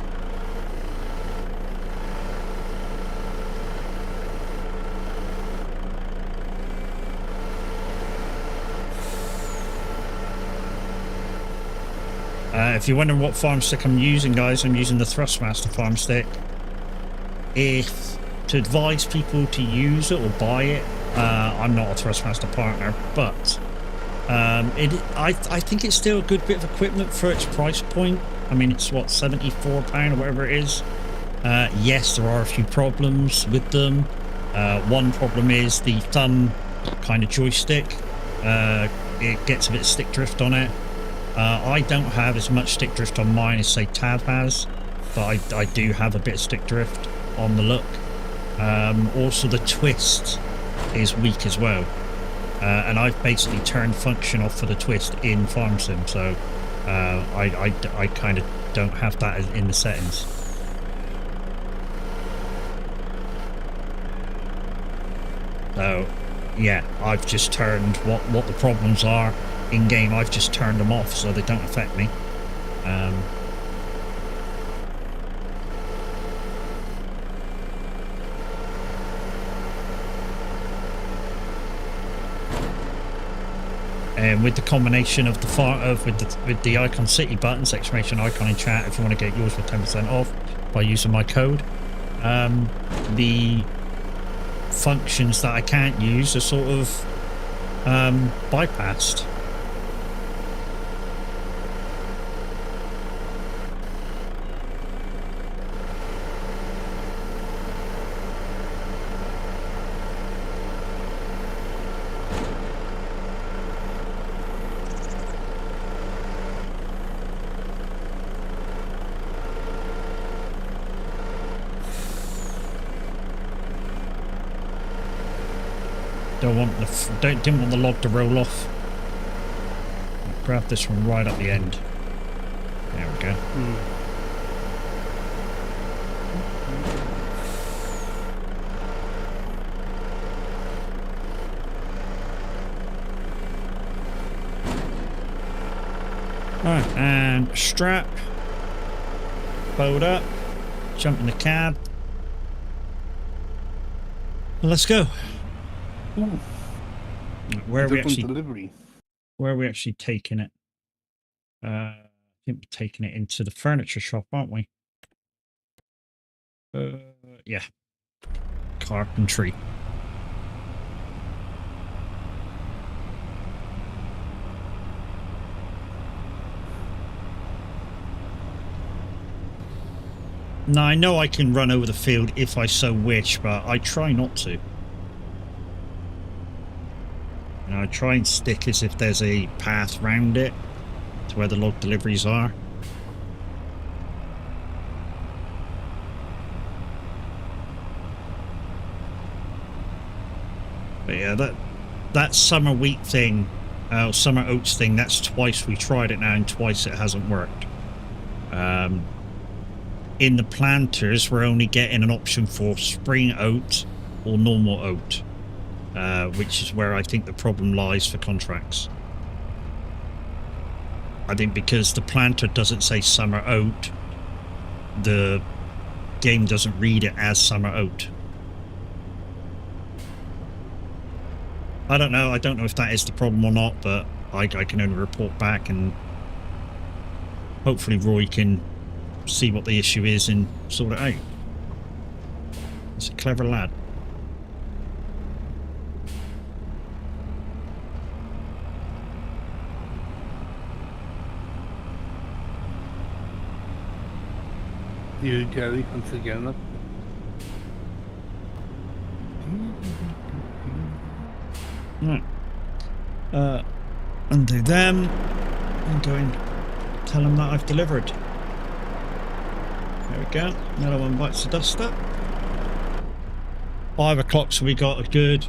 If you're wondering what farm stick I'm using, guys, I'm using the Thrustmaster farm stick. If to advise people to use it or buy it, I'm not a Thrustmaster partner, but I think it's still a good bit of equipment for its price point. I mean, it's what, £74 or whatever it is. Yes, there are a few problems with them. One problem is the thumb kind of joystick. It gets a bit of stick drift on it. I don't have as much stick drift on mine as, say, Tav has, but I do have a bit of stick drift on the look. Also, the twist is weak as well, and I've basically turned function off for the twist in Farm Sim, so I kind of don't have that in the settings. So, yeah, I've just turned what the problems are in game. I've just turned them off so they don't affect me. And with the combination of the with the icon city buttons, exclamation icon in chat, if you want to get yours for 10% off by using my code, the functions that I can't use are sort of bypassed. Didn't want the log to roll off. Grab this one right up the end. There we go. Alright, and strap. Load up. Jump in the cab. Let's go.
Ooh.
Where are we actually?
Delivery.
Where are we actually taking it? I think we're taking it into the furniture shop, aren't we? Yeah. Carpentry. Now, I know I can run over the field if I so wish, but I try not to. You know, I try and stick as if there's a path round it to where the log deliveries are. But yeah, that summer wheat thing, summer oats thing, that's twice we tried it now and twice it hasn't worked. In the planters, we're only getting an option for spring oat or normal oat, which is where I think the problem lies for contracts. I think because the planter doesn't say summer oat, the game doesn't read it as summer oat. I don't know. I don't know if that is the problem or not, but I can only report back, and hopefully Roy can see what the issue is and sort it out. He's a clever lad.
You, Jerry, once again.
Right. Undo them and go and tell them that I've delivered. There we go. Another one bites the dust up. 5 o'clock, so we got a good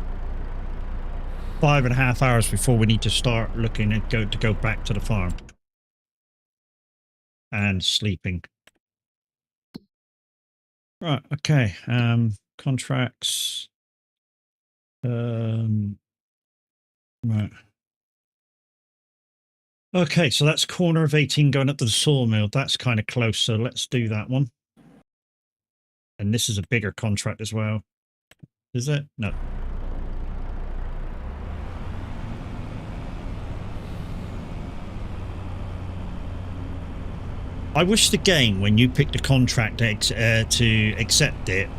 5.5 hours before we need to start looking at go back to the farm and sleeping. Right. Okay. Contracts. Right. Okay, so that's corner of 18 going up to the sawmill. That's kind of close, so let's do that one. And this is a bigger contract as well. Is it? No. I wish the game, when you picked a contract to accept it,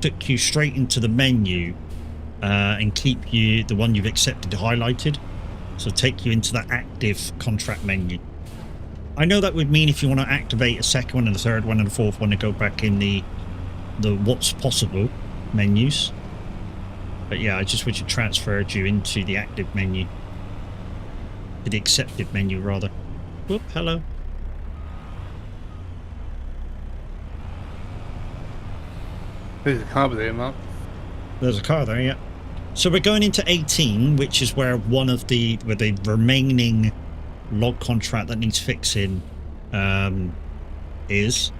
took you straight into the menu and keep you the one you've accepted highlighted. So take you into the active contract menu. I know that would mean if you want to activate a second one and a third one and a fourth one to go back in the what's possible menus. But yeah, I just wish it transferred you into the active menu. To the accepted menu, rather. Whoop, hello.
There's a car there, Mark.
There's a car there, yeah. So we're going into 18, which is where the remaining log contract that needs fixing is.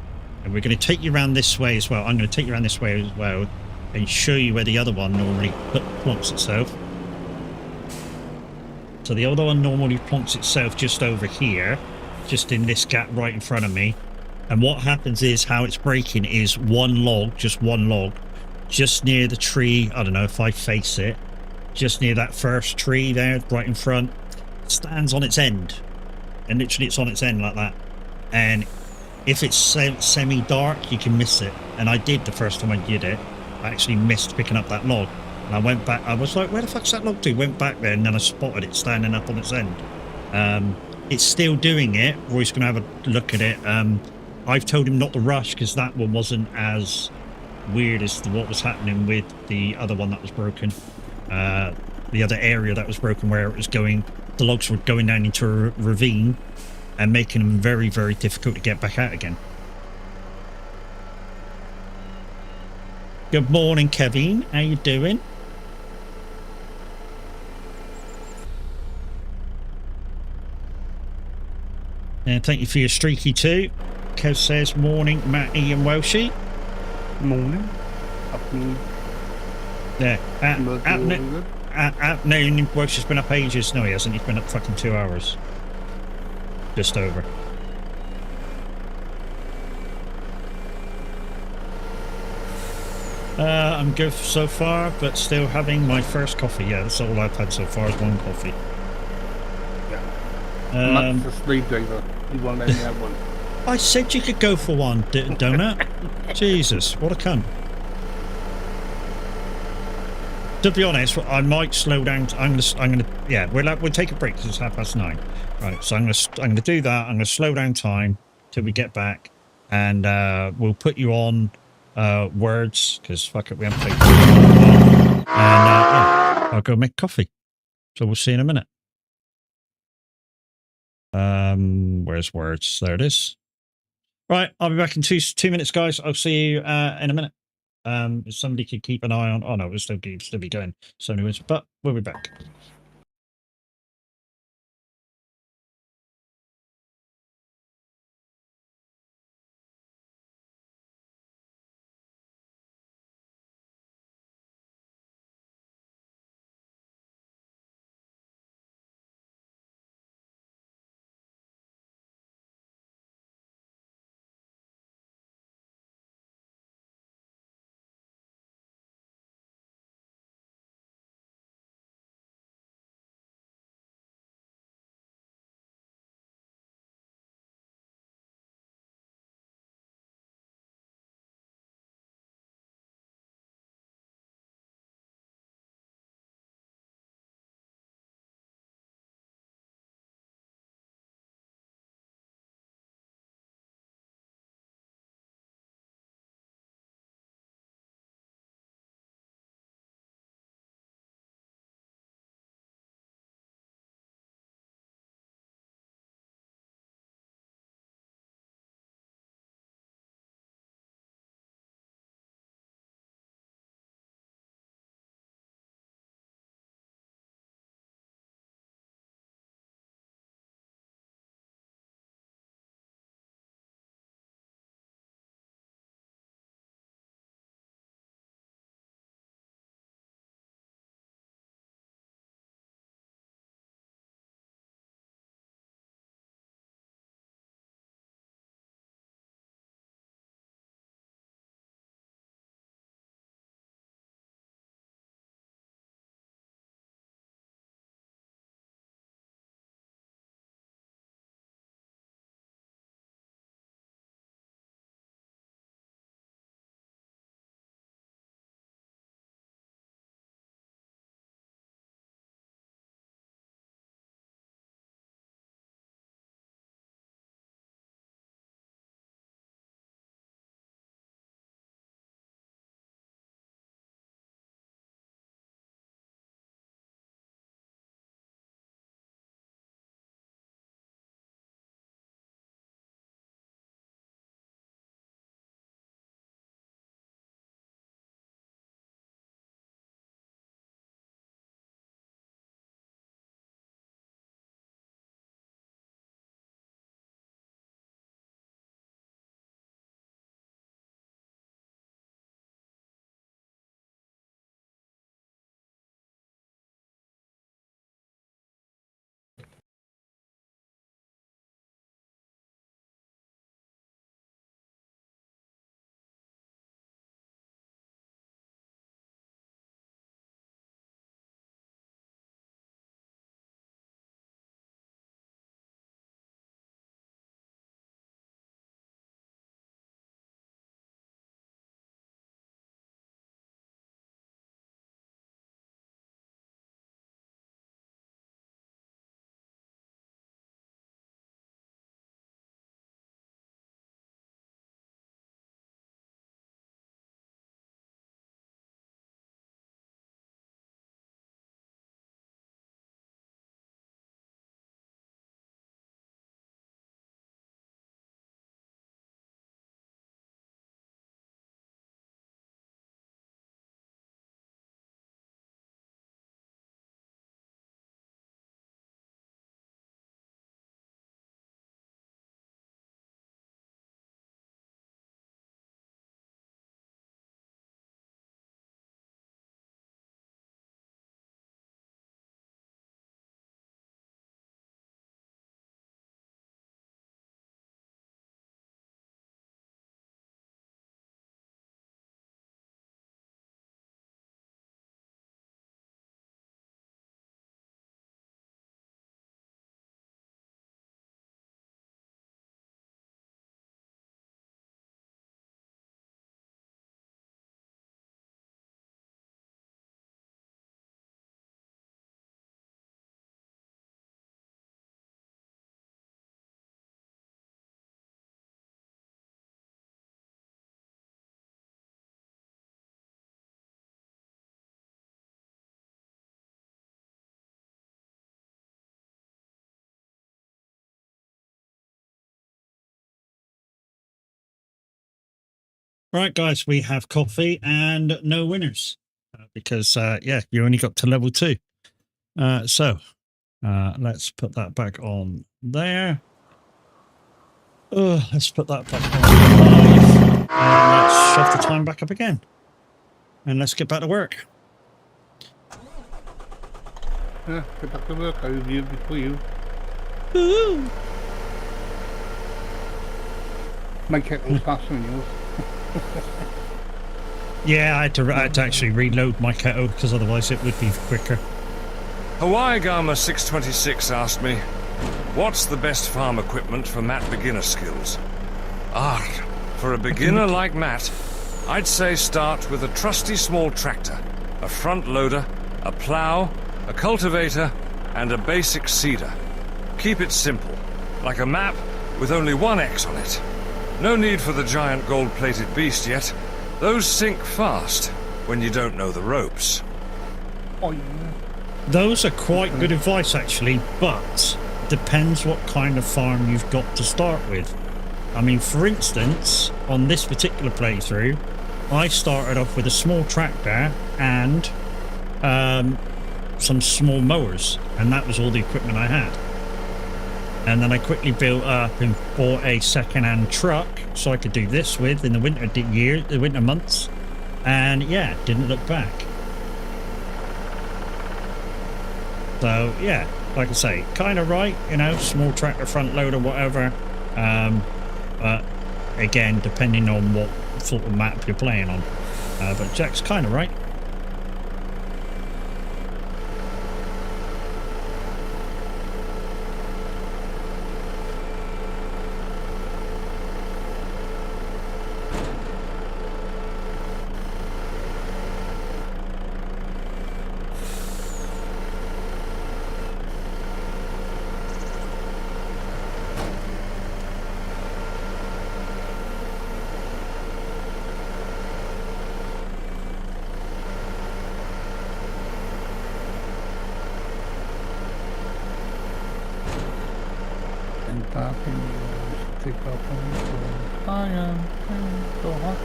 And we're going to take you around this way as well. I'm going to take you around this way as well and show you where the other one normally plonks itself. So the other one normally plonks itself just over here, just in this gap right in front of me. And what happens is, how it's breaking is one log, just near the tree. I don't know if I face it, just near that first tree there, right in front, stands on its end. And literally it's on its end like that. And if it's semi-dark, you can miss it. And I did the first time I did it. I actually missed picking up that log. And I went back, I was like, where the fuck's that log to? Went back there, and then I spotted it standing up on its end. It's still doing it. Roy's going to have a look at it. I've told him not to rush, because that one wasn't as weird as to what was happening with the other one that was broken. The other area that was broken, where it was going, the logs were going down into a ravine and making them very, very difficult to get back out again. Good morning, Kevin. How you doing? And thank you for your streaky too. Kev says, morning, Matty and Welshie.
Morning. Afternoon.
Yeah. Afternoon. Welshie's been up ages. No, he hasn't. He's been up fucking 2 hours. Just over. I'm good so far, but still having my first coffee. Yeah, that's all I've had so far is one coffee.
Yeah. Matt's a slave driver. He won't let me have one.
I said you could go for one, donut. Jesus, what a cunt. To be honest, I might slow down. Yeah, we'll take a break because it's 9:30. Right, so I'm gonna do that. I'm gonna slow down time till we get back, and we'll put you on words because fuck it, we haven't played. And yeah, I'll go make coffee. So we'll see in a minute. Where's words? There it is. Right, I'll be back in two minutes, guys. I'll see you in a minute. If somebody could keep an eye on. Oh no, we'll still be going. So anyways, but we'll be back. Right, guys, we have coffee and no winners because, yeah, you only got to level 2. So let's put that back on there. Let's put that back on 5. And let's shove the time back up again. And let's get back to work.
Yeah, get back to work. I reviewed before you.
Woo!
My cat was faster than yours.
Yeah, I had to actually reload my kettle because otherwise it would be quicker.
Hawaii Gama 626 asked me, what's the best farm equipment for Matt beginner skills? For a beginner like Matt, I'd say start with a trusty small tractor, a front loader, a plow, a cultivator, and a basic seeder. Keep it simple, like a map with only one X on it. No need for the giant gold-plated beast yet. Those sink fast when you don't know the ropes.
Oh, yeah.
Those are quite good advice, actually, but depends what kind of farm you've got to start with. I mean, for instance, on this particular playthrough, I started off with a small tractor and some small mowers, and that was all the equipment I had. And then I quickly built up and bought a second-hand truck so I could do this with in the winter months, and yeah, didn't look back. So yeah, like I say, kind of right, you know, small tractor, front loader, whatever. But again, depending on what sort of map you're playing on. But Jack's kind of right.
Take off on the floor. I am so hot.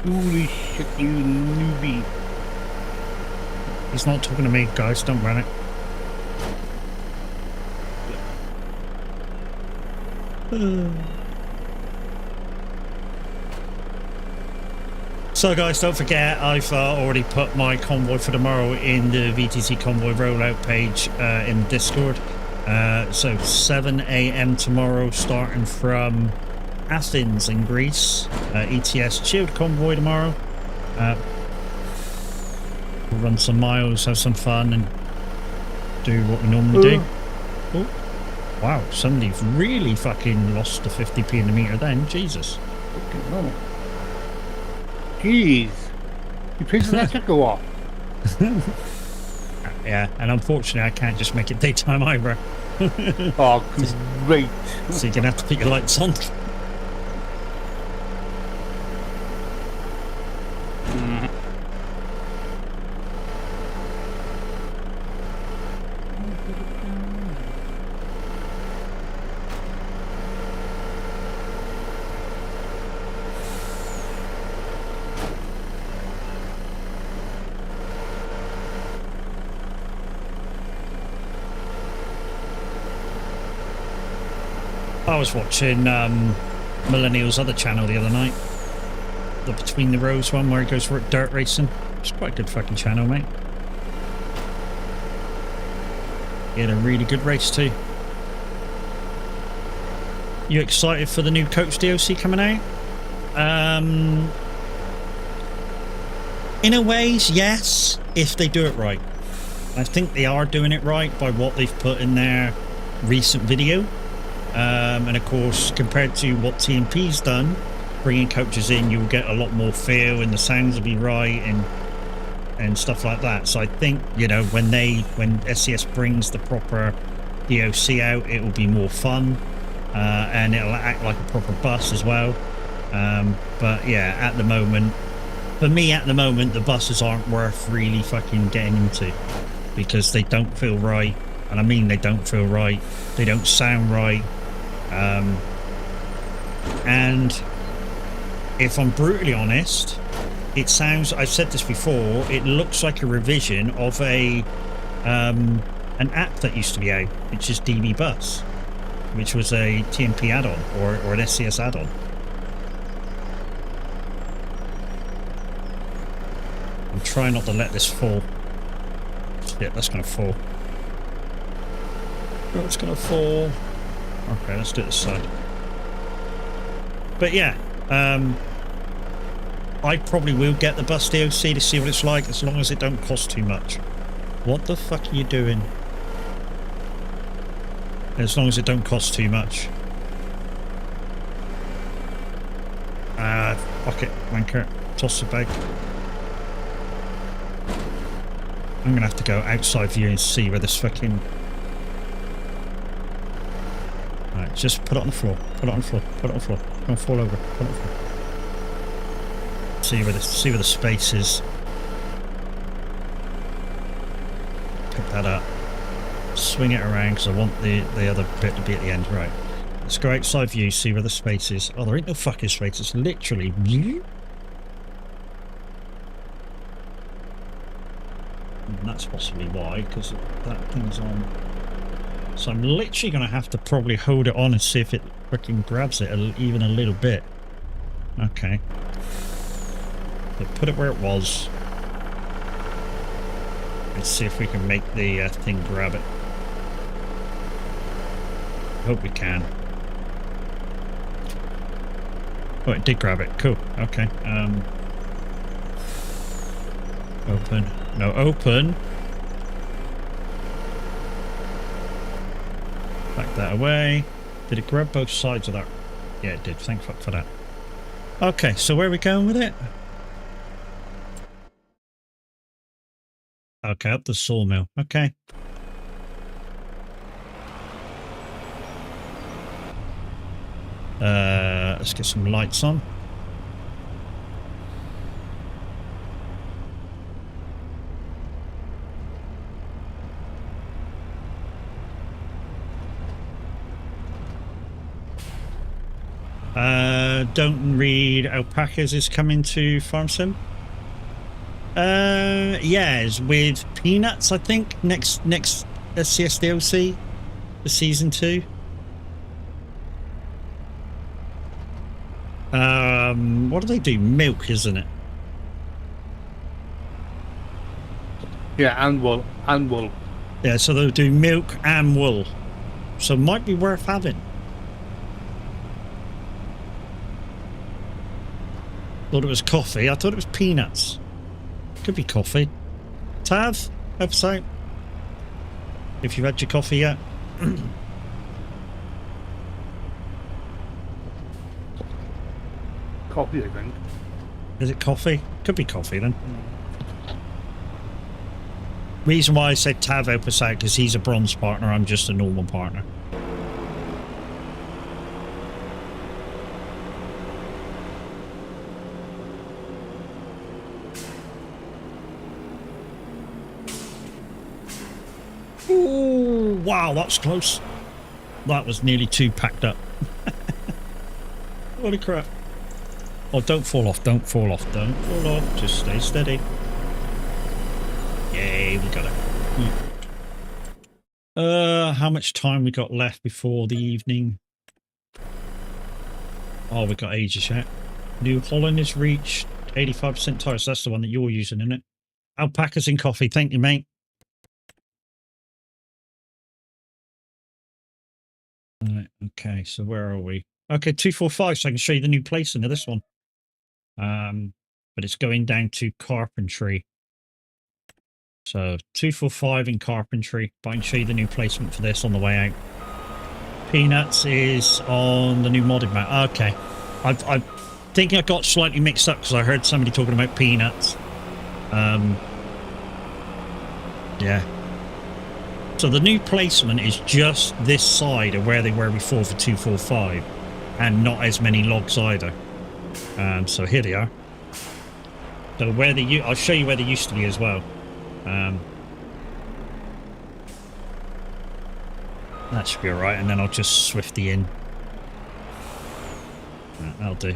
Holy shit, you newbie.
He's not talking to me, guys, don't run it. So guys, don't forget, I've already put my convoy for tomorrow in the VTC convoy rollout page in Discord. So 7 AM tomorrow, starting from Athens in Greece. ETS chilled convoy tomorrow. We'll run some miles, have some fun, and do what we normally do. Oh, wow, somebody's really fucking lost the 50p in the meter then, Jesus.
Okay, jeez, you please let that go off.
Yeah, and unfortunately I can't just make it daytime either.
Oh, great.
So you're gonna have to put your lights on. I was watching Millennial's other channel the other night, the Between the Rows one where he goes for dirt racing. It's quite a good fucking channel, mate. He had a really good race too. You excited for the new Coach DLC coming out? In a ways, yes, if they do it right. I think they are doing it right by what they've put in their recent video. And of course, compared to what TMP's done, bringing coaches in, you'll get a lot more feel and the sounds will be right and stuff like that. So I think, you know, when SCS brings the proper DOC out, it will be more fun, and it'll act like a proper bus as well. But yeah, at the moment, for me at the moment, the buses aren't worth really fucking getting into because they don't feel right. And I mean, they don't feel right. They don't sound right. And if I'm brutally honest, it sounds, I've said this before, it looks like a revision of an app that used to be out, which is DB Bus, which was a TMP add-on or an SCS add-on. I'm trying not to let this fall. Shit, that's gonna fall. Oh, it's gonna fall. Okay, let's do it this side. But yeah, I probably will get the bus DLC to see what it's like, as long as it don't cost too much. What the fuck are you doing? As long as it don't cost too much. Fuck it, wanker. Toss the bag. I'm gonna have to go outside view and see where this fucking... Alright, just put it on the floor. Put it on the floor. Put it on the floor. Don't fall over. Put it on the floor. See where the space is. Pick that up. Swing it around because I want the other bit to be at the end. Right. Let's go outside view, see where the space is. Oh, there ain't no fucking space. It's literally... And that's possibly why, because that thing's on. So I'm literally going to have to probably hold it on and see if it freaking grabs it even a little bit. Okay. But put it where it was. Let's see if we can make the thing grab it. Hope we can. Oh, it did grab it. Cool. Okay. Open. No, open. Back that away. Did it grab both sides of that? Yeah, it did. Thank fuck for that. Okay, so where are we going with it? Okay, up the sawmill. Okay. Let's get some lights on. Don't read alpacas is coming to Farm Sim. Yes, with Peanuts, I think. Next SCS DLC, the season 2. What do they do? Milk, isn't it?
Yeah, and wool. And wool.
Yeah, so they'll do milk and wool. So might be worth having. Thought it was coffee. I thought it was peanuts. Could be coffee. Tav, help us out. If you've had your coffee yet.
Coffee, I think.
Is it coffee? Could be coffee then. Reason why I said Tav help us out because he's a bronze partner. I'm just a normal partner. Ooh, wow, that's close. That was nearly 2 packed up. Holy crap. Oh, don't fall off, don't fall off, don't fall off. Just stay steady. Yay, we got it. How much time we got left before the evening? Oh, we got ages yet. New Holland has reached 85% tires. That's the one that you're using, isn't it? Alpacas in coffee. Thank you, mate. Right, okay, so where are we? Okay, 245, so I can show you the new placement of this one. But it's going down to carpentry. So 245 in carpentry, but I can show you the new placement for this on the way out. Peanuts is on the new modded map. Okay, I think I got slightly mixed up because I heard somebody talking about peanuts. Yeah. So the new placement is just this side of where they were before for 245, and not as many logs either. So here they are. So where they, I'll show you where they used to be as well. That should be alright, and then I'll just swifty in Right, that'll do.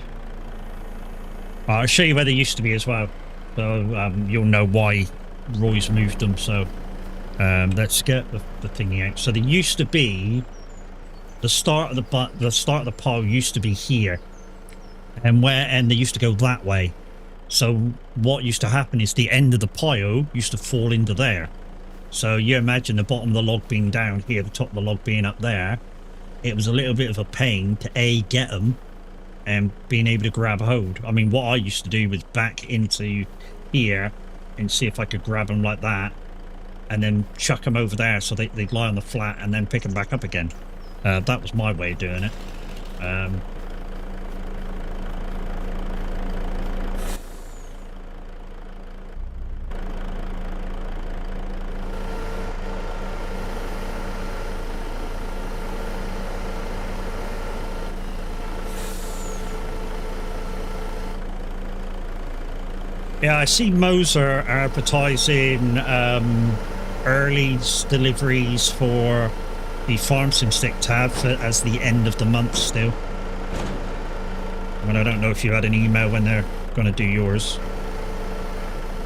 I'll show you where they used to be as well, so you'll know why Roy's moved them. So let's get the thingy out. So they used to be the start of the pile used to be here, and they used to go that way. So what used to happen is the end of the pile used to fall into there. So you imagine the bottom of the log being down here, the top of the log being up there. It was a little bit of a pain to get them and being able to grab hold. I mean, what I used to do was back into here and see if I could grab them like that and then chuck them over there so they'd lie on the flat and then pick them back up again. That was my way of doing it. Yeah, I see Moser advertising early deliveries for the Farm Sim Stick tab as the end of the month still. I mean, I don't know if you had an email when they're going to do yours.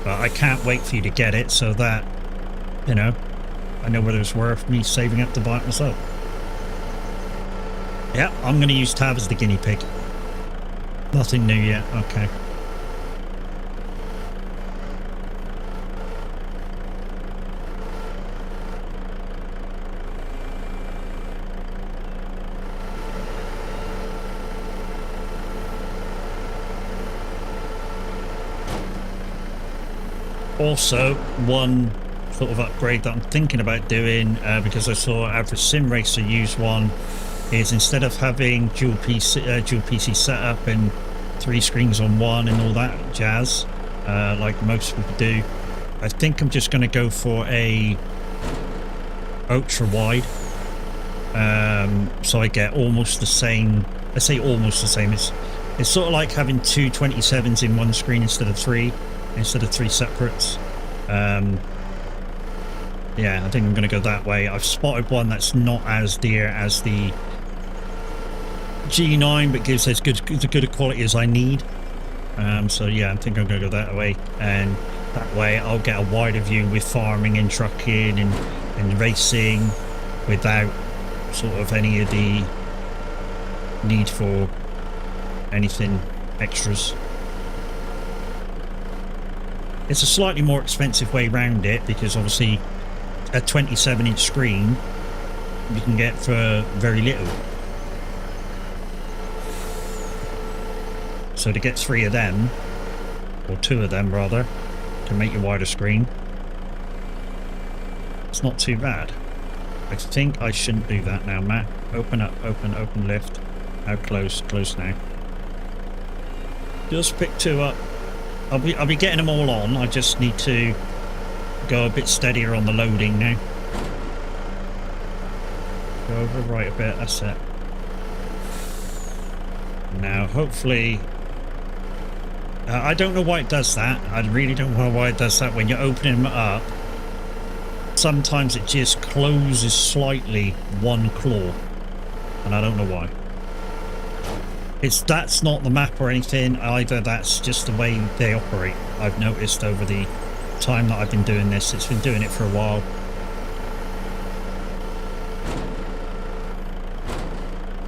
But I can't wait for you to get it so that, you know, I know whether it's worth me saving up to buy it myself. Yeah, I'm going to use Tab as the guinea pig. Nothing new yet, okay. Also, one sort of upgrade that I'm thinking about doing, because I saw Average Sim Racer use one, is instead of having dual PC setup and 3 screens on one and all that jazz, like most people do, I think I'm just going to go for a ultra wide, so I get almost the same. I say almost the same. It's sort of like having 2 27s in one screen instead of 3 separates. Yeah, I think I'm going to go that way. I've spotted one that's not as dear as the G9, but gives as good a quality as I need. So yeah, I think I'm going to go that way, and that way I'll get a wider view with farming and trucking and racing without sort of any of the need for anything extras. It's a slightly more expensive way round it, because obviously a 27-inch screen you can get for very little. So to get 3 of them, or 2 of them rather, to make a wider screen, it's not too bad. I think I shouldn't do that now, Matt. Open up, open lift. How close? Close now. Just pick 2 up. I'll be getting them all on. I just need to go a bit steadier on the loading now. Go over right a bit, that's it. Now, hopefully... I don't know why it does that. I really don't know why it does that. When you're opening them up, sometimes it just closes slightly one claw. And I don't know why. That's not the map or anything either, that's just the way they operate. I've noticed over the time that I've been doing this. It's been doing it for a while.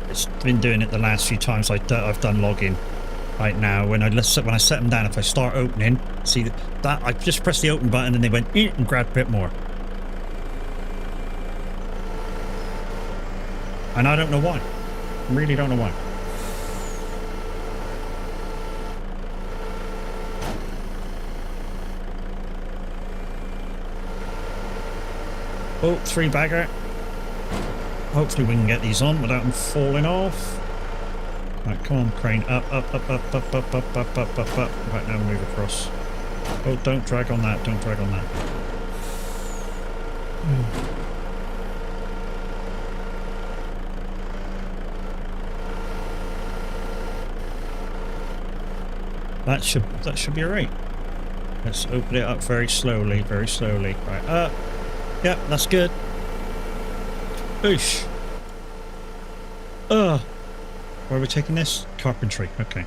It's been doing it the last few times I've done logging. Right now, when I set them down, if I start opening, see that I just pressed the open button and they went and grabbed a bit more. And I don't know why. I really don't know why. Oh, 3 bagger. Hopefully we can get these on without them falling off. Right, come on, crane. Up. Right, now move across. Oh, don't drag on that. Don't drag on that. That should be alright. Let's open it up very slowly, Right, up. Yep, that's good. Oosh. Where are we taking this? Carpentry. Okay.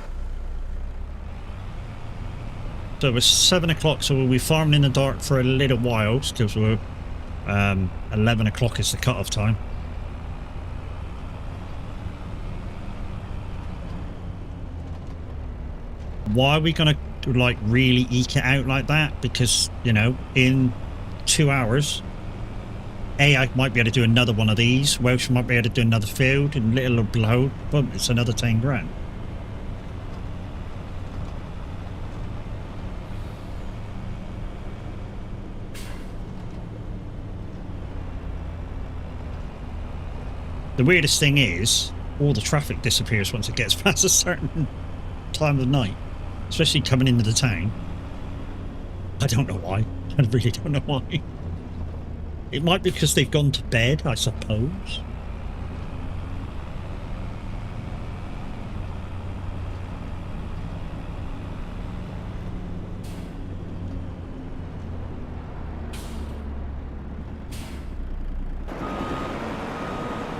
So it was 7 o'clock, so we'll be farming in the dark for a little while, because we're 11 o'clock is the cut-off time. Why are we going to, like, really eke it out like that? Because, you know, in 2 hours, I might be able to do another one of these. Welsh might be able to do another field, and little below, boom, it's another 10 grand. The weirdest thing is, all the traffic disappears once it gets past a certain time of the night, especially coming into the town. I don't know why. I really don't know why. It might be because they've gone to bed, I suppose.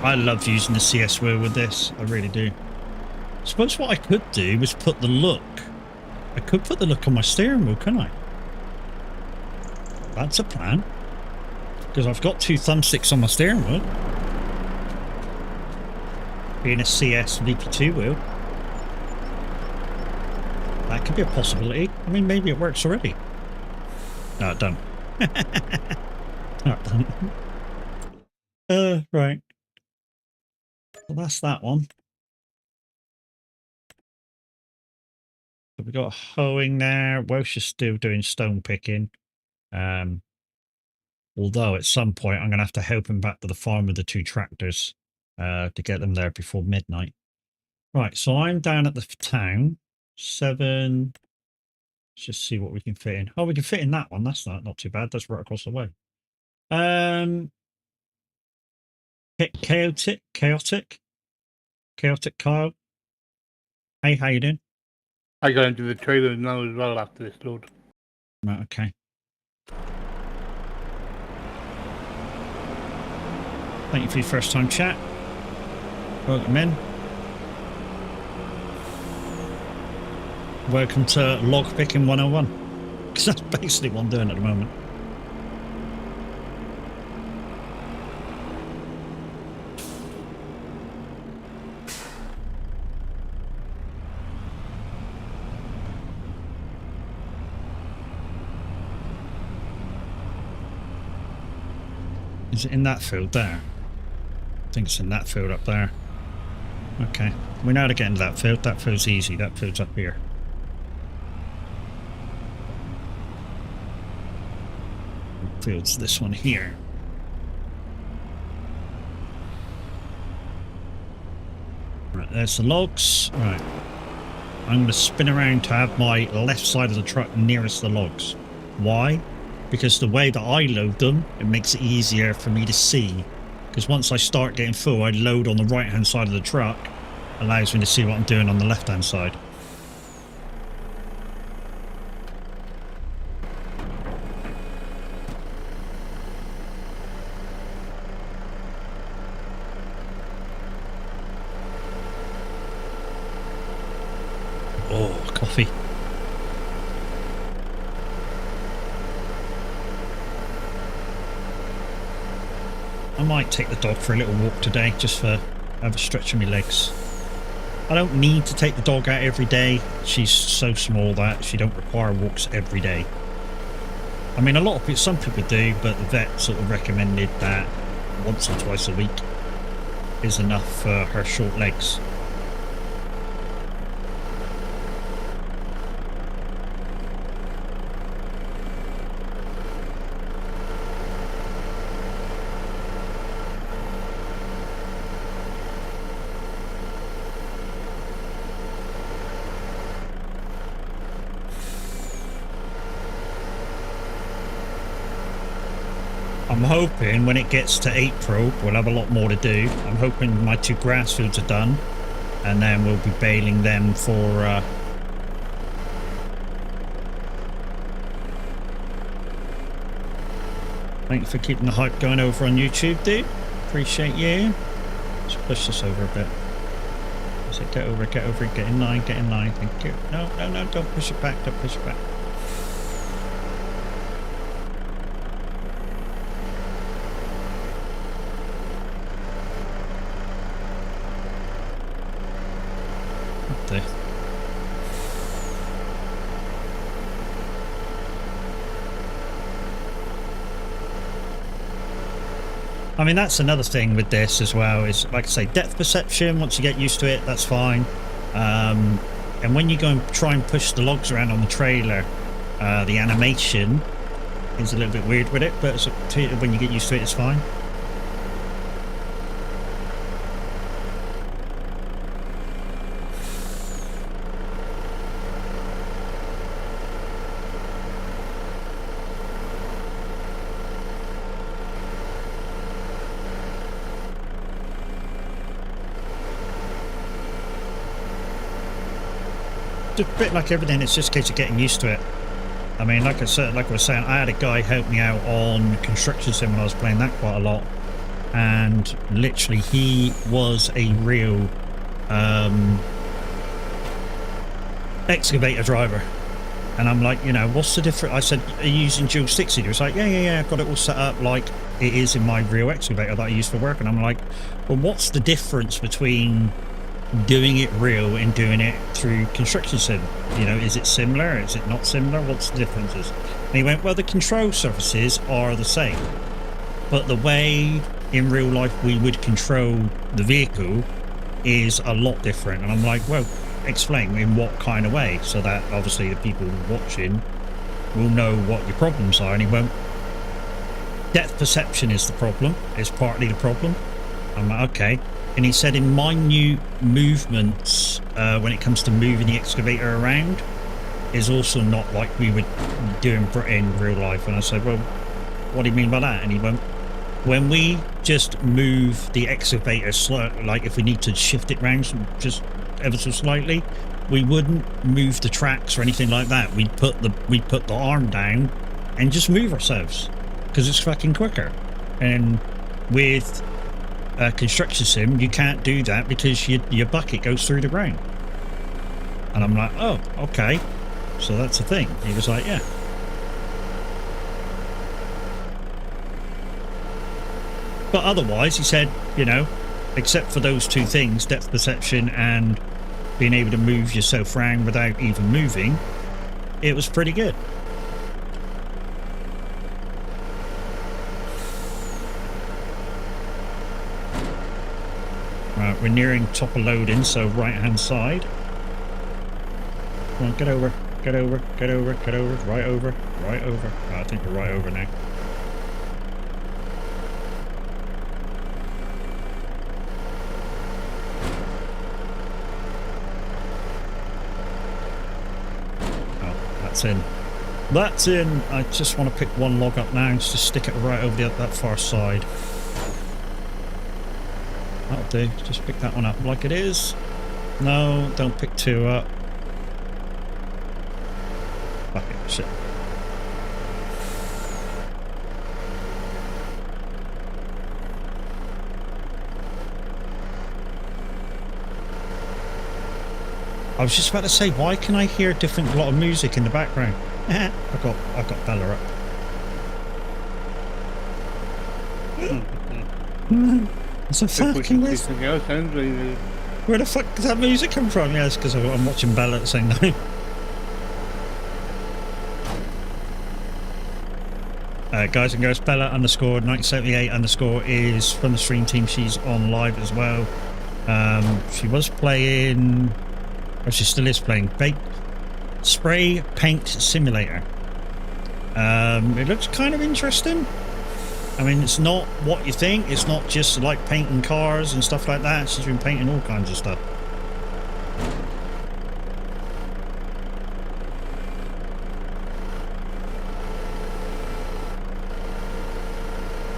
I love using the CS wheel with this. I really do. I suppose what I could do was put the look. I could put the look on my steering wheel, couldn't I? That's a plan. Because I've got 2 thumbsticks on my steering wheel. Being a CS VP2 wheel. That could be a possibility. I mean, maybe it works already. No, it don't. No, it don't. Right. Well, that's that one. So we've got hoeing there. Welsh is still doing stone picking. Although at some point I'm going to have to help him back to the farm with the 2 tractors to get them there before midnight. Right, so I'm down at the town. 7. Let's just see what we can fit in. Oh, we can fit in that one. That's not too bad. That's right across the way. Chaotic Kyle. Hey, how you doing?
I got into the trailer now as well after this load.
Right, okay. Thank you for your first time chat. Welcome in. Welcome to Lockpicking 101. Because that's basically what I'm doing at the moment. Is it in that field there? I think it's in that field up there. Okay. We know how to get into that field. That field's easy. That field's up here. Field's this one here. Right, there's the logs. Right. I'm going to spin around to have my left side of the truck nearest the logs. Why? Because the way that I load them, it makes it easier for me to see. Because once I start getting full, I load on the right hand side of the truck. Allows me to see what I'm doing on the left hand side. Oh, coffee. I might take the dog for a little walk today, just for have a stretch of my legs. I don't need to take the dog out every day. She's so small that she don't require walks every day. I mean, some people do, but the vet sort of recommended that once or twice a week is enough for her short legs. I'm hoping when it gets to April, we'll have a lot more to do. I'm hoping my 2 grass fields are done, and then we'll be baling them for... Thanks for keeping the hype going over on YouTube, dude. Appreciate you. Let's push this over a bit. said, get over, get in line, thank you. No, don't push it back, don't push it back. What the? I mean, that's another thing with this as well, is, like I say, depth perception. Once you get used to it, that's fine. And when you go and try and push the logs around on the trailer, the animation is a little bit weird with it, but when you get used to it, it's fine. A bit like everything, it's just a case of getting used to it. I mean, like I said, like I was saying, I had a guy help me out on construction sim when I was playing that quite a lot, and literally he was a real excavator driver. And I'm like, you know, what's the difference? I said, are you using dual sticks? He was like, yeah, I've got it all set up like it is in my real excavator that I use for work. And I'm like, well, what's the difference between doing it real and doing it through construction sim? You know, is it similar? Is it not similar? What's the differences? And he went, well, the control surfaces are the same, but the way in real life we would control the vehicle is a lot different. And I'm like, well, explain in what kind of way, so that obviously the people watching will know what your problems are. And he went, depth perception is the problem, is partly the problem. I'm like, okay. And he said in minute movements, when it comes to moving the excavator around, is also not like we would do in real life. And I said, well, what do you mean by that? And he went, when we just move the excavator, like if we need to shift it around just ever so slightly, we wouldn't move the tracks or anything like that. We'd put the arm down and just move ourselves, because it's fucking quicker. And with construction sim, you can't do that because your bucket goes through the ground. And I'm like, oh, okay, so that's the thing. He was like, yeah. But otherwise, he said, you know, except for those two things, depth perception and being able to move yourself around without even moving, it was pretty good. Right, we're nearing top of loading, so right hand side. Come on, get over, right over. Oh, I think we're right over now. That's in. I just want to pick one log up now and just stick it right over that far side. That'll do. Just pick that one up like it is. No, don't pick two up. Fuck it, shit. I was just about to say, why can I hear a lot of music in the background? I got Bella up. It's a fucking list. Where the fuck does that music come from? Yes, because I'm watching Bella at the same time. Guys and girls, Bella underscore 1978 underscore is from the stream team. She's on live as well. She was playing. Or she still is playing Spray Paint Simulator. It looks kind of interesting. I mean, it's not what you think. It's not just like painting cars and stuff like that. She's been painting all kinds of stuff.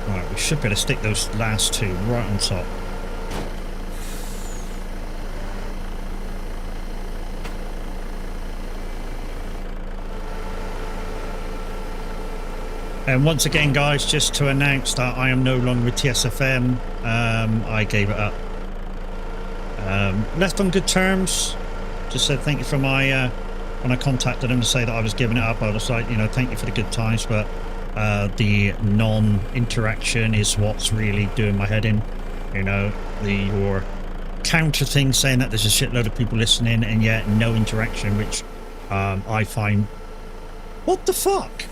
Right, we should be able to stick those last two right on top. And once again, guys, just to announce that I am no longer with TSFM. I gave it up. Left on good terms. Just said thank you for my, when I contacted him to say that I was giving it up, I was like, you know, thank you for the good times, but the non-interaction is what's really doing my head in. You know, your counter thing saying that there's a shitload of people listening and yet no interaction, which I find... What the fuck?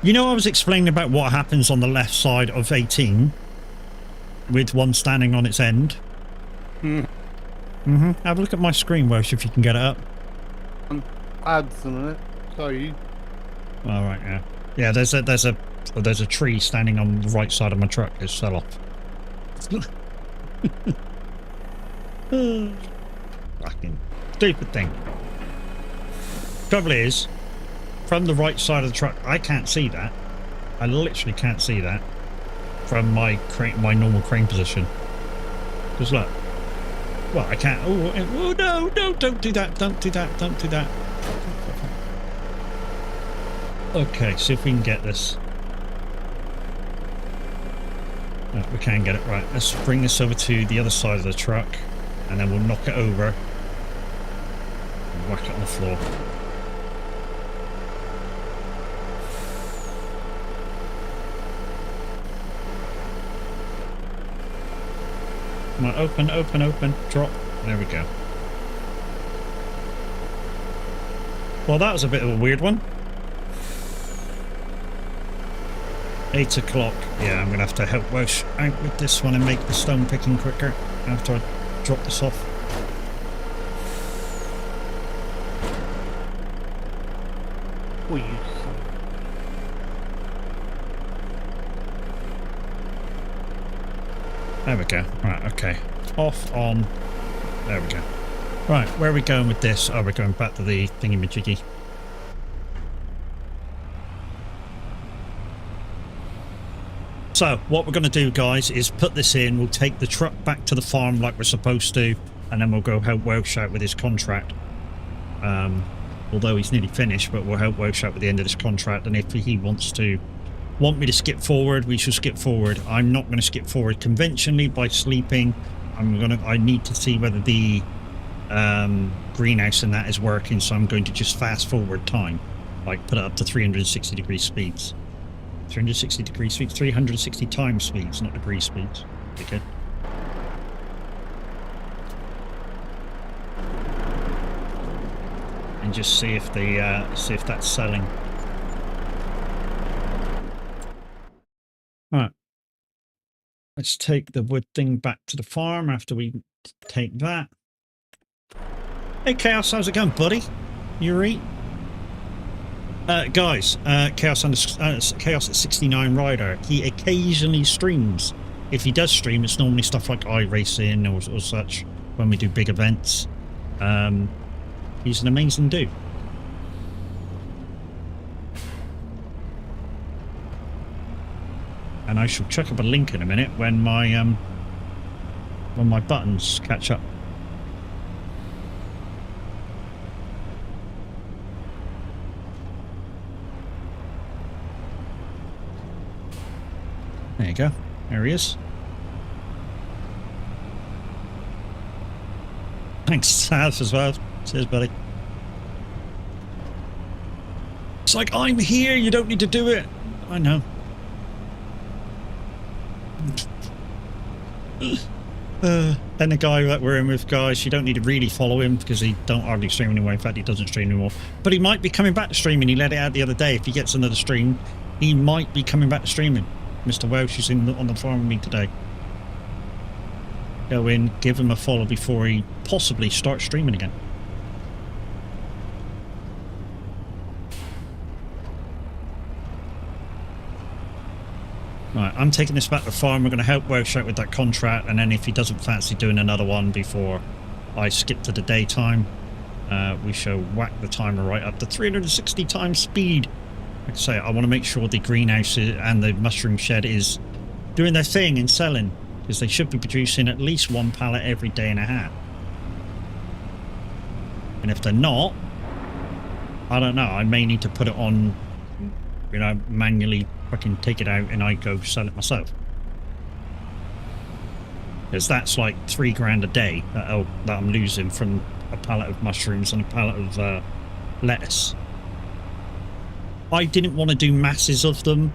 You know, I was explaining about what happens on the left side of 18 with one standing on its end. Have a look at my screen, Welsh, if you can get it up.
Ads on it. Sorry.
All right, yeah. Yeah, there's a tree standing on the right side of my truck. It fell off. Fucking stupid thing. Trouble is, from the right side of the truck, I can't see that. I literally can't see that from my normal crane position. Because look. Well, I can't. Oh no, no, don't do that. Don't do that. Don't do that. Okay, see if we can get this. No, we can get it right. Let's bring this over to the other side of the truck, and then we'll knock it over and whack it on the floor. Come on, open, open, open, drop. There we go. Well, that was a bit of a weird one. 8 o'clock. Yeah, I'm going to have to help Welsh out with this one and make the stone picking quicker after I drop this off.
Oh, you
There we go. Right, okay. Off, on. There we go. Right, where are we going with this? Oh, we're going back to the thingy-majiggy. So, what we're going to do, guys, is put this in. We'll take the truck back to the farm like we're supposed to, and then we'll go help Welsh out with his contract. Although he's nearly finished, but we'll help Welsh out with the end of this contract, and if he want me to skip forward, we shall skip forward. I'm not going to skip forward conventionally by sleeping. I need to see whether the greenhouse and that is working, so I'm going to just fast forward time, like put it up to 360 degree speeds. 360 degree speeds, 360 times speeds, not degree speeds. Okay. And just see if that's selling. All right. Let's take the wood thing back to the farm after we take that. Hey Chaos, how's it going, buddy? You right? Guys, Chaos at 69 Rider. He occasionally streams. If he does stream, it's normally stuff like iRacing or such when we do big events. He's an amazing dude. And I shall chuck up a link in a minute when my buttons catch up. There you go. There he is. Thanks, Saz, as well. Cheers, buddy. It's like, I'm here, you don't need to do it. I know. Then the guy that we're in with, guys, you don't need to really follow him because he don't hardly stream anymore. In fact, he doesn't stream anymore. But he might be coming back to streaming. He let it out the other day. If he gets another stream, he might be coming back to streaming. Mr. Welsh is on the farm with me today. Go in, give him a follow before he possibly starts streaming again. Right, I'm taking this back to the farm. We're going to help Welsh out with that contract, and then if he doesn't fancy doing another one before I skip to the daytime, we shall whack the timer right up to 360 times speed. Like I say, I want to make sure the greenhouse and the mushroom shed is doing their thing and selling, because they should be producing at least one pallet every day and a half. And if they're not, I don't know, I may need to put it on, you know, manually fucking take it out and I go sell it myself. Because that's like $3 a day that I'm losing from a pallet of mushrooms and a pallet of lettuce. I didn't want to do masses of them.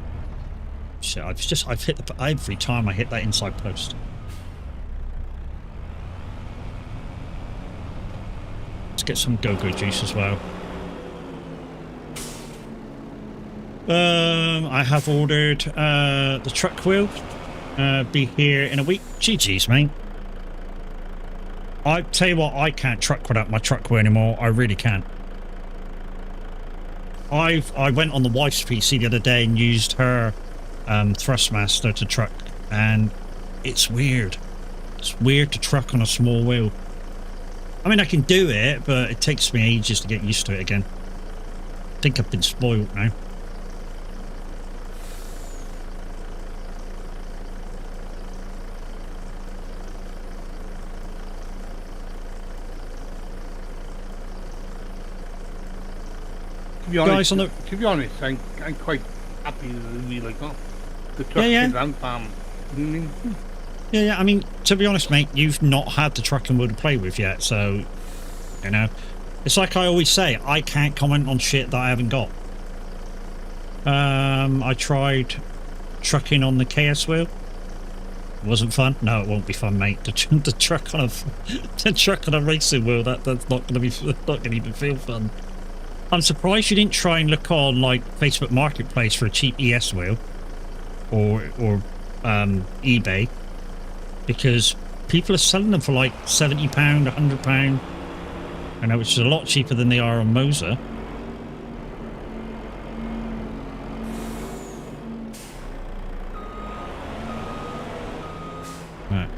So I've hit every time I hit that inside post. Let's get some go-go juice as well. I have ordered the truck wheel. Be here in a week. GG's, mate. I tell you what, I can't truck without my truck wheel anymore. I really can't. I went on the wife's PC the other day and used her Thrustmaster to truck, and it's weird. It's weird to truck on a small wheel. I mean, I can do it, but it takes me ages to get used to it again. I think I've been spoiled now.
To be honest,
Guys on the...
to be honest, I'm quite happy with the like, the truck and farm.
Yeah, I mean, to be honest, mate, you've not had the truck and wheel to play with yet, so, you know, it's like I always say, I can't comment on shit that I haven't got. I tried trucking on the KS wheel. It wasn't fun. No, it won't be fun, mate. The truck on a racing wheel, that's not going to even feel fun. I'm surprised you didn't try and look on like Facebook Marketplace for a cheap ES wheel or eBay, because people are selling them for like £70, £100. I know, which is a lot cheaper than they are on Moser. Right.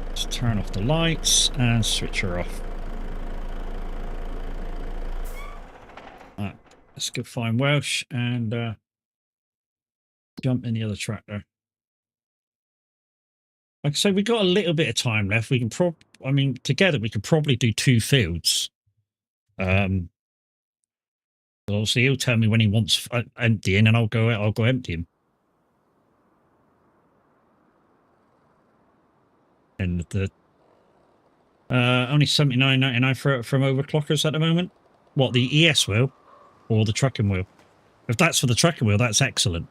Let's turn off the lights and switch her off. Right. Let's go find Welsh and jump in the other tractor. Like I say, we've got a little bit of time left. We can I mean, together we could probably do 2 fields. Obviously he'll tell me when he wants emptying, and I'll go empty him. And the only $79.99 from overclockers at the moment. What, the ES wheel or the trucking wheel? If that's for the trucking wheel, that's excellent.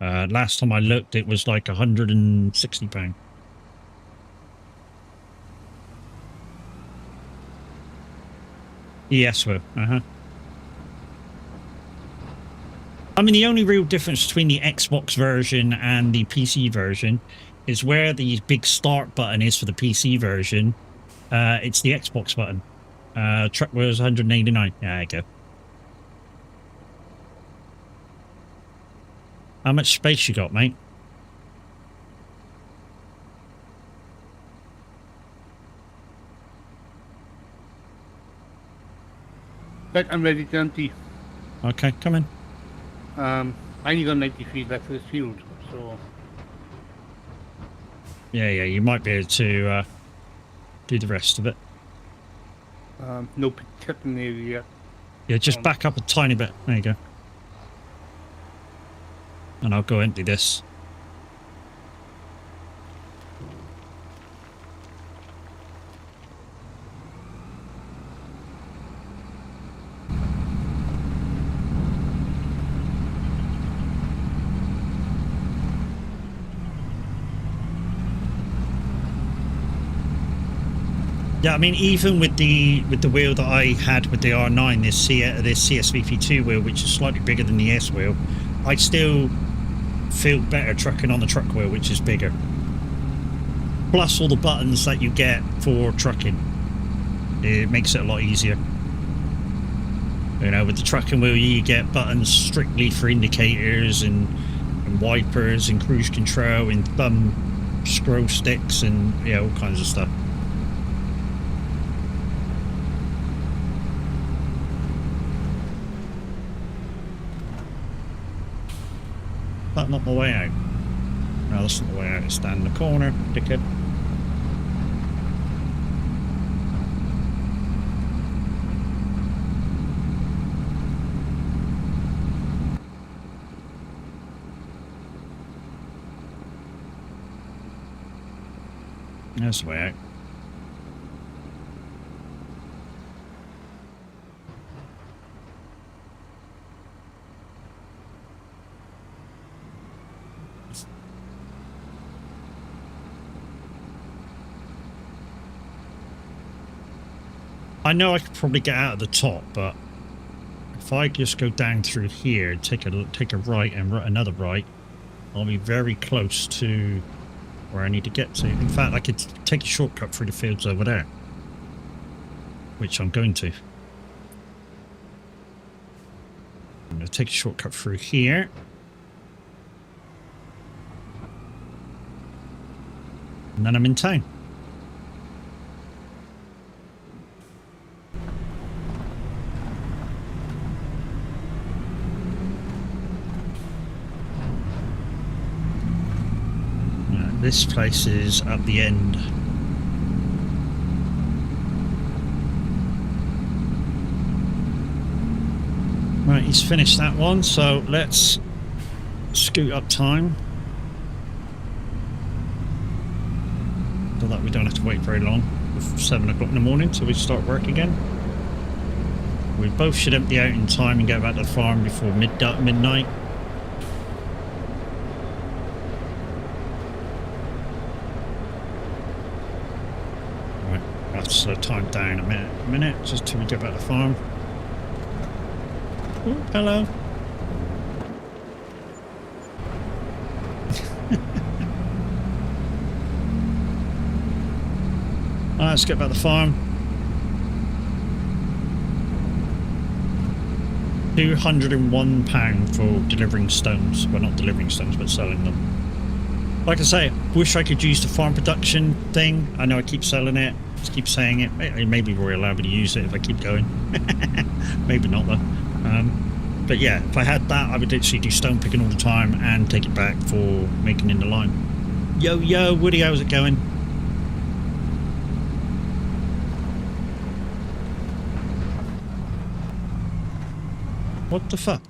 Last time I looked, it was like £160. ES wheel, I mean, the only real difference between the Xbox version and the PC version is where the big start button is for the PC version. It's the Xbox button. Truck wheel is $189. There you go. How much space you got, mate?
Right, I'm ready to empty.
Okay, come in.
I only got 90 feet left for this field, so...
Yeah, you might be able to do the rest of it.
No tipping area yet.
Yeah, just back up a tiny bit. There you go. And I'll go empty this. Yeah, I mean, even with the wheel that I had with the R9, this CSVP2 wheel, which is slightly bigger than the S wheel, I still feel better trucking on the truck wheel, which is bigger. Plus all the buttons that you get for trucking. It makes it a lot easier. You know, with the trucking wheel, you get buttons strictly for indicators and wipers and cruise control and thumb scroll sticks and, yeah, all kinds of stuff. That's not the way out. No, that's not the way out. It's down the corner, dickhead. That's the way out. I know I could probably get out of the top, but if I just go down through here, take a right and another right, I'll be very close to where I need to get to. In fact, I could take a shortcut through the fields over there, which I'm going to. I'm going to take a shortcut through here. And then I'm in town. This place is at the end. Right, he's finished that one, so let's scoot up time. So that we don't have to wait very long. 7 o'clock in the morning till we start work again. We both should empty out in time and get back to the farm before midnight. Slow time down a minute, just till we get back to the farm. Ooh, hello. Alright, let's get back to the farm. £201 for delivering stones. Well, not delivering stones, but selling them. Like I say, wish I could use the farm production thing. I know I keep selling it. Just keep saying it. Maybe we'll allow me to use it if I keep going. Maybe not though. But yeah, if I had that, I would literally do stone picking all the time and take it back for making in the lime. Yo, Woody, how's it going? What the fuck?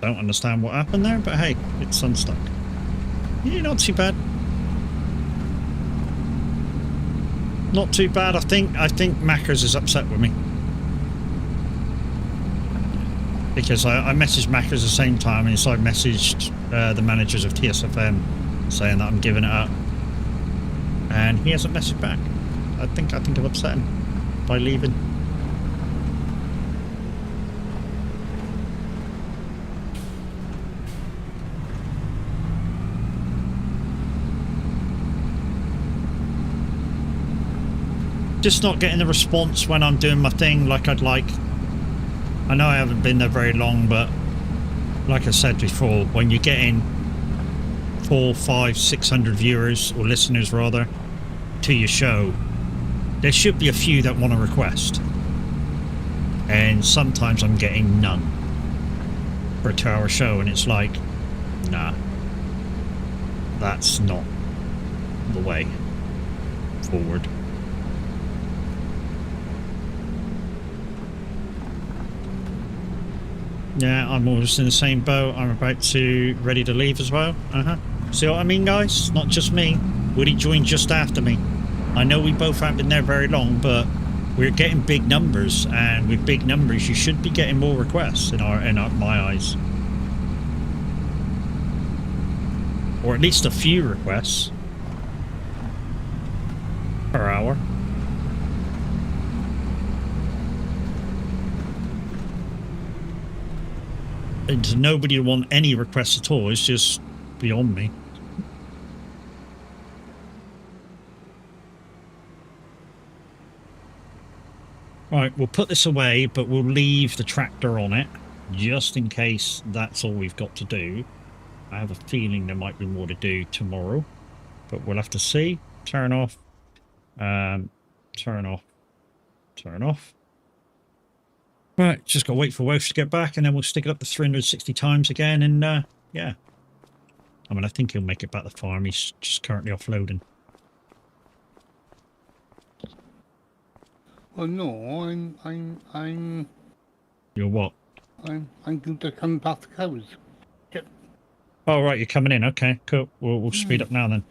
Don't understand what happened there, but hey, it's unstuck. Yeah, not too bad. Not too bad. I think Mackers is upset with me. Because I messaged Mackers at the same time, and so I messaged the managers of TSFM saying that I'm giving it up. And he hasn't messaged back. I think I've upset him by leaving. Just not getting the response when I'm doing my thing like I'd like. I know I haven't been there very long, but like I said before, when you're getting 400, 500, 600 viewers, or listeners rather, to your show, there should be a few that want to request. And sometimes I'm getting none for a 2-hour show, and it's like, nah, that's not the way forward. Yeah, I'm almost in the same boat. I'm ready to leave as well. See what I mean, guys? Not just me. Woody joined just after me. I know we both haven't been there very long, but we're getting big numbers, and with big numbers, you should be getting more requests in my eyes, or at least a few requests per hour. And nobody want any requests at all. It's just beyond me. Right, we'll put this away, but we'll leave the tractor on it, just in case that's all we've got to do. I have a feeling there might be more to do tomorrow, but we'll have to see. Turn off. Turn off. Turn off. Right, just got to wait for Welsh to get back, and then we'll stick it up to 360 times again, and yeah. I mean, I think he'll make it back to the farm. He's just currently offloading.
Well, no, I'm.
You're what?
I'm going to come past the cows. Yep.
Oh, right, you're coming in. Okay, cool. We'll speed up now then.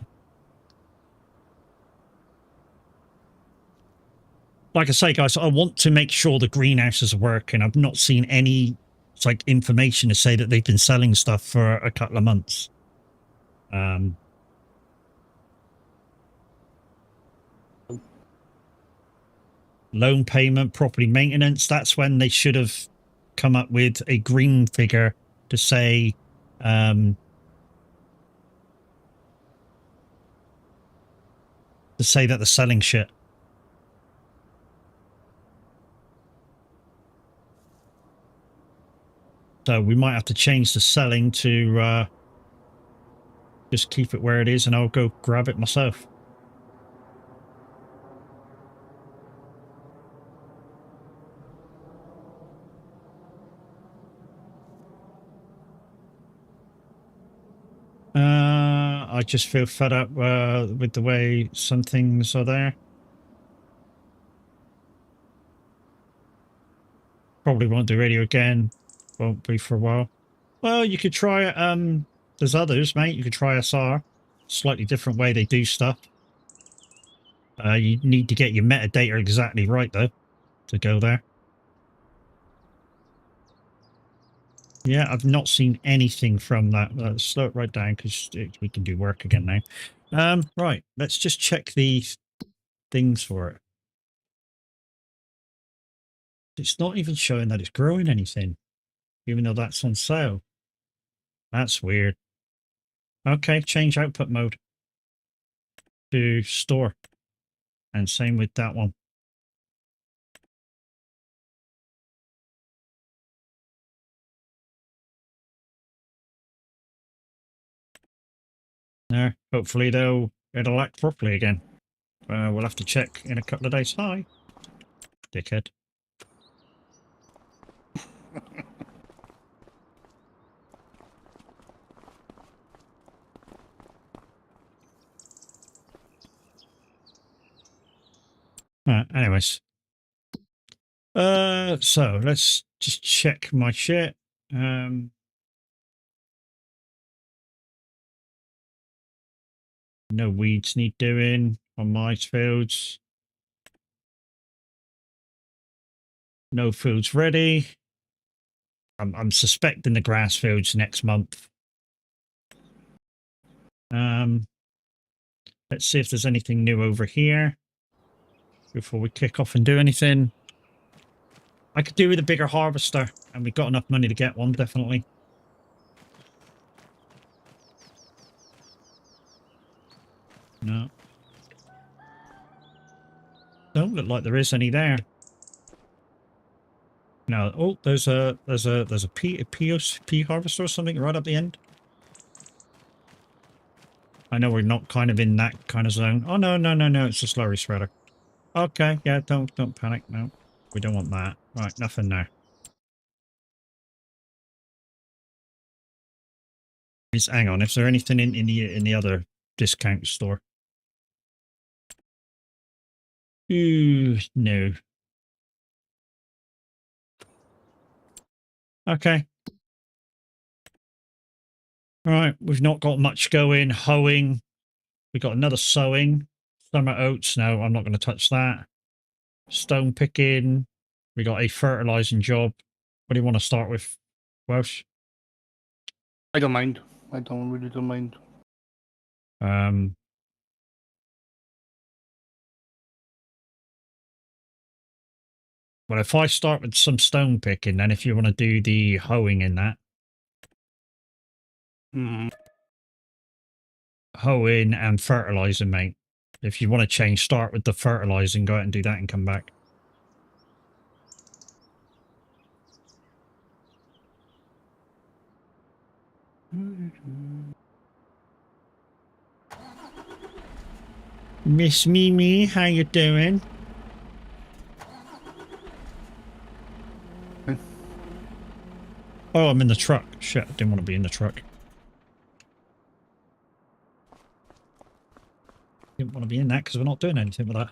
Like I say, guys, I want to make sure the greenhouses are working. I've not seen any like information to say that they've been selling stuff for a couple of months. Loan payment, property maintenance. That's when they should have come up with a green figure to say, that they're selling shit. So we might have to change the selling to just keep it where it is, and I'll go grab it myself. I just feel fed up with the way some things are there. Probably won't do radio again. Won't be for a while. Well, you could try it. There's others, mate. You could try SR. Slightly different way they do stuff. You need to get your metadata exactly right, though, to go there. Yeah, I've not seen anything from that. Let's slow it right down because we can do work again now. Right, let's just check the things for it. It's not even showing that it's growing anything, even though that's on sale. That's weird. Okay, change output mode to store. And same with that one. There, hopefully it'll act properly again. We'll have to check in a couple of days. Hi, dickhead. Anyways. So let's just check my shit. No weeds need doing on my fields. No fields ready. I'm suspecting the grass fields next month. Let's see if there's anything new over here before we kick off and do anything. I could do with a bigger harvester, and we've got enough money to get one, definitely. No. Don't look like there is any there. No. Oh, there's a P harvester or something right up the end. I know we're not kind of in that kind of zone. Oh no, it's a slurry spreader. Okay, yeah, don't panic. No, we don't want that. Right, nothing there. Hang on, is there anything in the other discount store? Ooh, no. Okay. All right, we've not got much going. Hoeing. We've got another sowing. Summer oats. No, I'm not going to touch that. Stone picking. We got a fertilizing job. What do you want to start with, Welsh?
I don't mind. I really don't mind.
Well, if I start with some stone picking, then if you want to do the hoeing in that. Hoeing and fertilizing, mate. If you want to change, start with the fertilizing, go out and do that and come back. Miss Mimi, how you doing? Oh, I'm in the truck. Shit, I didn't want to be in the truck. Didn't want to be in that because we're not doing anything with that.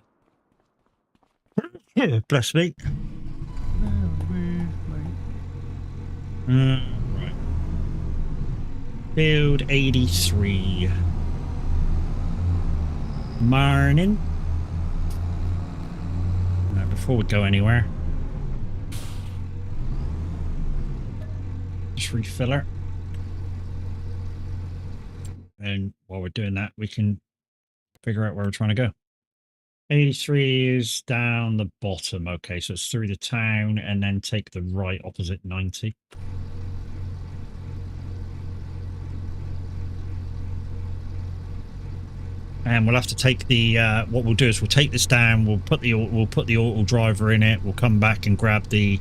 Yeah, bless me. Right. Field 83. Morning. Now, before we go anywhere, just refill her. And while we're doing that, we can figure out where we're trying to go. 83 is down the bottom. Okay, so it's through the town and then take the right opposite 90. And we'll have to take the what we'll do is we'll take this down, we'll put the auto driver in it, we'll come back and grab the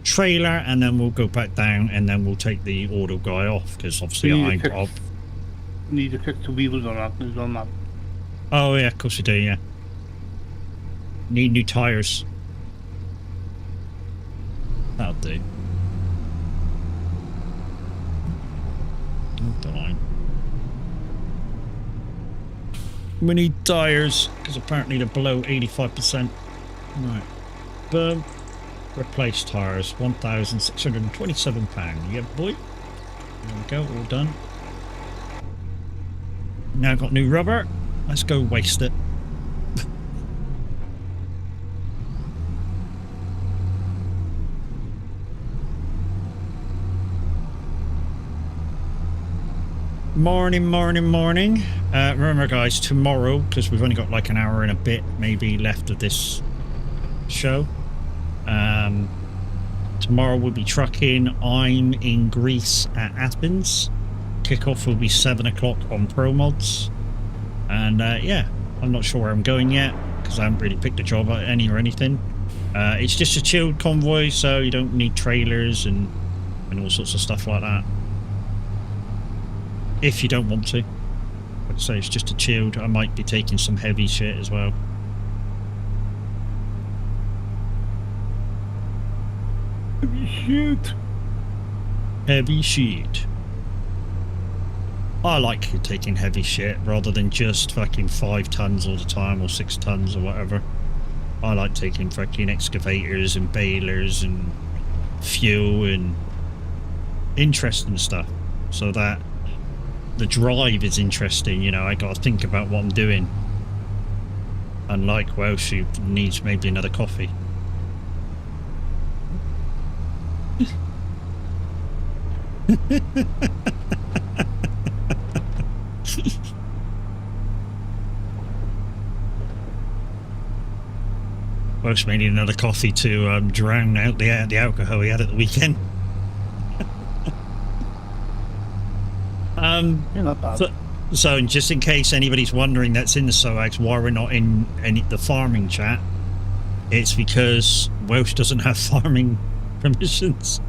trailer, and then we'll go back down, and then we'll take the auto guy off, because obviously I'll
need to fix the wheels on that. It's on that.
Oh yeah, of course you do, yeah. Need new tires. That'll do. Don't mind. We need tires, because apparently they're below 85%. Right. Boom. Replace tires. £1,627. Yeah, boy. There we go, all done. Now got new rubber. Let's go waste it. Morning, morning, morning. Remember guys, tomorrow, because we've only got like an hour and a bit maybe left of this show, tomorrow we'll be trucking. I'm in Greece at Athens. Kickoff will be 7 o'clock on Pro Mods. And yeah, I'm not sure where I'm going yet, because I haven't really picked a job at any or anything. It's just a chilled convoy, so you don't need trailers and all sorts of stuff like that. If you don't want to. Like I say, it's just a chilled. I might be taking some heavy shit as well.
Heavy shit.
Heavy shit. I like taking heavy shit rather than just fucking 5 tons all the time or 6 tons or whatever. I like taking fucking excavators and balers and fuel and interesting stuff, so that the drive is interesting. You know, I gotta think about what I'm doing. Unlike Welsh, who needs maybe another coffee. Welsh may need another coffee to drown out the alcohol he had at the weekend.
You're not bad.
So just in case anybody's wondering that's in the SOAGs why we're not in the farming chat, it's because Welsh doesn't have farming permissions.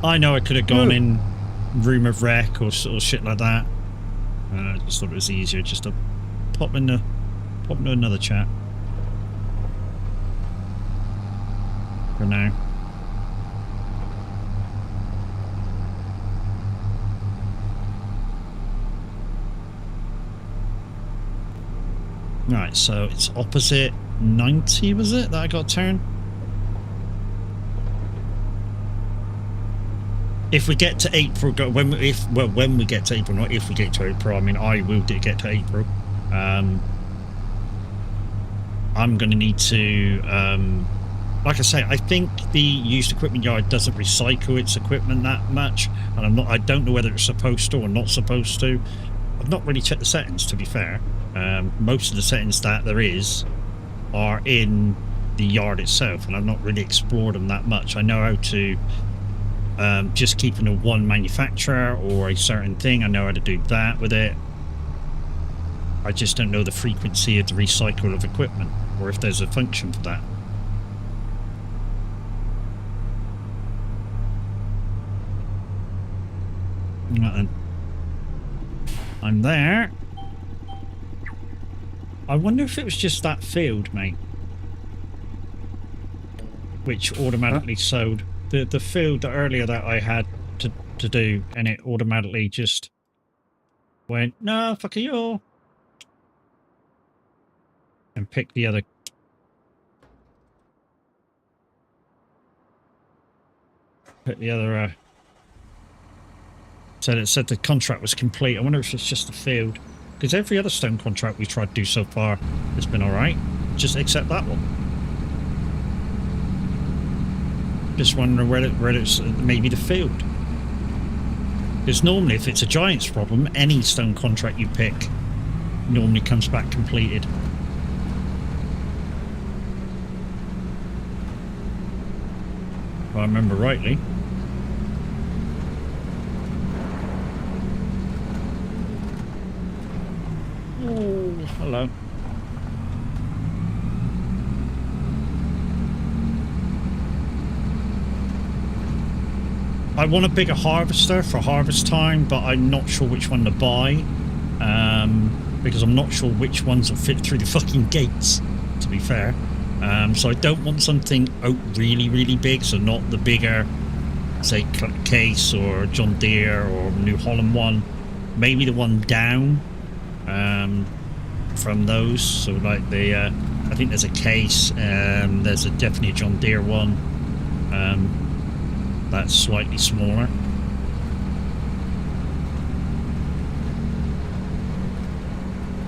I know I could have gone in Room of Wreck or shit like that. I just thought it was easier just to pop into another chat for now. Right, so it's opposite 90, was it, that I got turned? If we get to April, when we get to April, not if we get to April, I mean I will get to April. I'm going to need to, like I say, I think the used equipment yard doesn't recycle its equipment that much, and I don't know whether it's supposed to or not supposed to. I've not really checked the settings, to be fair. Most of the settings that there is are in the yard itself, and I've not really explored them that much. I know how to just keeping a one manufacturer or a certain thing. I know how to do that with it. I just don't know the frequency of the recycle of equipment, or if there's a function for that. Right then. I'm there. I wonder if it was just that field, mate, which automatically sold the field that earlier that I had to do, and it automatically just went, no, fuck you. and pick the other. Pick the other. Said it said the contract was complete. I wonder if it's just a field, because every other stone contract we tried to do so far has been all right, just except that one. Just wondering where it's maybe the field. Because normally, if it's a giant's problem, any stone contract you pick normally comes back completed. If I remember rightly. Oh, hello. I want a bigger harvester for harvest time, but I'm not sure which one to buy. Because I'm not sure which ones will fit through the fucking gates, to be fair. So I don't want something out really, really big, so not the bigger, say, Case or John Deere or New Holland one. Maybe the one down from those. So like the, I think there's a Case, there's definitely a John Deere one. That's slightly smaller.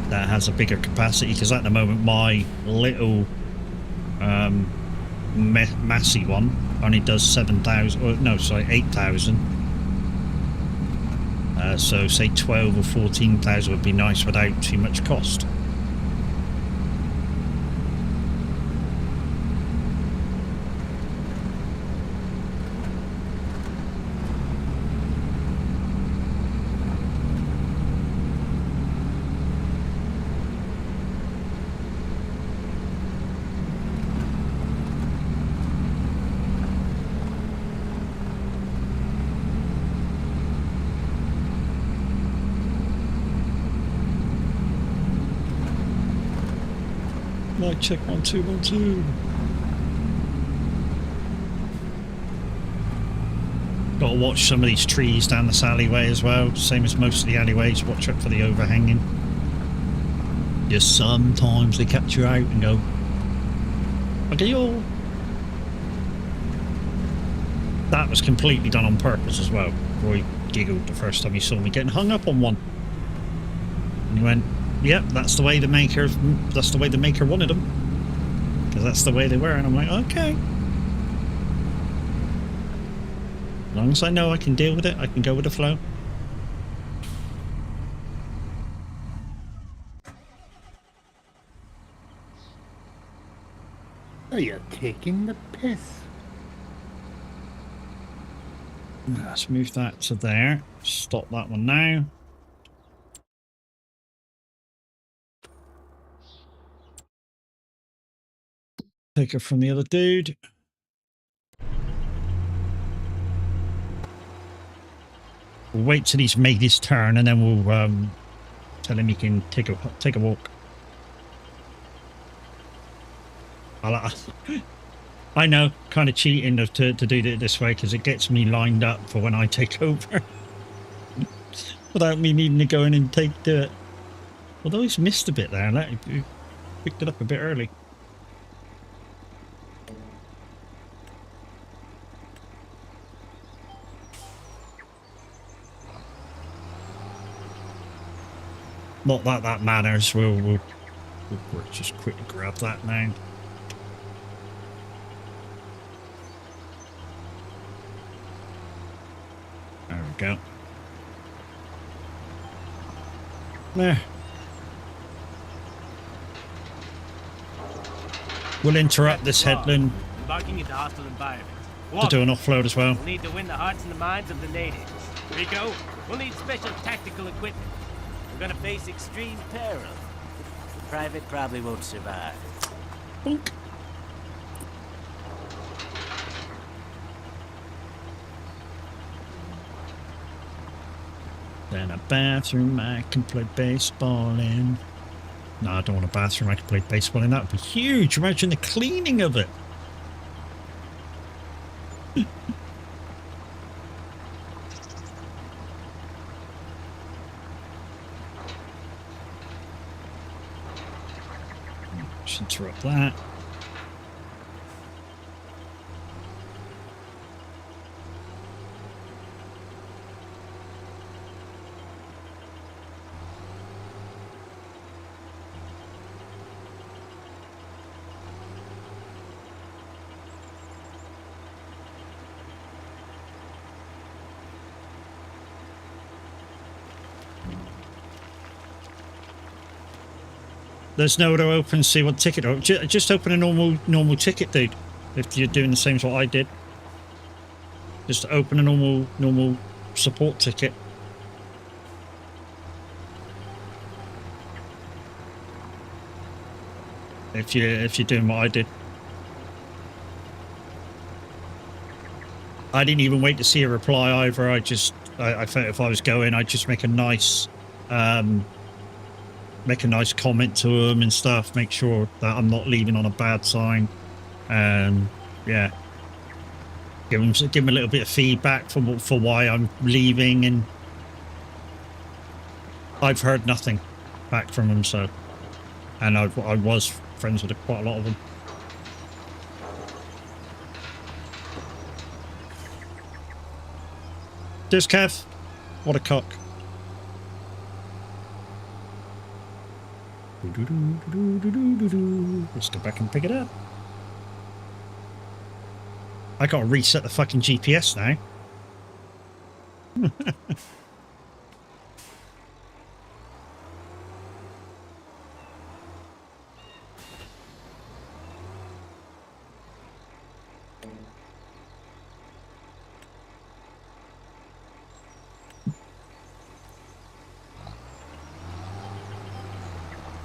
That has a bigger capacity, because at the moment my little Massey one only does 7,000, or no, sorry, 8,000. So say 12 or 14,000 would be nice without too much cost. Mic check 1 2 1 2. Got to watch some of these trees down this alleyway as well. Same as most of the alleyways. Watch out for the overhanging. Just sometimes they catch you out and go, okay, yo. That was completely done on purpose as well. Roy giggled the first time he saw me getting hung up on one, and he went, yep, that's the way the maker wanted them, because that's the way they were. And I'm like, okay, as long as I know I can deal with it, I can go with the flow.
Oh, you're taking the piss.
Let's move that to there. Stop that one now. Take it from the other dude. We'll wait till he's made his turn, and then we'll tell him he can take a walk. I know, kind of cheating to do it this way, because it gets me lined up for when I take over, without me needing to go in and do it. Although he's missed a bit there, he picked it up a bit early. Not that that matters. We'll just quickly grab that now. There we go. There. We'll interrupt this headland
Embarking into hostile environment.
to do an offload as well.
We'll need to win the hearts and the minds of the natives. Rico, we'll need special tactical equipment. We're gonna face extreme peril. The private probably won't survive.
Bonk. Then a bathroom I can play baseball in. No, I don't want a bathroom I can play baseball in. That would be huge. Imagine the cleaning of it. Just interrupt that. There's no to open, see what ticket. Oh, just open a normal ticket, dude. If you're doing the same as what I did, just open a normal support ticket. If you're doing what I did, I didn't even wait to see a reply either. I felt if I was going, I'd just make a nice comment to them and stuff, make sure that I'm not leaving on a bad sign, and yeah, give them a little bit of feedback for why I'm leaving, and I've heard nothing back from them, so, and I was friends with quite a lot of them. Cheers, Kev. What a cock. Let's go back and pick it up. I gotta reset the fucking GPS now.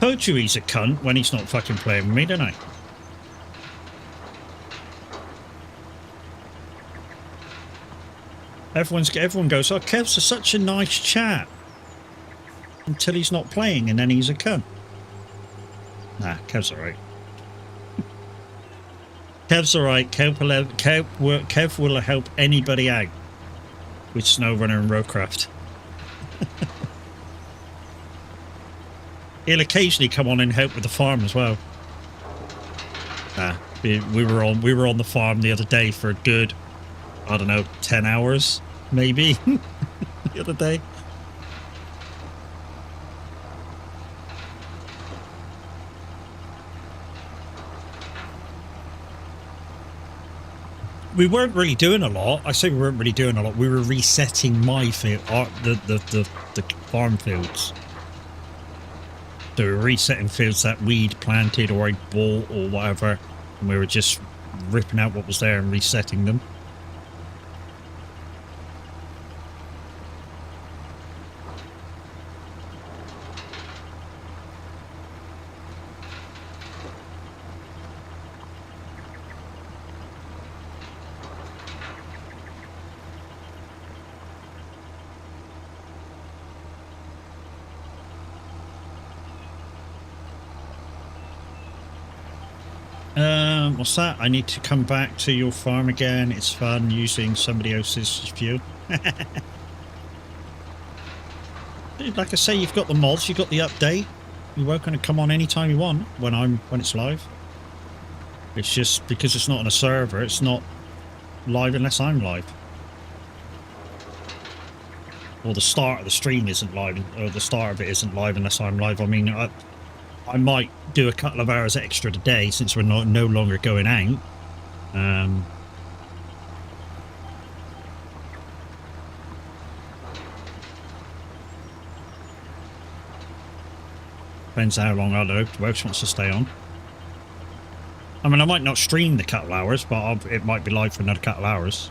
Told you he's a cunt when he's not fucking playing with me, don't I? Everyone goes, oh, Kev's such a nice chap. Until he's not playing, and then he's a cunt. Nah, Kev's alright. Kev's alright. Kev will help anybody out with SnowRunner and Roadcraft. He'll occasionally come on and help with the farm as well. We were on the farm the other day for a good, I don't know, 10 hours maybe. The other day. We weren't really doing a lot. I say we weren't really doing a lot. We were resetting my field, the farm fields. So we were resetting fields that we'd planted or I'd bought or whatever, and we were just ripping out what was there and resetting them. What's that? I need to come back to your farm again. It's fun using somebody else's fuel. Dude, like I say, you've got the mods, you've got the update. You're welcome to come on anytime you want when it's live. It's just because it's not on a server, it's not live unless I'm live. Or the start of the stream isn't live, or the start of it isn't live unless I'm live. I mean, I might do a couple of hours extra today since we're no longer going out. Depends how long, I don't know, whoever wants to stay on. I mean, I might not stream the couple hours, but it might be live for another couple hours.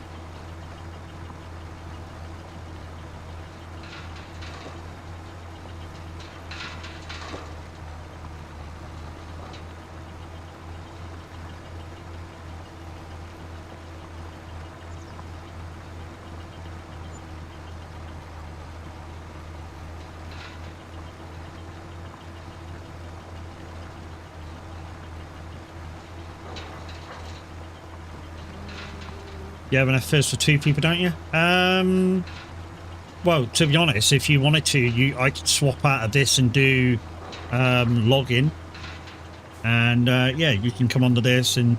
You have enough fields for 2 people, don't you? Well, to be honest, if you wanted to, I could swap out of this and do login And yeah, you can come onto this, and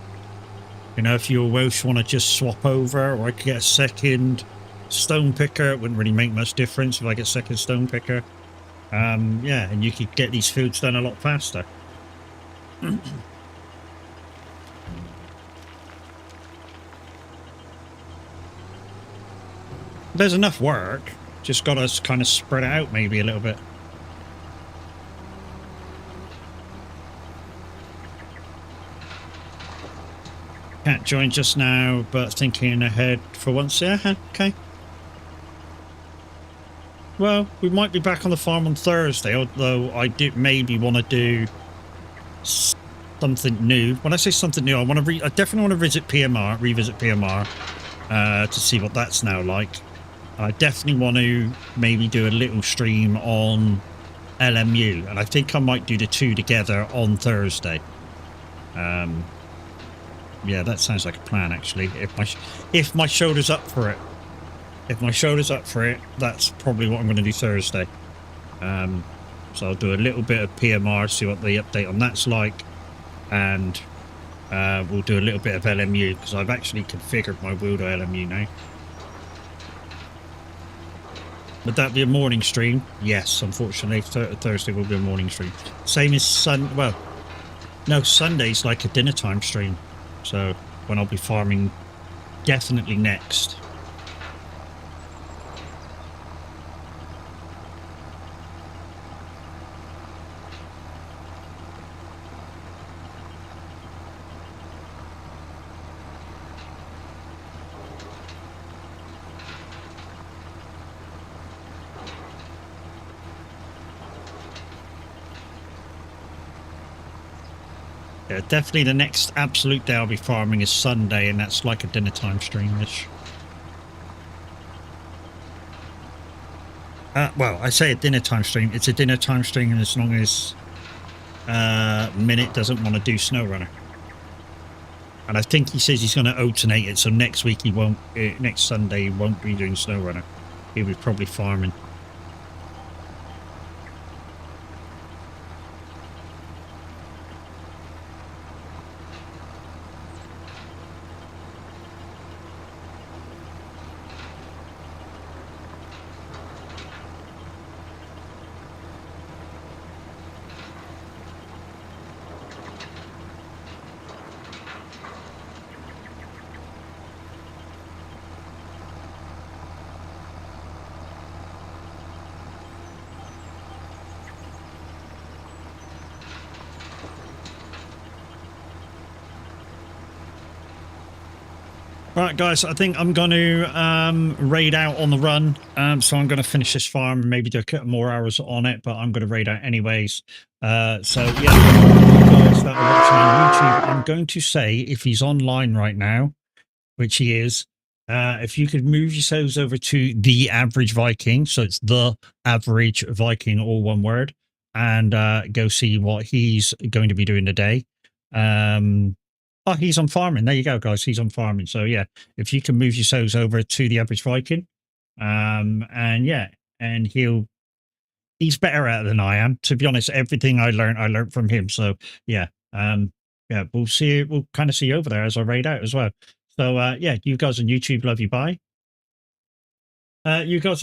you know, if you Welsh want to just swap over, or I could get a second stone picker. It wouldn't really make much difference if I get second stone picker. Yeah, and you could get these fields done a lot faster. There's enough work, just got to kind of spread it out maybe a little bit. Can't join just now, but thinking ahead for once. Yeah, okay. Well, we might be back on the farm on Thursday, although I did maybe want to do something new. When I say something new, I definitely want to revisit PMR, to see what that's now like. I definitely want to maybe do a little stream on LMU, and I think I might do the two together on Thursday. Yeah, that sounds like a plan, actually. If my shoulder's up for it. If my shoulder's up for it, that's probably what I'm going to do Thursday. So I'll do a little bit of PMR, see what the update on that's like, and we'll do a little bit of LMU, because I've actually configured my wheel to LMU now. Would that be a morning stream? Yes, unfortunately, Thursday will be a morning stream. Same as Sunday's like a dinner time stream. So when I'll be farming, definitely next. Yeah, definitely the next absolute day I'll be farming is Sunday, and that's like a dinner time stream-ish. Well, I say a dinner time stream. It's a dinner time stream as long as Minute doesn't want to do SnowRunner. And I think he says he's going to alternate it, so next week he won't, next Sunday he won't be doing SnowRunner. He'll be probably farming. Right, guys, I think I'm going to raid out on the run. So I'm going to finish this farm and maybe do a couple more hours on it, but I'm going to raid out anyways. So, yeah, guys that are watching on YouTube, I'm going to say, if he's online right now, which he is, if you could move yourselves over to The Average Viking, so it's The Average Viking, all one word, and go see what he's going to be doing today. Oh, he's on farming. There you go, guys. He's on farming. So yeah, if you can move yourselves over to The Average Viking, and yeah, and he's better at it than I am. To be honest, everything I learned from him. So yeah, yeah, we'll kind of see you over there as I raid out as well. So yeah, you guys on YouTube, love you. Bye. You guys.